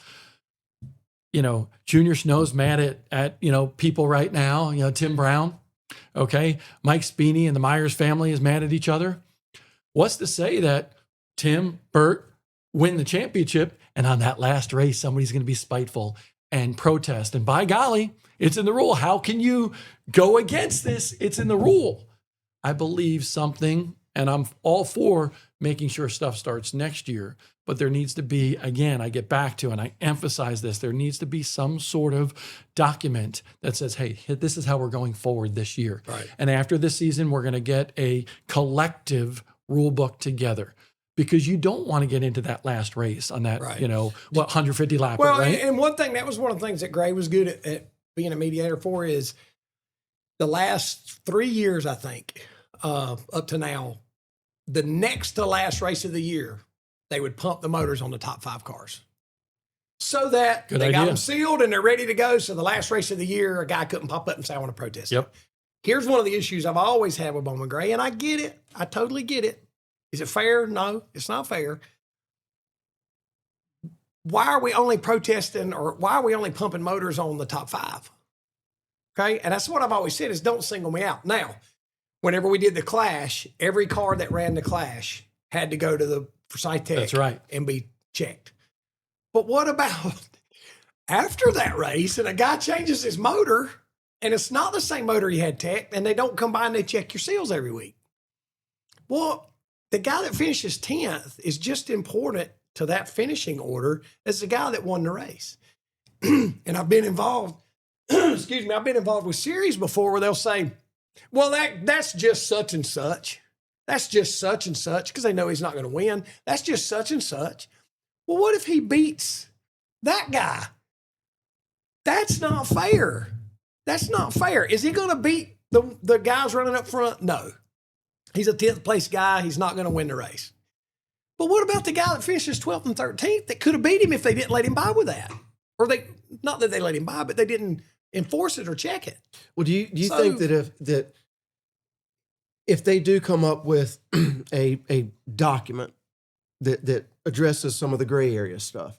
You know, Junior Snow's mad at you know, people right now, you know, Tim Brown, okay? Mike Speeney and the Myers family is mad at each other. What's to say that Tim, Bert win the championship, and on that last race, somebody's going to be spiteful and protest? And by golly, it's in the rule. How can you go against this? It's in the rule. I believe something, and I'm all for making sure stuff starts next year. But there needs to be, again, I get back to, and I emphasize this, there needs to be some sort of document that says, hey, this is how we're going forward this year. Right. And after this season, we're going to get a collective rule book together. Because you don't want to get into that last race on that, you know, 150 lapper, right? And one thing, that was one of the things that Gray was good at being a mediator for, is the last 3 years, I think, up to now, the next to last race of the year, they would pump the motors on the top 5 cars so that they got them sealed and they're ready to go. So the last race of the year, a guy couldn't pop up and say, I want to protest. Yep. Here's one of the issues I've always had with Bowman Gray, and I get it. I totally get it. Is it fair? No, it's not fair. Why are we only protesting, or why are we only pumping motors on the top 5? Okay. And that's what I've always said, is don't single me out. Now, whenever we did the Clash, every car that ran the Clash had to go to the Forsyth Tech. That's right. And be checked. But what about after that race, and a guy changes his motor, and it's not the same motor he had tech, and they don't come by and they check your seals every week? Well, the guy that finishes 10th is just important to that finishing order as the guy that won the race. And I've been involved, excuse me, I've been involved with series before where they'll say, well, that's just such and such. That's just such and such, because they know he's not going to win. That's just such and such. Well, what if he beats that guy? That's not fair. That's not fair. Is he going to beat the guys running up front? No. He's a 10th place guy. He's not going to win the race. But what about the guy that finishes 12th and 13th that could have beat him if they didn't let him by with that? Or not that they let him by, but they didn't enforce it or check it. Well, do you think that if they do come up with a document that addresses some of the gray area stuff,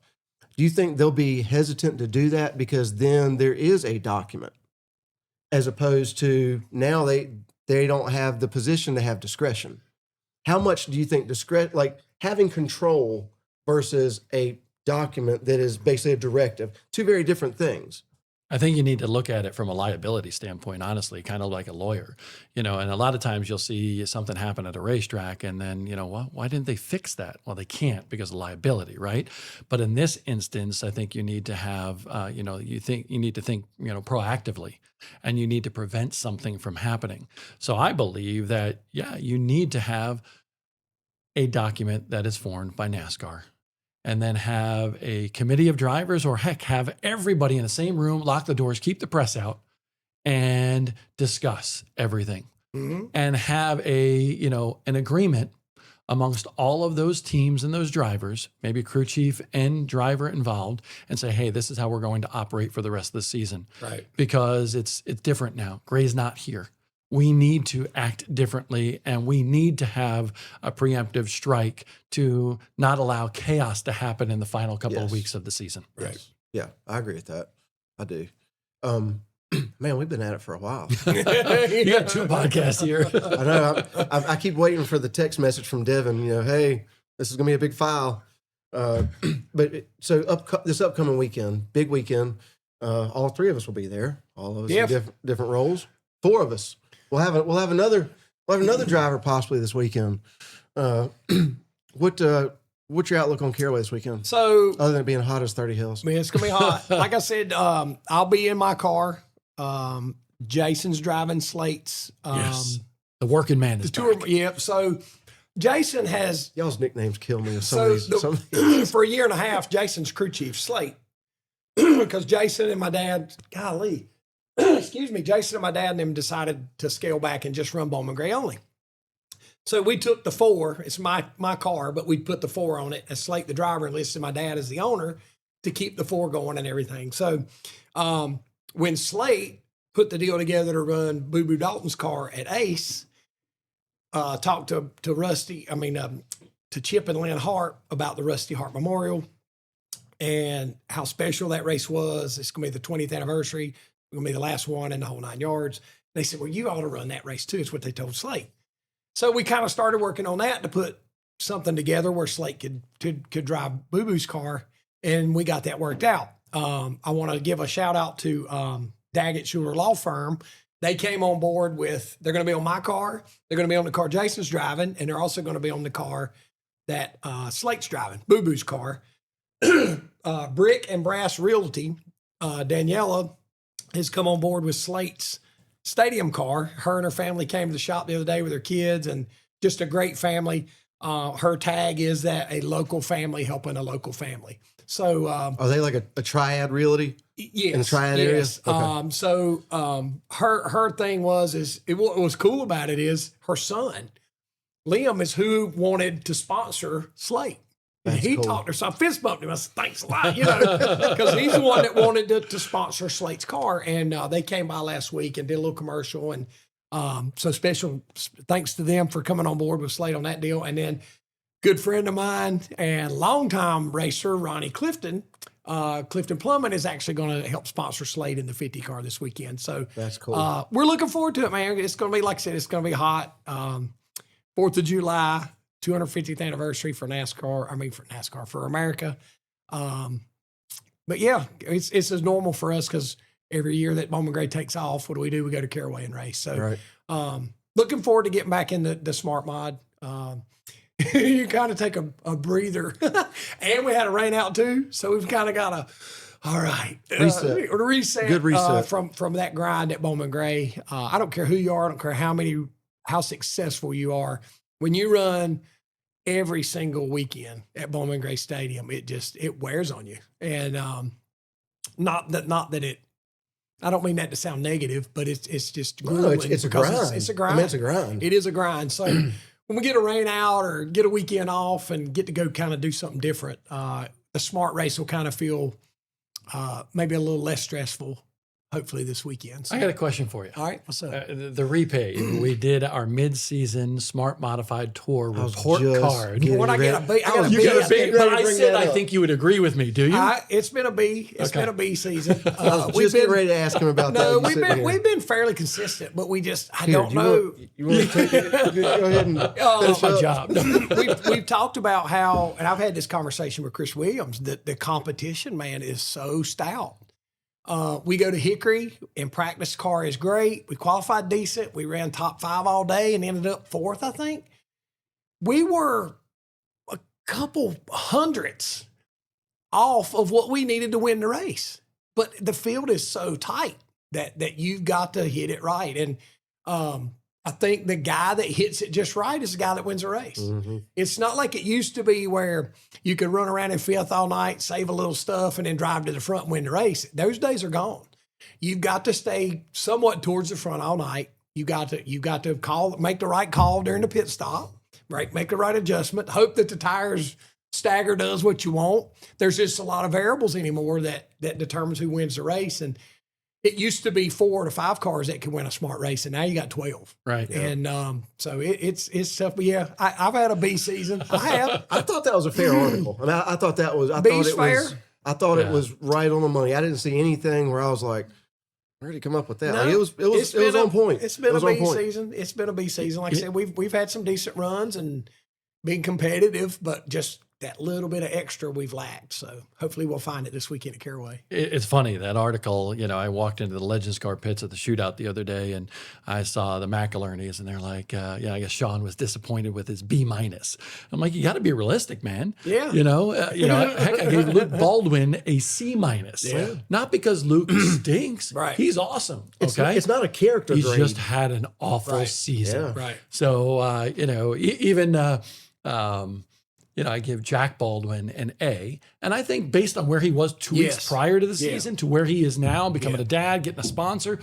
do you think they'll be hesitant to do that because then there is a document, as opposed to now they don't have the position to have discretion? How much do you think like having control versus a document that is basically a directive, two very different things? I think you need to look at it from a liability standpoint, honestly, kind of like a lawyer, and a lot of times you'll see something happen at a racetrack and then, well, why didn't they fix that? Well, they can't because of liability, right? But in this instance, I think you need to have, you need to think, proactively, and you need to prevent something from happening. So I believe that, you need to have a document that is formed by NASCAR, and then have a committee of drivers, or heck, have everybody in the same room, lock the doors, keep the press out, and discuss everything. Mm-hmm. And have an agreement amongst all of those teams and those drivers, maybe crew chief and driver involved, and say, hey, this is how we're going to operate for the rest of the season. Right. Because it's different now. Gray's not here. We need to act differently, and we need to have a preemptive strike to not allow chaos to happen in the final couple of weeks of the season. Right. Yes. Yeah, I agree with that. I do. Man, we've been at it for a while. You got 2 podcasts here. I know. I keep waiting for the text message from Devin, hey, this is going to be a big file. This upcoming weekend, big weekend, all 3 of us will be there. All of us in different roles. 4 of us. We'll have another driver possibly this weekend. What's your outlook on Caraway this weekend? So, other than it being hot as 30 hills, I mean, it's gonna be hot. Like I said, I'll be in my car. Jason's driving Slate's. Yes, the working man is tour. back. Yep. So Jason has y'all's nicknames kill me. Some of these. For a year and a half, Jason's crew chief Slate, because Jason and my dad, golly. Excuse me, Jason and my dad and them decided to scale back and just run Bowman Gray only. So we took the 4, it's my car, but we put the 4 on it as Slate the driver and listed my dad as the owner to keep the 4 going and everything. So when Slate put the deal together to run Boo Boo Dalton's car at Ace, talked to Chip and Lynn Hart about the Rusty Hart Memorial and how special that race was. It's going to be the 20th anniversary. Going to be the last one in the whole 9 yards. They said, well, you ought to run that race too. It's what they told Slate. So we kind of started working on that to put something together where Slate could drive Boo Boo's car, and we got that worked out. I want to give a shout out to Daggett Schuler Law Firm. They came on board with, they're going to be on my car, they're going to be on the car Jason's driving, and they're also going to be on the car that Slate's driving, Boo Boo's car. Brick and Brass Realty, Daniela, has come on board with Slate's stadium car. Her and her family came to the shop the other day with her kids, and just a great family. Her tag is that a local family helping a local family. So are they like a triad realty? Yes. In the triad area? Okay. Her thing was what was cool about it is her son, Liam, is who wanted to sponsor Slate. That's he cool. talked to her, so I fist bumped him. I said, thanks a lot, because he's the one that wanted to sponsor Slate's car. And they came by last week and did a little commercial. And so special thanks to them for coming on board with Slate on that deal. And then good friend of mine and longtime racer, Ronnie Clifton, Clifton Plummet, is actually going to help sponsor Slate in the 50 car this weekend. So that's cool. We're looking forward to it, man. It's going to be, like I said, it's going to be hot. 4th of July. 250th anniversary for America. But yeah, it's as normal for us, because every year that Bowman Gray takes off, what do? We go to Caraway and race. So right. Looking forward to getting back in the smart mod. You kind of take a breather. And we had a rain out too. So we've kind of got All right. Reset. Reset. Good reset. From that grind at Bowman Gray. I don't care who you are. I don't care how successful you are. When you run every single weekend at Bowman Gray Stadium, it wears on you. And not that it. I don't mean that to sound negative, but it's just grueling. It's a grind. It's a grind. I mean, it's a grind. It is a grind. So when we get a rain out or get a weekend off and get to go kind of do something different, the smart race will kind of feel maybe a little less stressful, hopefully this weekend. So, I got a question for you. all right, what's up? The Repave, we did our mid-season smart modified tour report just card. getting When I ready. get a B, I got a You B. got a B, but I bring said that I up. think you would agree with me. Do you? It's been a B. It's Okay. been a B season. I was just getting ready to ask him about that. No, You we've sitting been here. we've been fairly consistent, but we just I Here, don't do you know. You want to take it? Go ahead and That's my finish job. We've talked about how, and I've had this conversation with Chris Williams, that the competition, man, is so stout. We go to Hickory and practice car is great. We qualified decent. We ran top 5 all day and ended up 4th, I think. We were a couple hundredths off of what we needed to win the race. But the field is so tight that you've got to hit it right. And I think the guy that hits it just right is the guy that wins the race. Mm-hmm. It's not like it used to be where you could run around in 5th all night, save a little stuff, and then drive to the front and win the race. Those days are gone. You've got to stay somewhat towards the front all night. You got to make the right call during the pit stop, right? Make the right adjustment. Hope that the tires stagger does what you want. There's just a lot of variables anymore that determines who wins the race. And it used to be 4 to 5 cars that could win a smart race, and now you got 12. Right. And so it's tough. But yeah, I've had a B season. I have. I thought that was a fair article. I mean, I thought that was. B's fair? I thought it Yeah. was right on the money. I didn't see anything where I was like, "Where did he come up with that?" No, Like, it was on point. It's been It was a on B point. season. It's been a B season. Like I said, we've had some decent runs and been competitive, but just that little bit of extra we've lacked. So hopefully we'll find it this weekend at Caraway. It's funny, that article, I walked into the Legends Car pits at the shootout the other day and I saw the McIlernys and they're like, I guess Sean was disappointed with his B-. I'm like, you got to be realistic, man. Yeah. Heck, I gave Luke Baldwin a C-. Yeah. Not because Luke stinks. Right. He's awesome. It's, Okay. it's not a character He's grade. just had an awful Right. season. Yeah. Right. So, even, I give Jack Baldwin an A. And I think based on where he was 2 weeks Yes. prior to the Yeah. season to where he is now, becoming Yeah. a dad, getting a sponsor,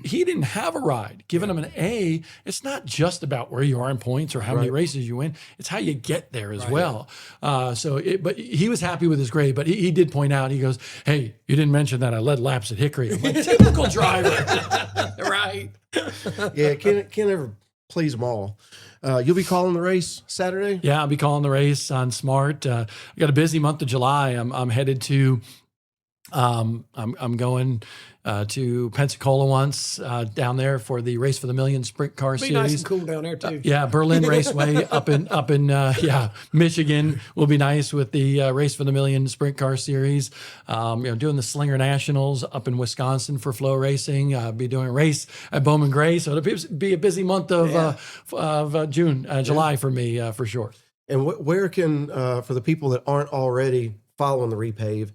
he didn't have a ride. Giving him an A, it's not just about where you are in points or how many races you win. It's how you get there as well. But he was happy with his grade, but he did point out, he goes, hey, you didn't mention that I led laps at Hickory. I'm like, typical driver. Right. Yeah, can't ever please them all. You'll be calling the race Saturday? Yeah, I'll be calling the race on Smart. I got a busy month of July. I'm headed to. I'm going to Pensacola once down there for the Race for the Million Sprint Car Be Series. nice and cool down there too. Yeah, Berlin Raceway up in Michigan will be nice with the Race for the Million Sprint Car Series. Doing the Slinger Nationals up in Wisconsin for Flow Racing. Be doing a race at Bowman Gray, so it'll be a busy month of July for me for sure. And where can, for the people that aren't already following the Repave,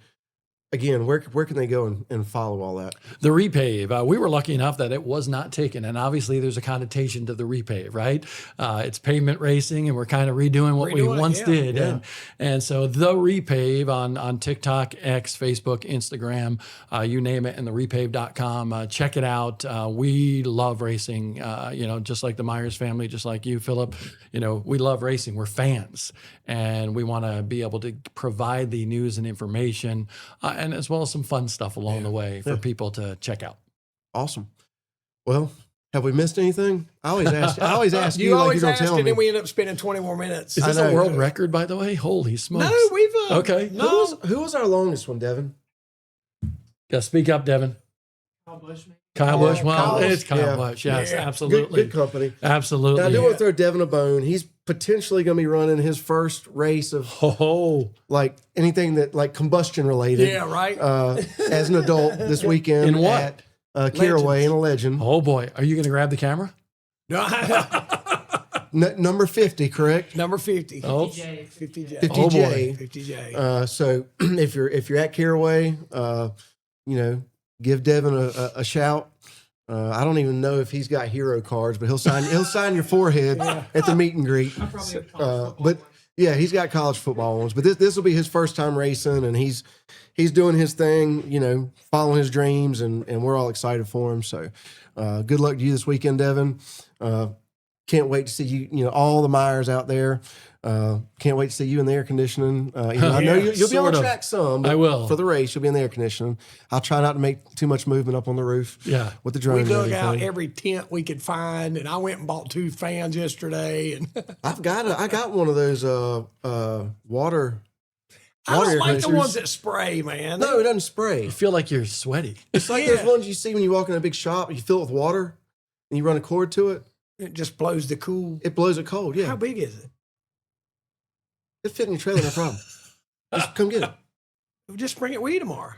again, where can they go and follow all that? The Repave, we were lucky enough that it was not taken. And obviously there's a connotation to the Repave, right? It's pavement racing and we're kind of redoing what we Redoing it, once yeah. did. Yeah. And so the Repave on TikTok, X, Facebook, Instagram, you name it, and the repave.com. Check it out. We love racing, just like the Myers family, just like you, Philip. We love racing. We're fans. And we want to be able to provide the news and information and as well as some fun stuff along the way for people to check out. Awesome. Well, have we missed anything? I always ask you You like always you're going ask, to tell and me. then we end up spending 20 more minutes. Is this I a know. world record, by the way? Holy smokes. No, we've Okay. No, Who was our longest one, Devin? Yeah, speak up, Devin. Kyle Busch. Well, Kyle's- it's Kyle yeah. Busch. Yes, Yeah. absolutely. Good company. Absolutely. Now, I do want to throw Devin a bone. He's potentially going to be running his first race of Oh, like anything that like combustion related. yeah, right. As an adult this weekend In what? at Caraway in a Legend. oh boy. Are you going to grab the camera? No, Number 50, correct? Number 50. Oh. 50J. 50J. 50J. So if you're at Caraway, give Devin a shout. I don't even know if he's got hero cards, but he'll sign your forehead at the meet and greet. But yeah, he's got college football ones. But this will be his first time racing, and he's doing his thing, following his dreams, and we're all excited for him. So good luck to you this weekend, Devin. Can't wait to see you, all the Myers out there. Can't wait to see you in the air conditioning. I know you'll be on the track some. But I will. For the race, you'll be in the air conditioning. I'll try not to make too much movement up on the roof. Yeah. With the drone. We dug and out everything. every tent we could find, and I went and bought 2 fans yesterday. And I got one of those water. I don't air like the conditioners. ones that spray, man. No, it doesn't spray. You feel like you're sweaty. It's like those ones you see when you walk in a big shop. You fill it with water, and you run a cord to it. It just blows the cool. It blows it cold. Yeah, How big is it? it fit in your trailer, no problem. Just come get it. Just bring it with you tomorrow.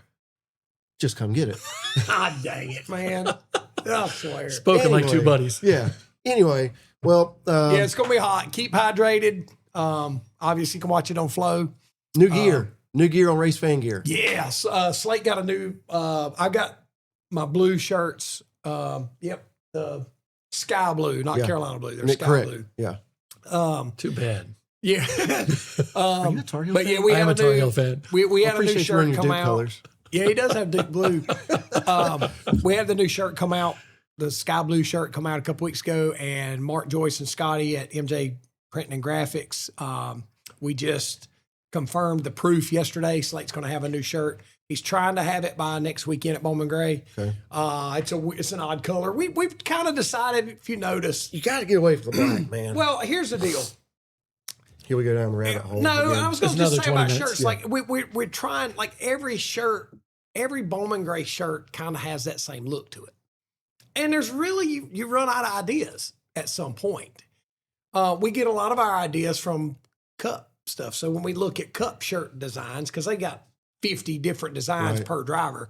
Just come get it. God dang it, man. I swear. Spoken like two Anyway. buddies. Yeah. Anyway, well, Yeah, it's going to be hot. Keep hydrated. Obviously, you can watch it on Flow. new gear on Race Fan Gear. Yes. Slate got a new, I got my blue shirts. The sky blue, not Yeah. Carolina blue. They're Nick, sky correct. blue. Yeah. Too bad. Yeah. Are you a Tar Heel But fan? yeah, we I am have a Tar Heel fan. We I had a new appreciate you wearing shirt your come Duke out. colors. Yeah, he does have Duke blue. We had the new shirt come out, the sky blue shirt come out a couple weeks ago, and Mark Joyce and Scotty at MJ Printing and Graphics. We just confirmed the proof yesterday. Slate's going to have a new shirt. He's trying to have it by next weekend at Bowman Gray. Okay. It's an odd color. We've kind of decided, if you notice. You got to get away from the black, man. Well, here's the deal. Here we go down the rabbit hole. No, again. I was going to It's just say another about 20 shirts. minutes. Like we're trying. Like every shirt, every Bowman Gray shirt kind of has that same look to it. And there's really you run out of ideas at some point. We get a lot of our ideas from Cup stuff. So when we look at Cup shirt designs, because they got 50 different designs Right. per driver,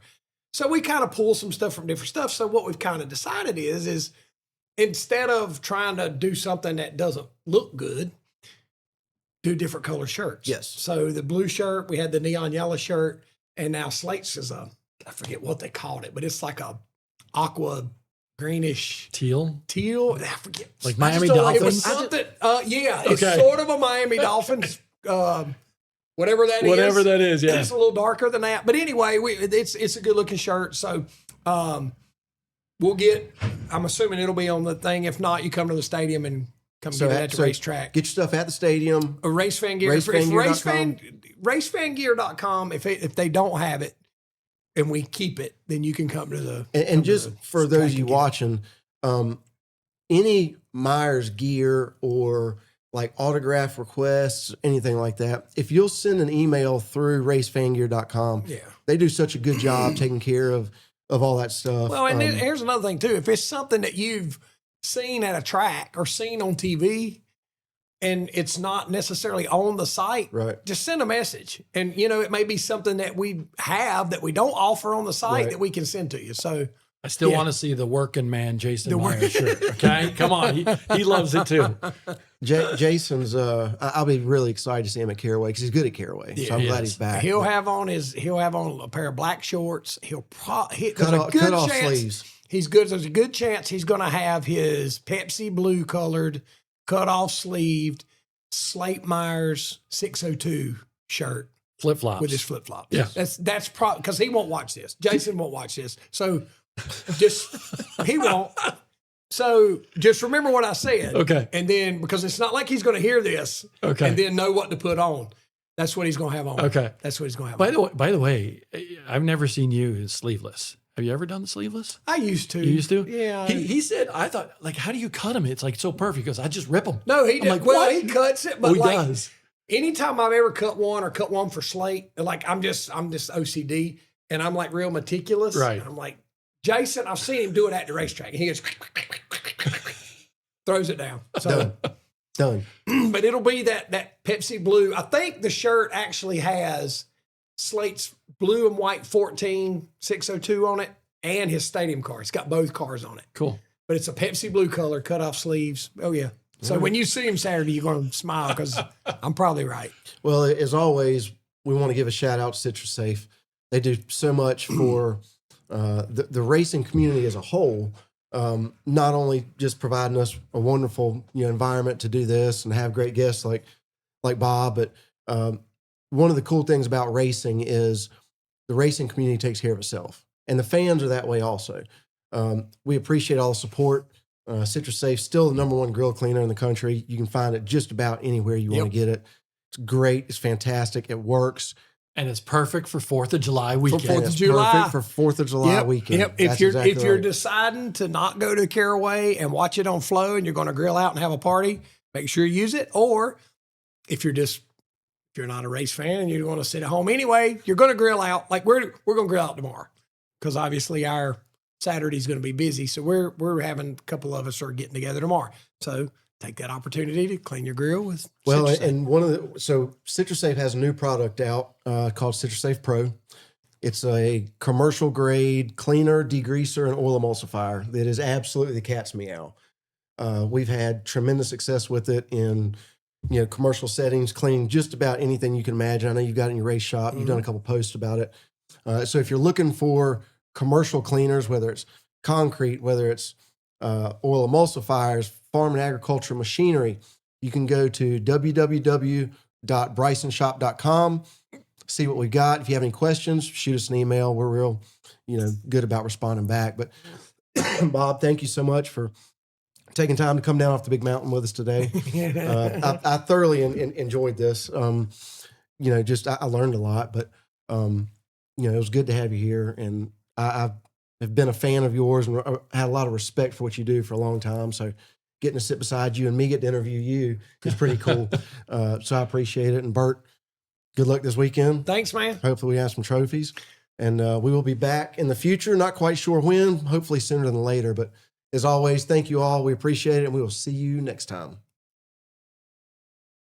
so we kind of pull some stuff from different stuff. So what we've kind of decided is instead of trying to do something that doesn't look good, do different color shirts. Yes. So the blue shirt, we had the neon yellow shirt, and now Slate's is I forget what they called it, but it's like a aqua greenish Teal. teal. I forget. Like I Miami just don't- It was Dolphins? something. Yeah, it's Okay. sort of a Miami Dolphins. Whatever that is. Whatever that is, yeah. It's a little darker than that. But anyway, it's a good looking shirt. So we'll get. I'm assuming it'll be on the thing. If not, you come to the stadium and come get it at the racetrack. Get your stuff at the stadium. A race fan gear. Racefangear.com. If they don't have it and we keep it, then you can come to the. And just for those of you watching, any Myers gear or like autograph requests, anything like that, if you'll send an email through racefangear.com, Yeah. they do such a good job taking care of all that stuff. Well, and then here's another thing too. If it's something that you've seen at a track or seen on TV and it's not necessarily on the site, Right. just send a message. And, it may be something that we have that we don't offer on the site Right. that we can send to you. So I still Yeah. want to see the working man Jason Myers shirt. Okay, come on, he loves it too. Jason's, I'll be really excited to see him at Caraway because he's good at Caraway. So I'm he glad is. he's back. he'll have on a pair of black shorts. He'll cut off sleeves. There's a good chance he's going to have his Pepsi blue colored, cut off sleeved Slate Myers 602 shirt Flip flops with his flip flops. Yeah. That's probably because he won't watch this. Jason won't watch this. So he won't. So just remember what I said. Okay. And then because it's not like he's going to hear this Okay. and then know what to put on. That's what he's going to have on. Okay. That's what he's going to have By on. the way, I've never seen you in sleeveless. Have you ever done the sleeveless? I used to. You used to? Yeah. He said, I thought, like, how do you cut them? It's like so perfect. He goes, I just rip them. No, he I'm does. like, Well, what? he cuts it, but Oh, he like does. anytime I've ever cut one for Slate, like I'm just OCD and I'm like real meticulous. Right. And I'm like, Jason, I've seen him do it at the racetrack. And he goes, throws it down. So, Done. but it'll be that Pepsi blue. I think the shirt actually has Slate's blue and white 14602 on it and his stadium car. It's got both cars on it. Cool. But it's a Pepsi blue color, cut off sleeves. Oh, yeah. So when you see him Saturday, you're going to smile because I'm probably right. Well, as always, we want to give a shout out to Citrusafe. They do so much for the racing community as a whole. Not only just providing us a wonderful environment to do this and have great guests like Bob, but one of the cool things about racing is the racing community takes care of itself, and the fans are that way also. We appreciate all the support. Citrusafe still the #1 grill cleaner in the country. You can find it just about anywhere you want to get it. It's great. It's fantastic. It works. And it's perfect for 4th of July weekend. For 4th of It's July. perfect for 4th of July weekend. Yep. That's If you're exactly if you're right. deciding to not go to Caraway and watch it on Flow, and you're going to grill out and have a party, make sure you use it. Or if you're not a race fan and you want to sit at home anyway, you're going to grill out. Like we're going to grill out tomorrow because obviously our Saturday's going to be busy. So we're having a couple of us are getting together tomorrow. So take that opportunity to clean your grill with Citrusafe. And Citrusafe has a new product out called Citrusafe Pro. It's a commercial grade cleaner, degreaser, and oil emulsifier that is absolutely the cat's meow. We've had tremendous success with it in commercial settings, cleaning just about anything you can imagine. I know you've got it in your race shop. You've done a couple posts about it. So if you're looking for commercial cleaners, whether it's concrete, whether it's oil emulsifiers, farm and agriculture machinery, you can go to www.brysonshop.com, see what we've got. If you have any questions, shoot us an email. We're real, good about responding back. But Bob, thank you so much for taking time to come down off the big mountain with us today. I thoroughly enjoyed this. I learned a lot, but it was good to have you here. And I've been a fan of yours and had a lot of respect for what you do for a long time. So getting to sit beside you and me get to interview you is pretty cool. So I appreciate it. And Bert, good luck this weekend. Thanks, man. Hopefully we have some trophies. And we will be back in the future. Not quite sure when, hopefully sooner than later. But as always, thank you all. We appreciate it. And we will see you next time.